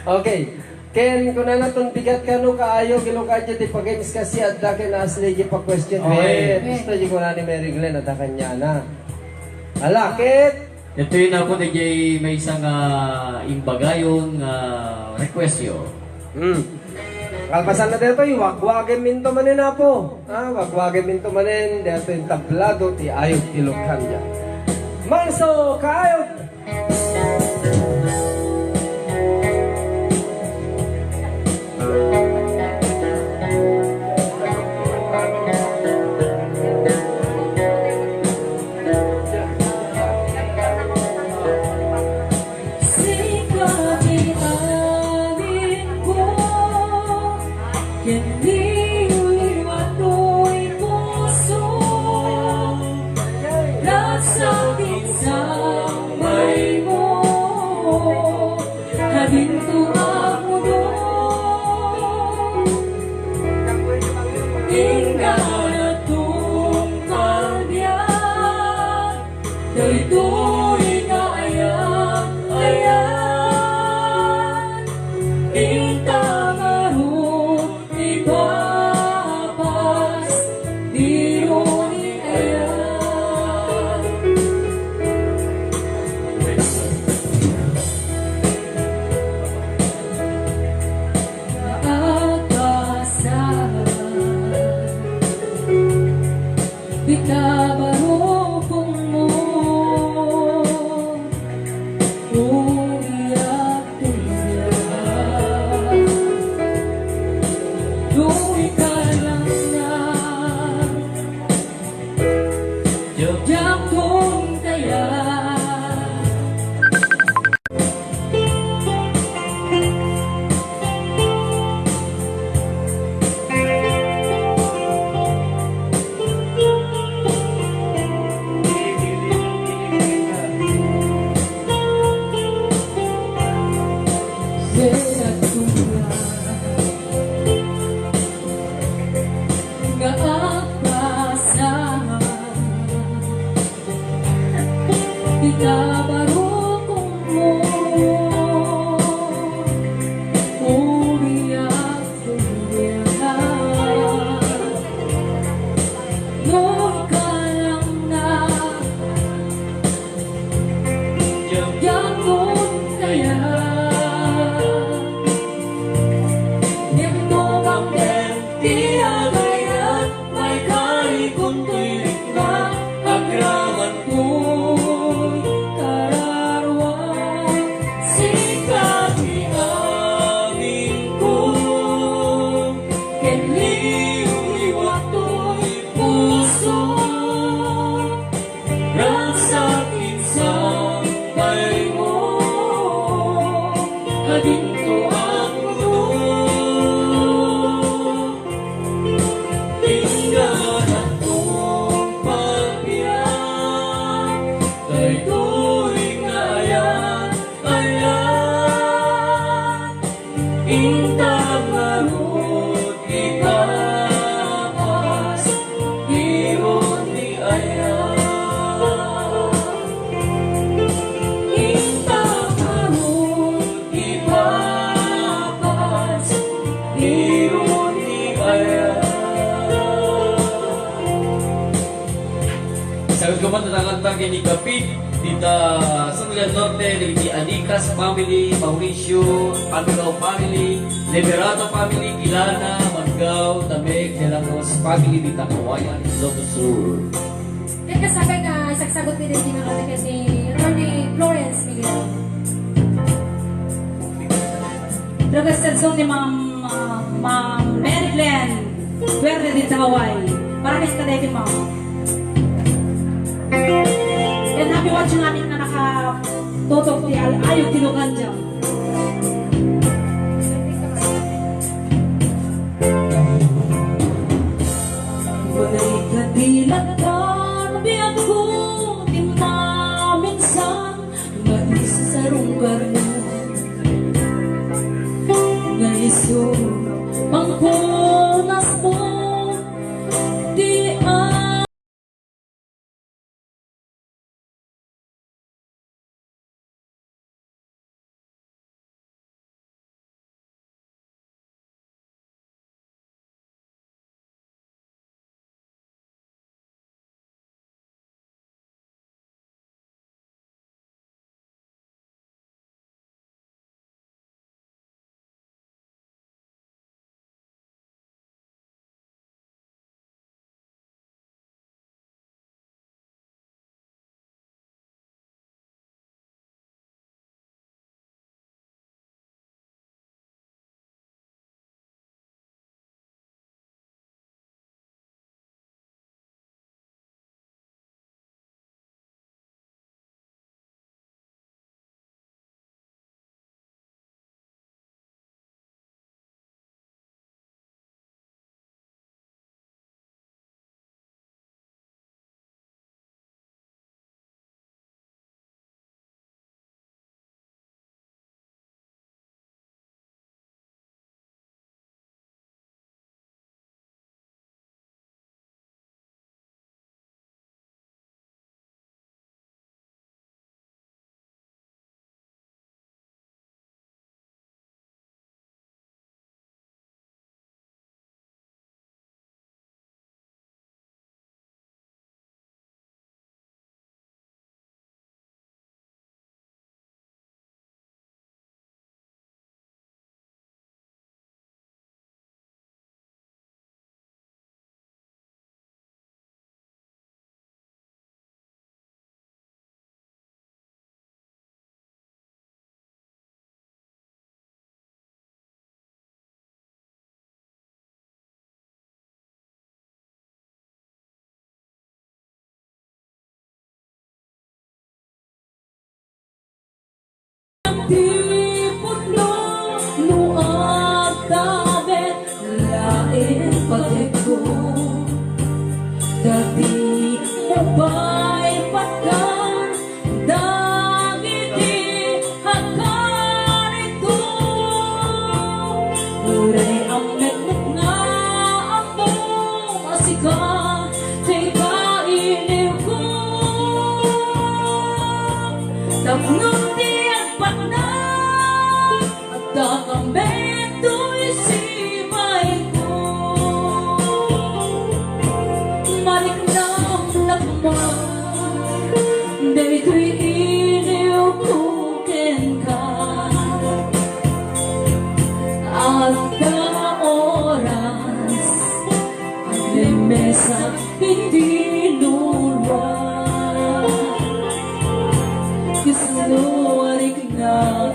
Okay. Ken kuna na ton bigat kanu kaayo kilo ka di pag-games kasi adda ken Ashley gi pa question. Gusto di ko na ni Mary Glenn adda kanya na. Alakit. Ito yun ako na may isang imbagayon request yun. Kalpasan na dito, wagwagin minto manin po. Wagwagin minto manin, dito yung tablado, ti ayog tilukan niya. Manso, kaayog! Sabi ko man natakantang ni Kapit, Tita Sanglian Norte, di Anicas family, Mauricio, Pamelo family, Liberato family, Kilana, Manggao, Tameg, Delacos family, Tita Kawayan, Ilocos Sur. Yan kasabay na isagsagot ni Regina Rodriguez ni Atty. Florence Miguel. Representación ni Ma'am Mary Glenn Duerde de Hawaii. Maraming kadete, Ma'am. And happy watching namin na nakatutok di ayog tilukan dyan. Wala'y kadilakan, biyag ko di maminsan, maisa sa runggar mo. Ngaiso, pangpunas mo, di di puno luag tabet lain pagit ko dati mabay patkan dagiti hakan ito uray amet nga ako masika tika iniw ko tapnon di ang patna at dakamit to'y sibay ko maliknam lakman dito'y iniw ko kenka at da oras ang lemesa hindi lulwa Kisluwarik na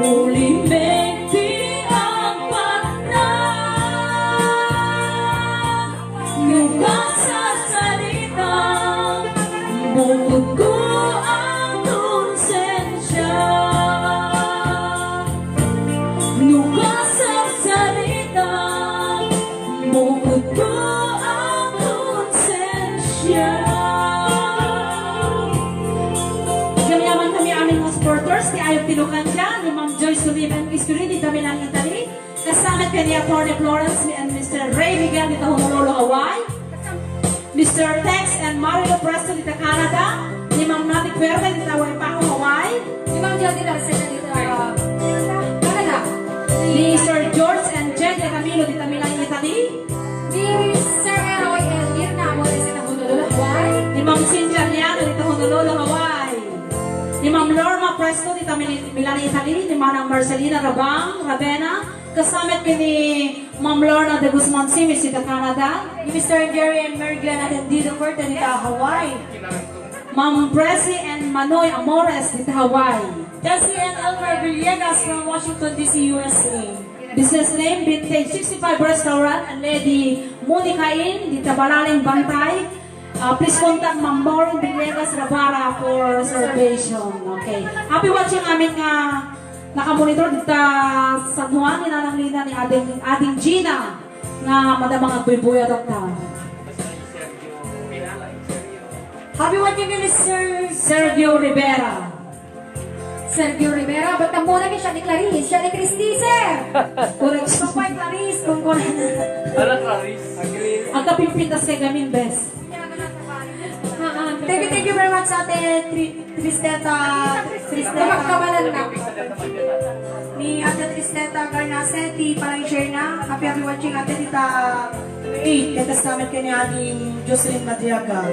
huli mekti ang patna Nugas sa salita bukod ko ang konsensya Nugas sa salita bukod ko ang konsensya supporters ni Ayog Tilukanja, ni Ma'am Joyce Sullivan Iskuri, ni Damilang Italy, kasama ka ni Atty. Florence and Mr. Ray Miguel dito Honolulu, Hawaii, Mr. Tex and Mario Presto dito Canada, ni Ma'am Nati Cuerda dito Waipaco, Hawaii, Ni Ma'am Jody Larcena dito Canada. ni Sir George and Jenny Camilo dito Milang Italy, Ni Sir Eroy and Irna Amores dito Honolulu, Hawaii. ni Ma'am Cynthia Liano dito Honolulu, Hawaii, ni Ma'am Norma Presto dito Milan, Italy, ni Manang Marcelina Rabena, kasama ka ni Ma'am Lorna de Guzman Simis dito Canada, Ni Mr. Jerry and Mary Glenn Atendido Corte dito Hawaii. Ma'am Presi and Manoy Amores dito Hawaii. Tessie and Elmer Villegas from Washington, D.C., USA. Business name, Vintage 65 Restaurant, and Lady Monica In dito Balaling Bantay. Please contact Ma'am Maureen Villegas Rabara for reservation. Okay. Happy watching amin nga nakamonitor dito sa Juan, ninananglina ni ading Gina nga madamang agbuy-buya dokta. Happy watching ni Sergio Rivera. Sergio Rivera, ba't ang muna siya ni Clarice? Siya ni Christy, sir! Correction. Kapay Clarice, kung kung Alam, Clarice. Ang kapimpitas kay Gamin Bes. Thank you very much sa ate Tristeta Kamakabalan na. ni ate Tristeta Garnasetti, parang share na. Happy watching ate Tita kasama ka ni ating Jocelyn Madriaga.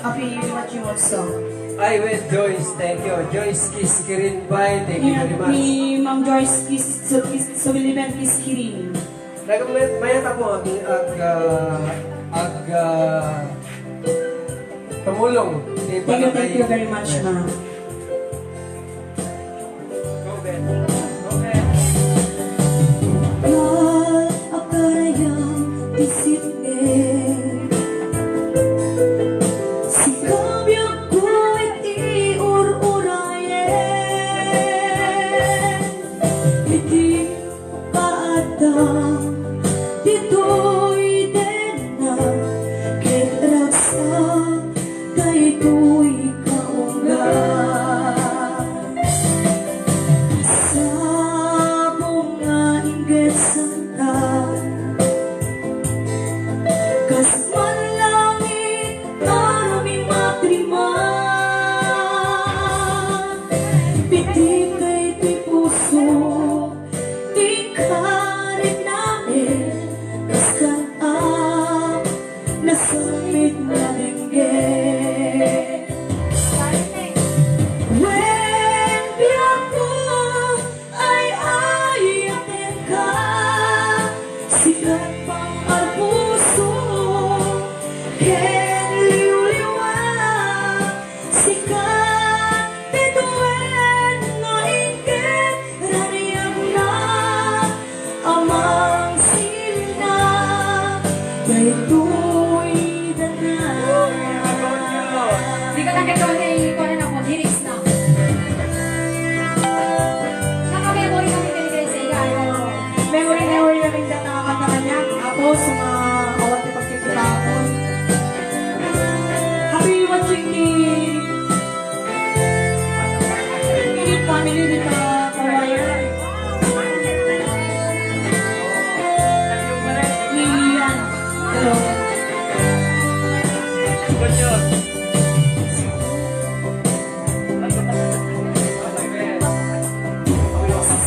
Happy watching also. I with Joyce, thank you. Joyce Kiskirin Bay, thank you very much. Ni Ma'am Joyce Sullivan Kiskirin. Mayat ako tumulong. Thank you very much, ma'am. Dito'y kaunggan Hello sa mga awat na pagkikitapon. Happy watching ni family dito kawayan. Lilian. Hello.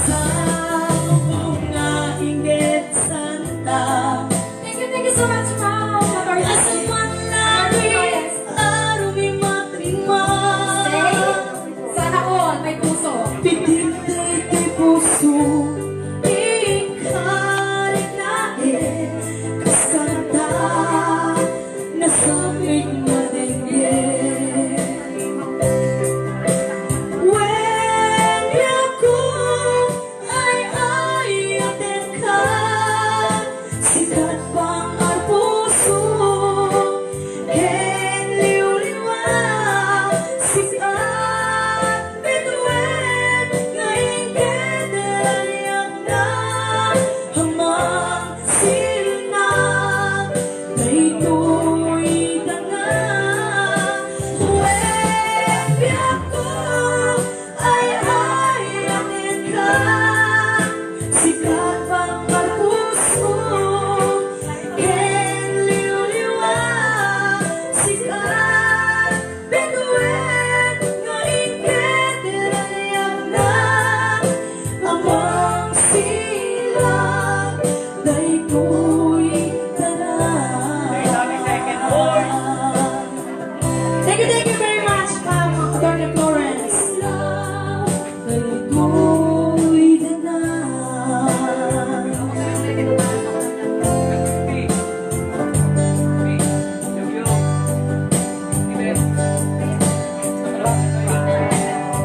Sa bunga inggit santa. Thank you so much, Mom. Sana all, may puso. Pitintay kay puso, ikalit na kas kanta, nasabing madenge. When ako ay ayatin ka, sikat pang ang puso, liw-liwa, sikat bituin, ngayon kedalayak na, hamang sinag, daytoy tanga. When ako ay ayatin ka, sikat pang ang puso, liw-liwa, sikat bituin, ngayon kedalayak na, amang silang, daytoy tanga. Thank you very much, Dr. Florence. Daytoy tanga.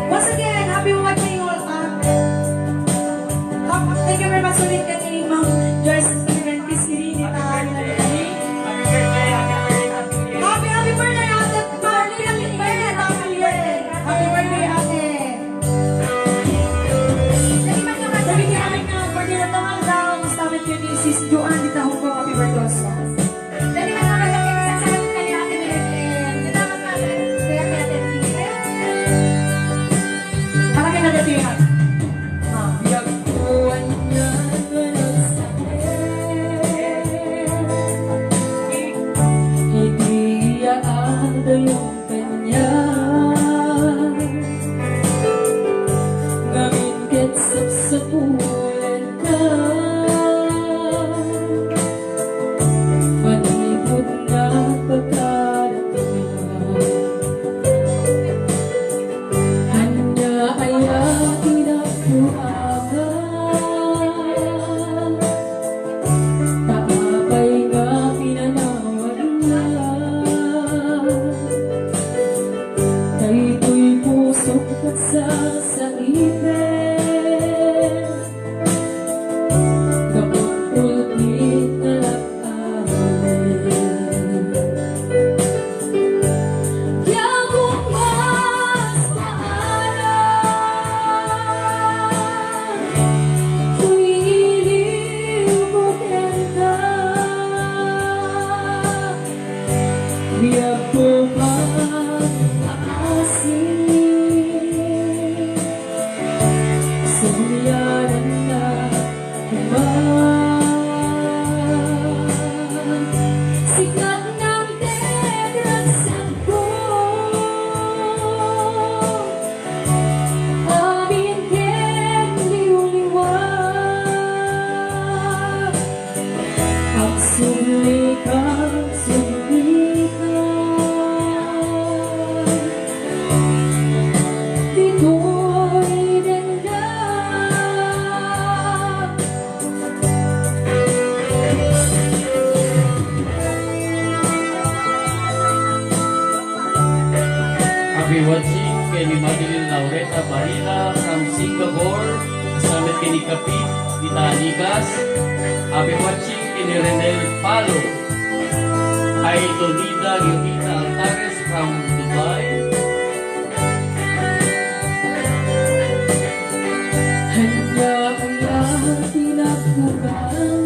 Once again, happy watching all. Thank you very much ulit kay Ma'am Joyce Fernandez Kirini na happy birthday, Ate Marley. Happy birthday, happy birthday, Ate. Sabi niya amin na birthday na taman daw, istamet yun ni Sis Joanne di tahong ko, happy birthday also. Dali man naman lang kayo sa sagot ka ni Ate Miriam. Salamat natin. Kaya kaya Ate Miriam. Malaki na dati yan. Yakuan niya doon sa Hindi ada yung kanya Ngamin ketsap sa pulan ka Panibot na pagkarating Hanya ay akin ako agad Taapay nga pinanawag na Daytoy pusok at sasaipin Kapag ulit na lakarin Kaya kung mas maalam Tuilibutin ka Biyak ko mag-aasin Sumyanan na naman Sikat ng tegragsan ko Amin keng liw-liwag Ang sulikang Dito'y danda Happy watching kay ni Madeline Laureta Marina from Singapore. Kasama kay ni Kapit, ni Tanigas. Happy watching kay ni Renel Palo. Ay Donita Yumita Altares from Dubai. Hanya ang lahat pinagkukangan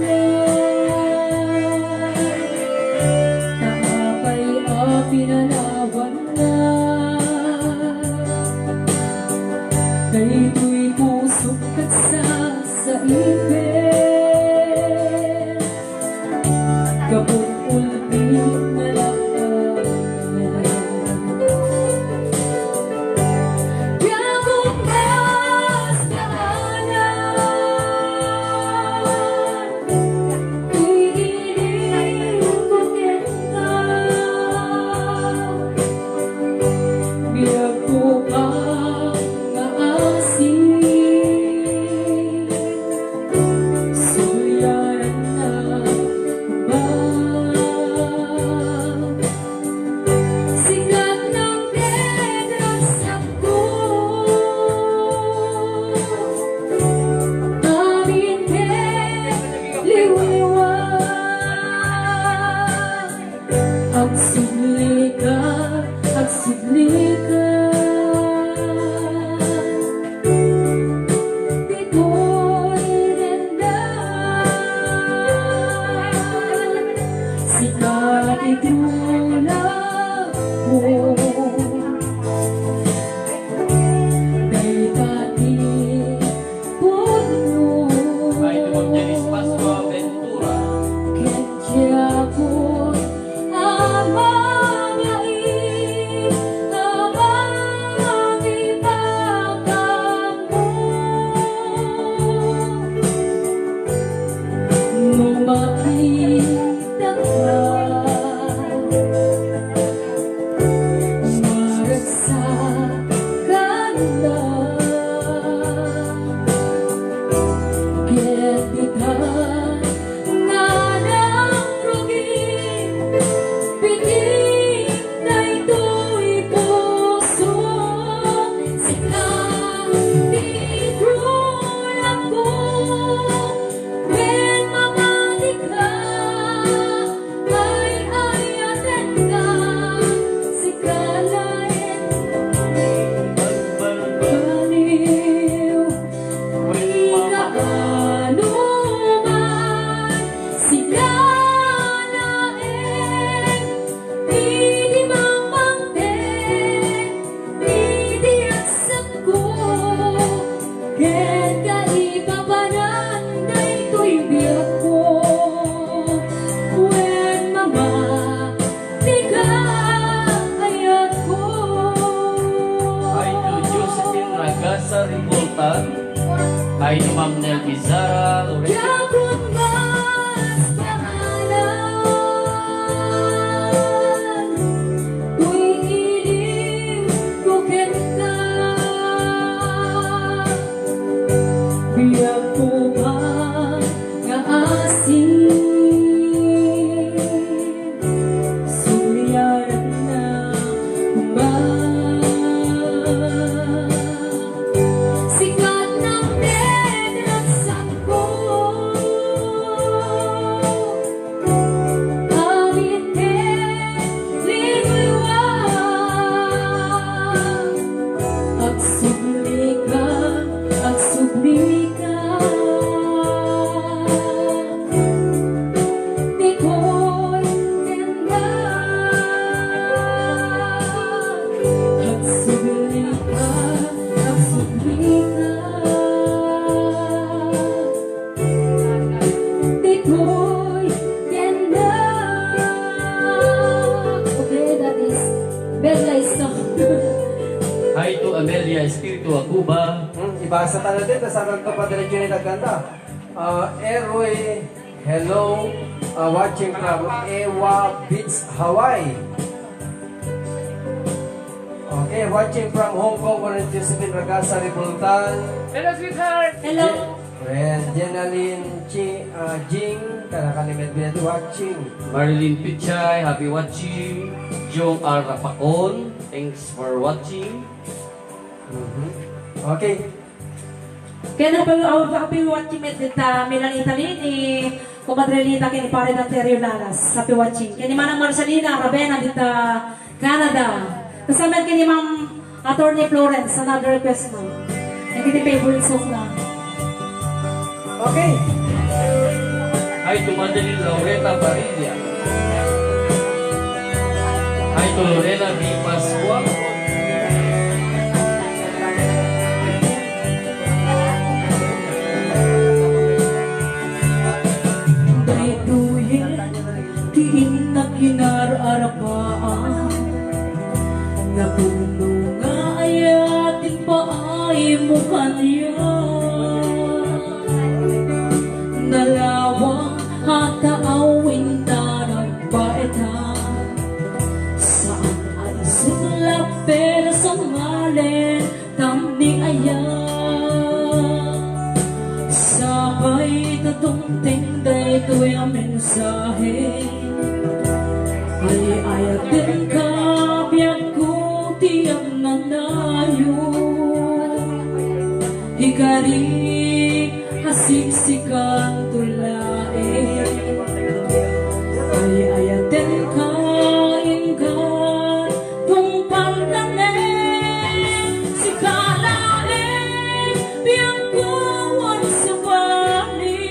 itulak ko. Dahil kati puno Ay, tumang Janice Pasco Ventura. kaya ko amang lain amang ipagam mo. Nung makita ka maragsak ka na. Get bitan nga ng rugi, pitik na ito'y puso. Sinatitulak ko, when mamati ka, ay ayaten ka, sikalain, baliw. Di kaano man sila naeng, di mamangten, di aksan ko. Ken kaibabanan na ito'y biyak ko. When mamati ka, ayat ko. Ay, to Josephine Ragasa Rimultan. Ay, to Ma'am Nel Pizarra Loreto. Yakot mas pangalan, tuwing ilim ko ka. Biyak ko ba nga asin, sulyaran na ba? Sikat ng nenaksan ko, awitin liwaliwag. At subli ka, at subli ka. Di ko'y ganda. At subli ka, at subli ka. Di ko'y ganda. Okay, that is Bella song. Ay, to Amelia Espiritu Aguba. Ibasa tayo din, kasama ka pa diretso ni Nagkanta. Erway, hello, watching from Ewa Beach, Hawaii. Okay, watching from Hong Kong, Josephine Ragasa Rimultan. Hello, sweetheart. Hello. And Jenaline Jing, kanakanimet binati watching. Marilyn Pichay, happy watching. Jong R. Rapacon, thanks for watching. Okay, Kaya na pala ako happy watching met dita Milan Italy ni Comadrelita kini pare ng Terrio Lalas. Happy watching. Kini Manang Marcelina Ravena dita Canada. Kasama kini Ma'am Attorney Florence, another request mo. Ang kini favorite song na. okay. Ay, to Madeline Laureta Barilla. Ay, to Lorena B. Pascua. Daytoyin, diin na kinararapaan, nga puno nga ayatin pa ay mo kanya. Nalawang hataawin ta nagbaetan, saan ay sulap pero sa ngalen tamning ayan. Sabay tatungting daytoy ang mensahe, ay ayatin ka biyag ko tiyang nanayon. Hikari hasiksikan tulain, ay ayatin ka inggan kung pantanin. Si kalain biyag ko ang sabali,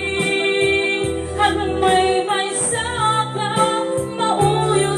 hanggang may saka mauyo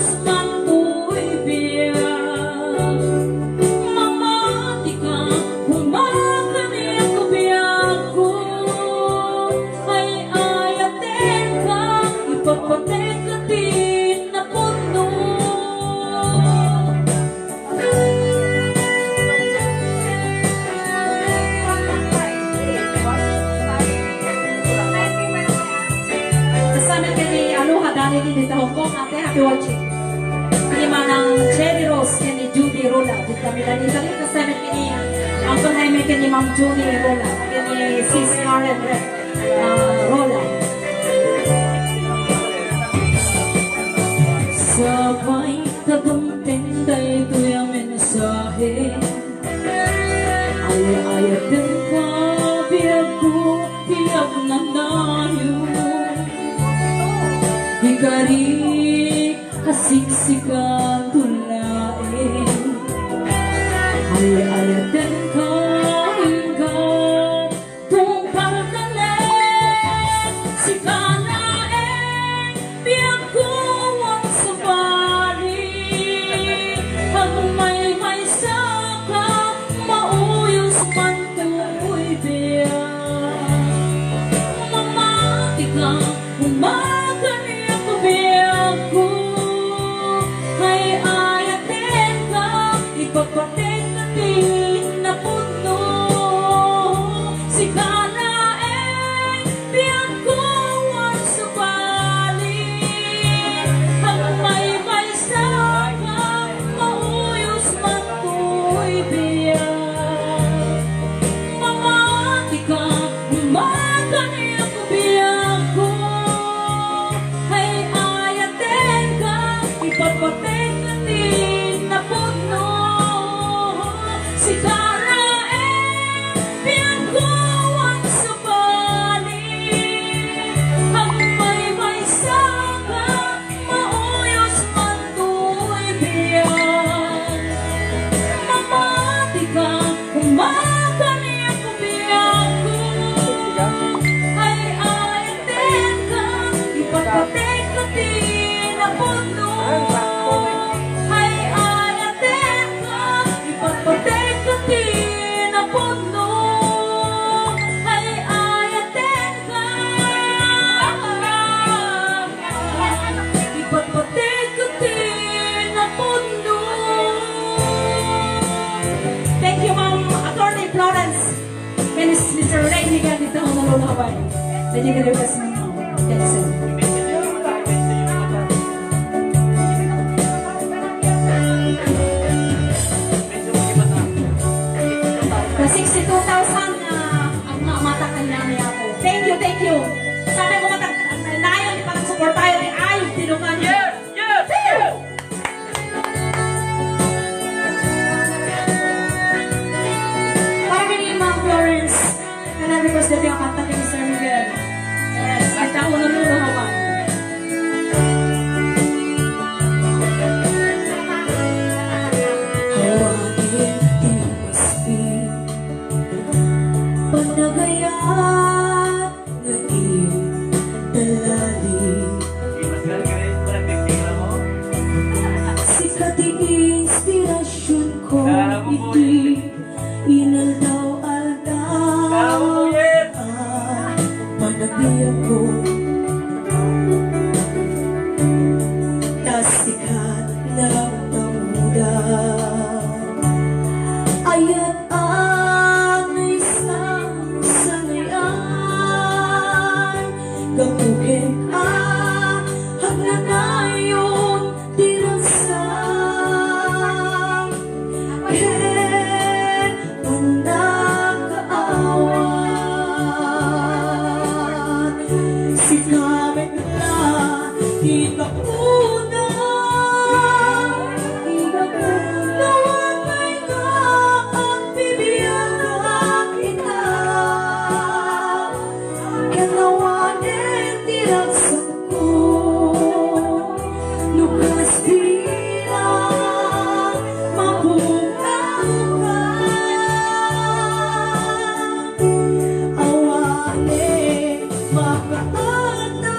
family dito Hong Kong. Ate, happy watching. Kini manang Cherry Rose, kini Judy Rola. Dito kami lang Italy. Kasama kini Uncle Jaime, kini Ma'am Judy Rola. Kini Sis Karen Rola. Sabay tagumpin tayo yung mensahe. Ayat din ka, biyak ko, biyak na tayo. Hikari, kasiksikan tulain. Ayat din ka, hingga, tungkal ka na. Sikanain, biyak ko ang sabali. Pag may saka, mauyos man tu'y biyak. Mamati ka, umakani ako biyak ko. May ayatin ka, ipapatin natin na puno. Sikanain, biyak ko ang sabali. Pag may saka, mauyos man tu'y biyak. Mamati ka, umakani ako biyak ko. Ay ayatin ka, ipapatin natin na puno. Sikanain, biyak ko ang sabali. Ang may saka, mauyos man tu'y biyak. Mamati ka, umakani ako biyak ko. Ay ayatin ka, ipapatin natin na puno. Ay ayatin ka, ipapatin natin na puno. Ay ayatin ka, ipapatin natin na puno. Thank you, Ma'am Attorney Florence. And Mr. Ray Miguel dito ang nalulaway. Thank you very much, Ma'am. Thank you, sir. The 62,000 ang matakan namin ako. Thank you, thank you. Sabi ko matag nayon di parang support tayo ni Ayub Tinukan. Yes, yes, yes. Para kini Ma'am Florence, na-request na yung kanta ni Mr. Miguel. Yes, kita ko naluluhawan. Hawagin tinapaspi, panagayat na italali. Sikat inspirasyon ko, iti inaldaw-aldaw. Panagbiyak ko, tasikat ng tamuda. Ayat ang isang sanayan, gapukin ang hagnanayon dirasang. Ken ang nakaawat, sikamit na ikauna. Nawagay ka ang bibiyang kita. Kanawanin dirasang ko, lukas bilang mabukaw ka. Awanin makaata,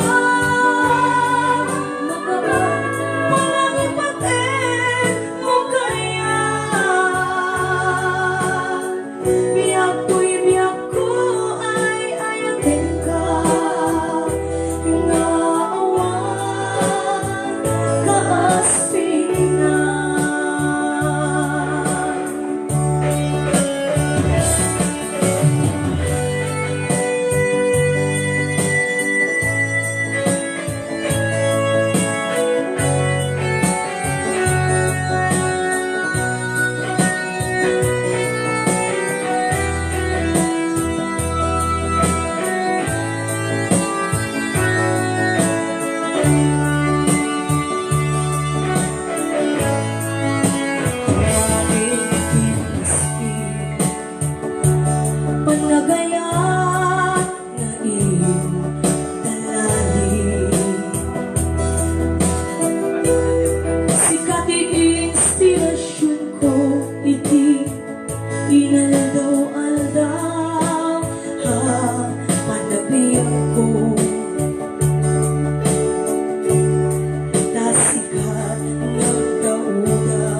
Nasikat nagdauga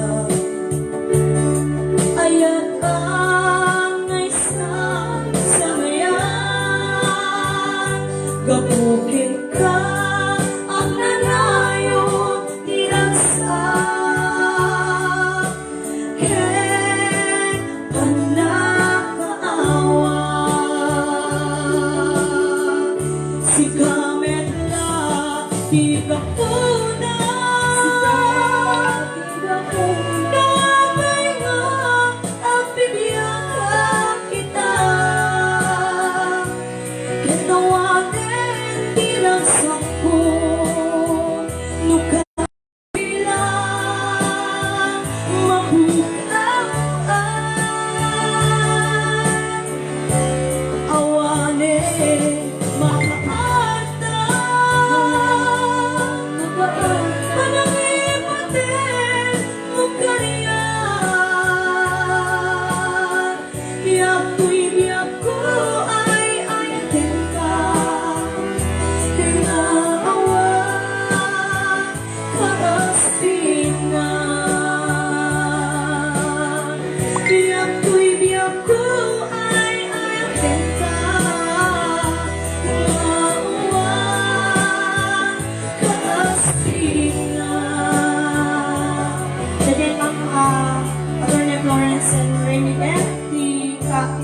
ayat ang isang samayan gabukin ka ang nanayon tiragsa ken panakaawa si kamet na di ka puna napay nga ang bibiyang kita kinawanin bilang sako nuka bilang mabukaan awane makaata panangipatin mukariyan yako'y biyako ay ayatin ka kinaawa karaspingan yako'y biyako ay ayatin ka kinaawa karaspingan. Jadi Attorney Florence and Remy Beth,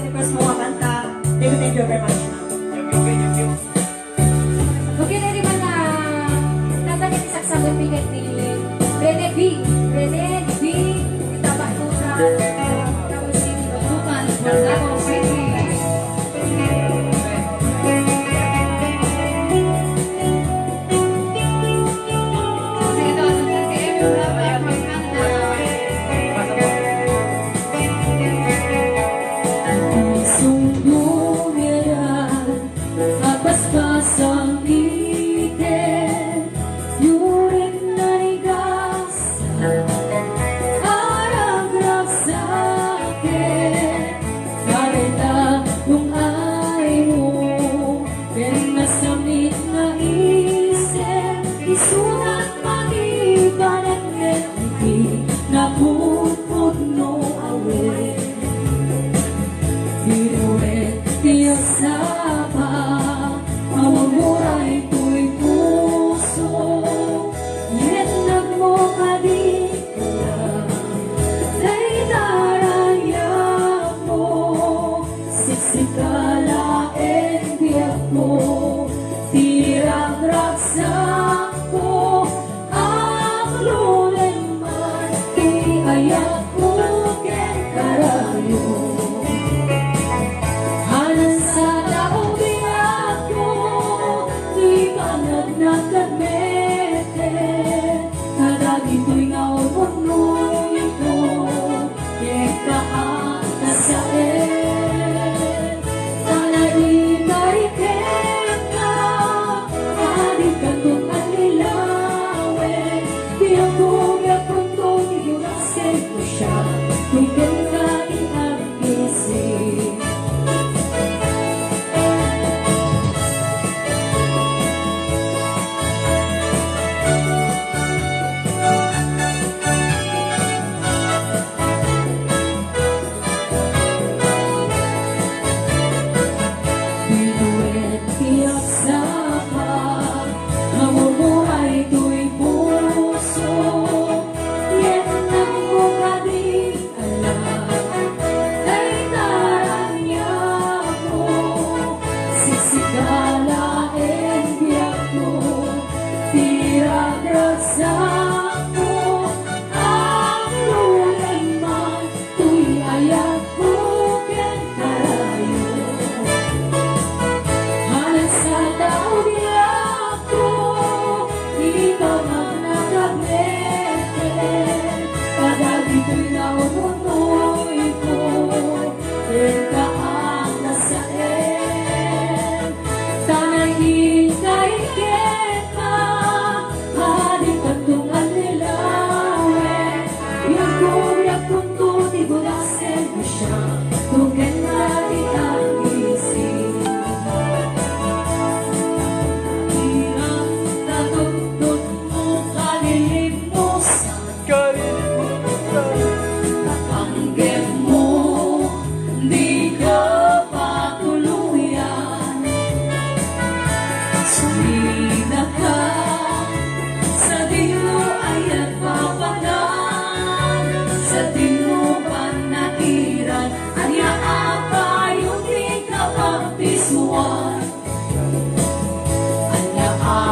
request mo nga kanta. Thank you very much. Okay na rin ba na nasa kinisaksagot bigat ni Rene B. Itaba ito sa Davao City. Bukan, Davao City. Sige daw, sa KM, wala pa yung magkanta. Sumbong yan at paspasang itin yurik na rigas aragrag sa akin karita yung ay mo pinasamit na isip isulat magibanat hindi napupod no away Piruet tiyasapa mawamuray ko'y puso yenag mo kadikala day daraya mo siksikala en biyak mo tirang raksak ko ang lulen man iayak ko ken karayo Halang sa daong biyako, di manag na kadmete, kadagi to'y ngaupunoy ko, kaan na sa tanay kariket ka, adik ka to'ng anilawe, biyakong ko, iyurasay ko siya, kung ganda iagisi.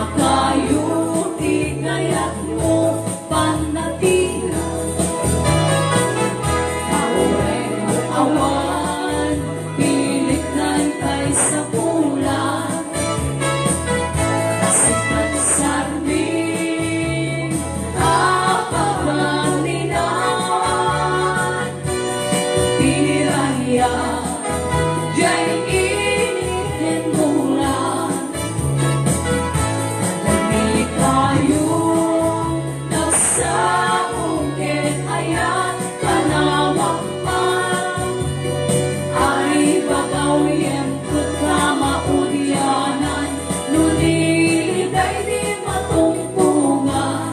Makayuti kaya't mo panatira. Kauray mo awan, pilit nantay sa bulan. Sikat sarming, apaganinan. Tiniraya, jay inihin bulan. Nagmili kayong nagsabungin ayan panawak man. Ay bagaw yempot ka maudyanan, nuniliday di matungtungan.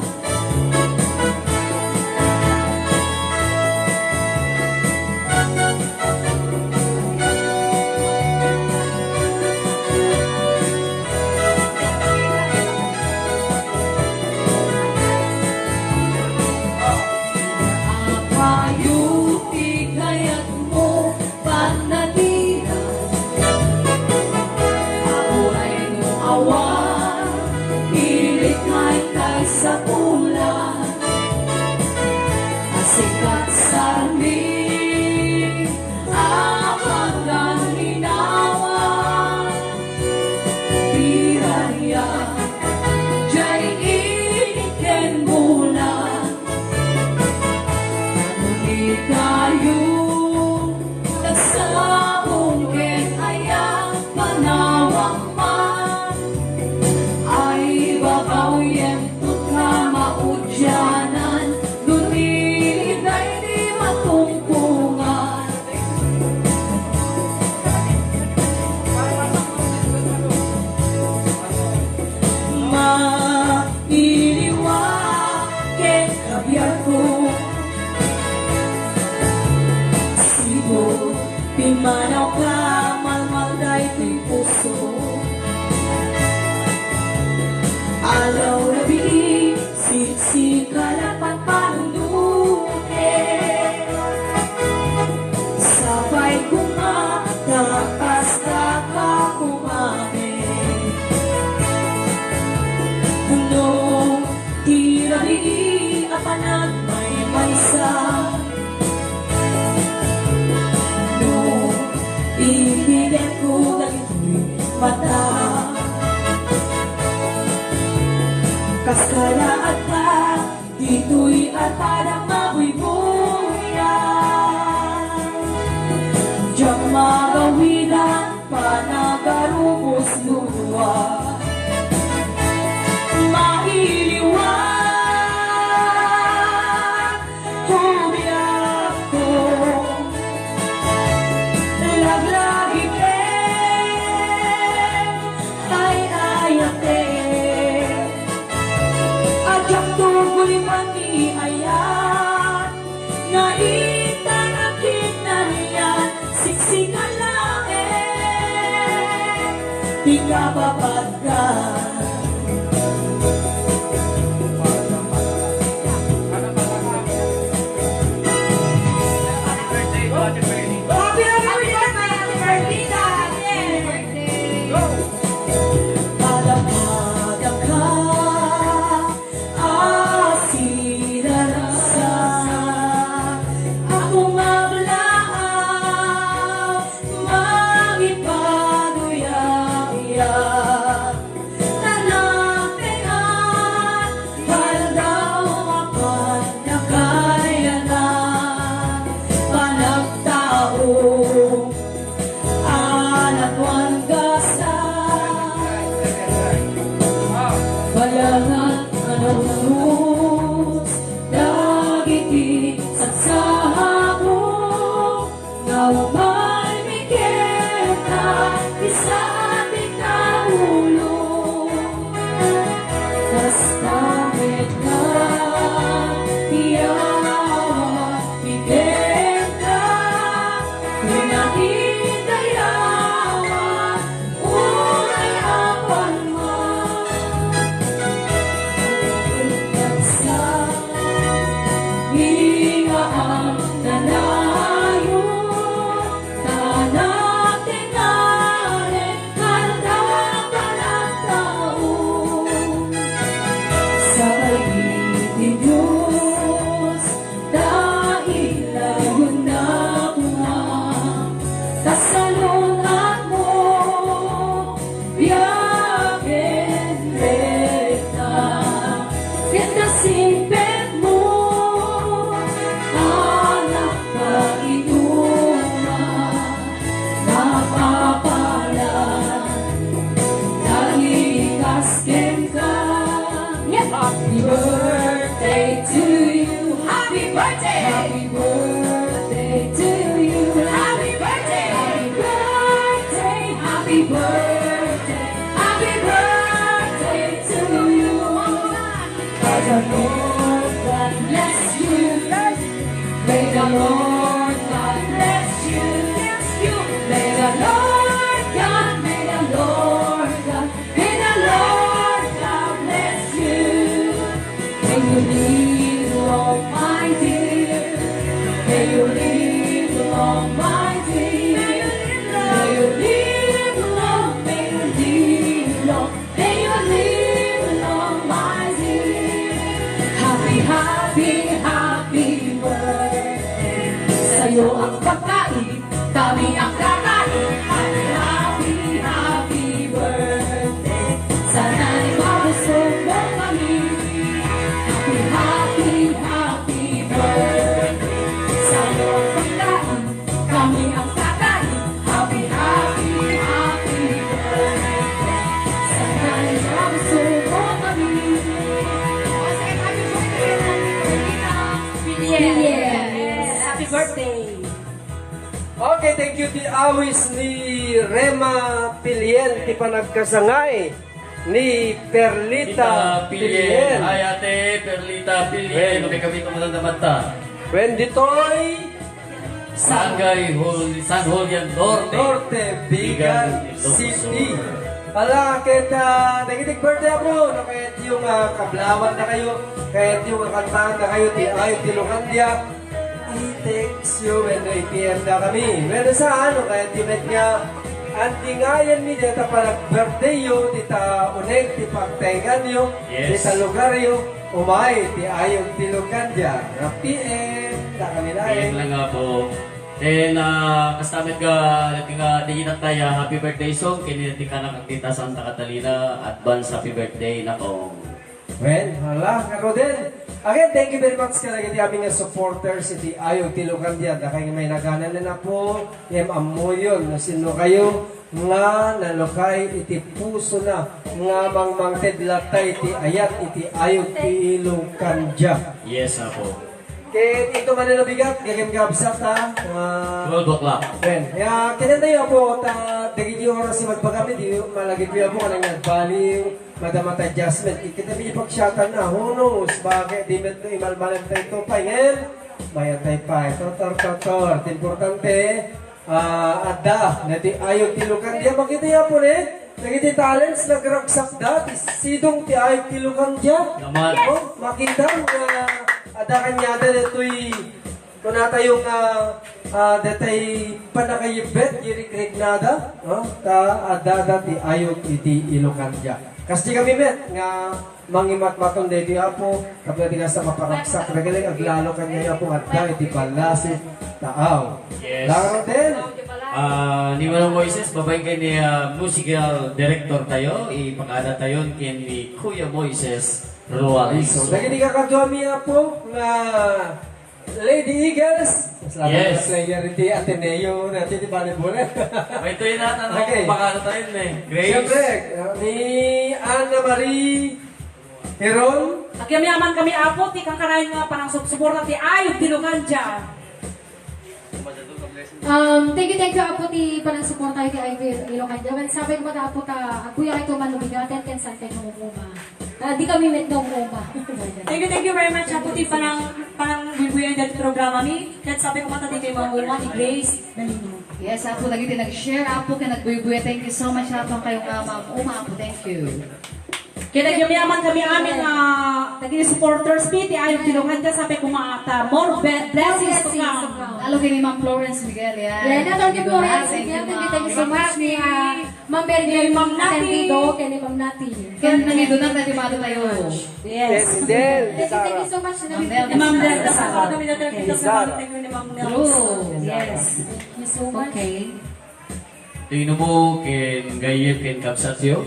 Akayuti kaya't mo panatira. Auray mo awan, pilit nantay sa bulan. Asikat sarming, apaganinawan. Piraya, jay iniken bulan. Ngunit kayong nagsabungin ayang panawak man. Ay babaw yempot ka maudyanan, ngunit ay di matungtungan. Mailiwakin kabiyak ko, sibo, pimanaw ka, malmalday ko'y puso. Alaw labi, siksi ka na pagpanunukin. Sabay ko nga, nakasta ka kumain. No, tirari apanag may maysa. No, ibigay ko dagito'y mata. Kaskala at pa, dito'y at parang mabuybuyan. Diyang magawilan, panagarubos luwa. Mailiwan, humiyak ko. Laglagi ay ayate. Ajak tugoy mani ayan, naitang akin na riyan, siksikan laeng, di ka babagkan. just can't come. Yeah. Happy birthday to you. Happy birthday. Happy birthday to you. Happy birthday. Happy birthday. Happy birthday. Happy birthday to you. God the Lord God bless you. May the Lord God bless you. May the Lord God, may the Lord God, may the Lord God bless you. May you live long, my dear. May you live long, my dear. May you live long, may you live long, may you live long, my dear. Happy, happy, happy birthday. Sa'yo ang pagkain, kami ang kakain. Happy, happy, happy birthday. Sana'y mabusog mo kami. Happy, happy, happy birthday. Sa'yo ang pagkain, kami ang kakain. Happy, happy, happy birthday. Sana'y mabusog mo kami. Yes. Happy birthday. Okay, thank you ti awis ni Rema Pilien ti panagkasangay ni Perlita Pilien. Hi ate, Perlita Pilien. Okay kami tumatang mata. When ditoy San Julian Norte. Norte, Bigan City. Ala, kahit nagitig birthday bro, no, kahit yung kablawan na kayo, kahit yung kantahan na kayo, ti ayo ti Lucandia, i-text you when i-PM na kami. Meron sa ano, kahit yung net nga, anti ngayon ni dita parang birthday yo, dita unig, ti pagtengan yo, dita lugar yo, umay, ti ayo ti Lucandia. PM, na kami na PM lang nga po. Then, kastamit ka, natin nga, digitan tayo, happy birthday song, kininatin ka ng Tita Santa Catalina, advance happy birthday na kong. Well, hala, ako din. Again, thank you very much talaga di aming supporters, iti ayaw tilukan diyan. Kaya may naganan na po, yung amoyon, na sino kayo, nga nalukay, iti puso na, nga mangmangted latay, iti ayat, iti ayaw tilukan diyan. Yes, po. Kaya ito man na bigat, gagawin ka absat ha. 12 o'clock. Ben, kaya kinanday ako, daging yung oras si magpagami, di malagit ko po ka nang nagbaliw, madamata adjustment. Kita may ipagsyatan na, who knows, bakit di met no imalmalan tayo ito pa, ngayon, bayan tayo pa, tor. Importante, ada, na di ayaw tilukan, di makita yan po nagiti talents, nagragsak dati, sidong ti ayaw tilukan dyan. Naman. Oh, makindang, ada kanyada dito'y kung nata yung datay panakayibet yiri nada no ta ada dati ayok iti Ilocan dia kasi kami met nga mangimat maton dito apo kapag di sa maparaksak regaling aglalo kanya apo adda iti palasit taaw. Yes. Laro din. Ni Manong Moises, babay kay ni musical director tayo, ipakada tayo kay ni Kuya Moises Ruales. So, naging kakadwa miya po nga Lady Eagles. Yes. Player iti Ateneo natin di volleyball. May ito yung natanong Okay. kung pakada tayo Grace. Siyempre, ni Ana Marie Heron. Nagyamayaman kami apo, ti kakarain nga parang suporta ti ayaw tilukan dyan. Thank you apo ti panang support tayo kay Ivy Ilocan Jawan. Sabi ko mga apo ta, kuya kayo manubigaten ken san kayo mumuma. Di kami met daw mumuma. Thank you very much apo ti parang bibuyan dati programa mi. Kahit sabi ko mata ti kay mamuma ni Grace Dalino. Yes, ako lagi din nag-share ako ka nagbuy-buy. Thank you so much ako kayong ma'am Uma po. Thank you. Kaya nagyamayaman kami amin naging supporters pi ti ayaw tilukan dyan. Sabi ko maata, more blessings to come. Lalo kay ni Ma'am Florence Miguel yan. Yeah, natawag Thank niyo you, po ma'am. rin. Thank you, ma'am. Thank you so much ni Ma'am Mary Kay Ma'am Nati. Atendido, kay ni Ma'am Nati. Kaya nandito na tayo tayo. Yes. Del. Thank you so much na Ni Ma'am Del, kasama kami na tayo sa thank you ni Ma'am Nels. True. Yes. Thank you so much. Okay. Tingnan mo ken Gayep ken Kapsatyo,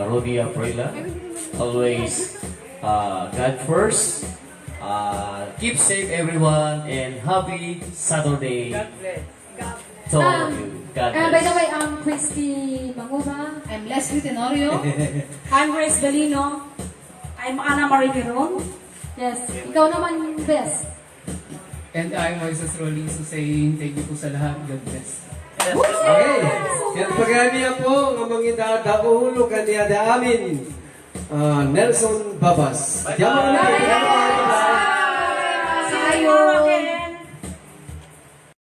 Rodi Aproila. Always God first. Keep safe everyone and happy Saturday to all of you. God And by the bless. way, Christy Manguba. I'm Leslie Tenorio. I'm Grace Belino. I'm Ana Marie Miron. Yes, ikaw naman, best. And I'm Moises Rolizo saying thank you po sa lahat. God bless. Okay. Kaya pagkaniya po, nga mga dapuhulog kaniya da amin, Nelson Babas. Bye-bye. Yaman Sayo.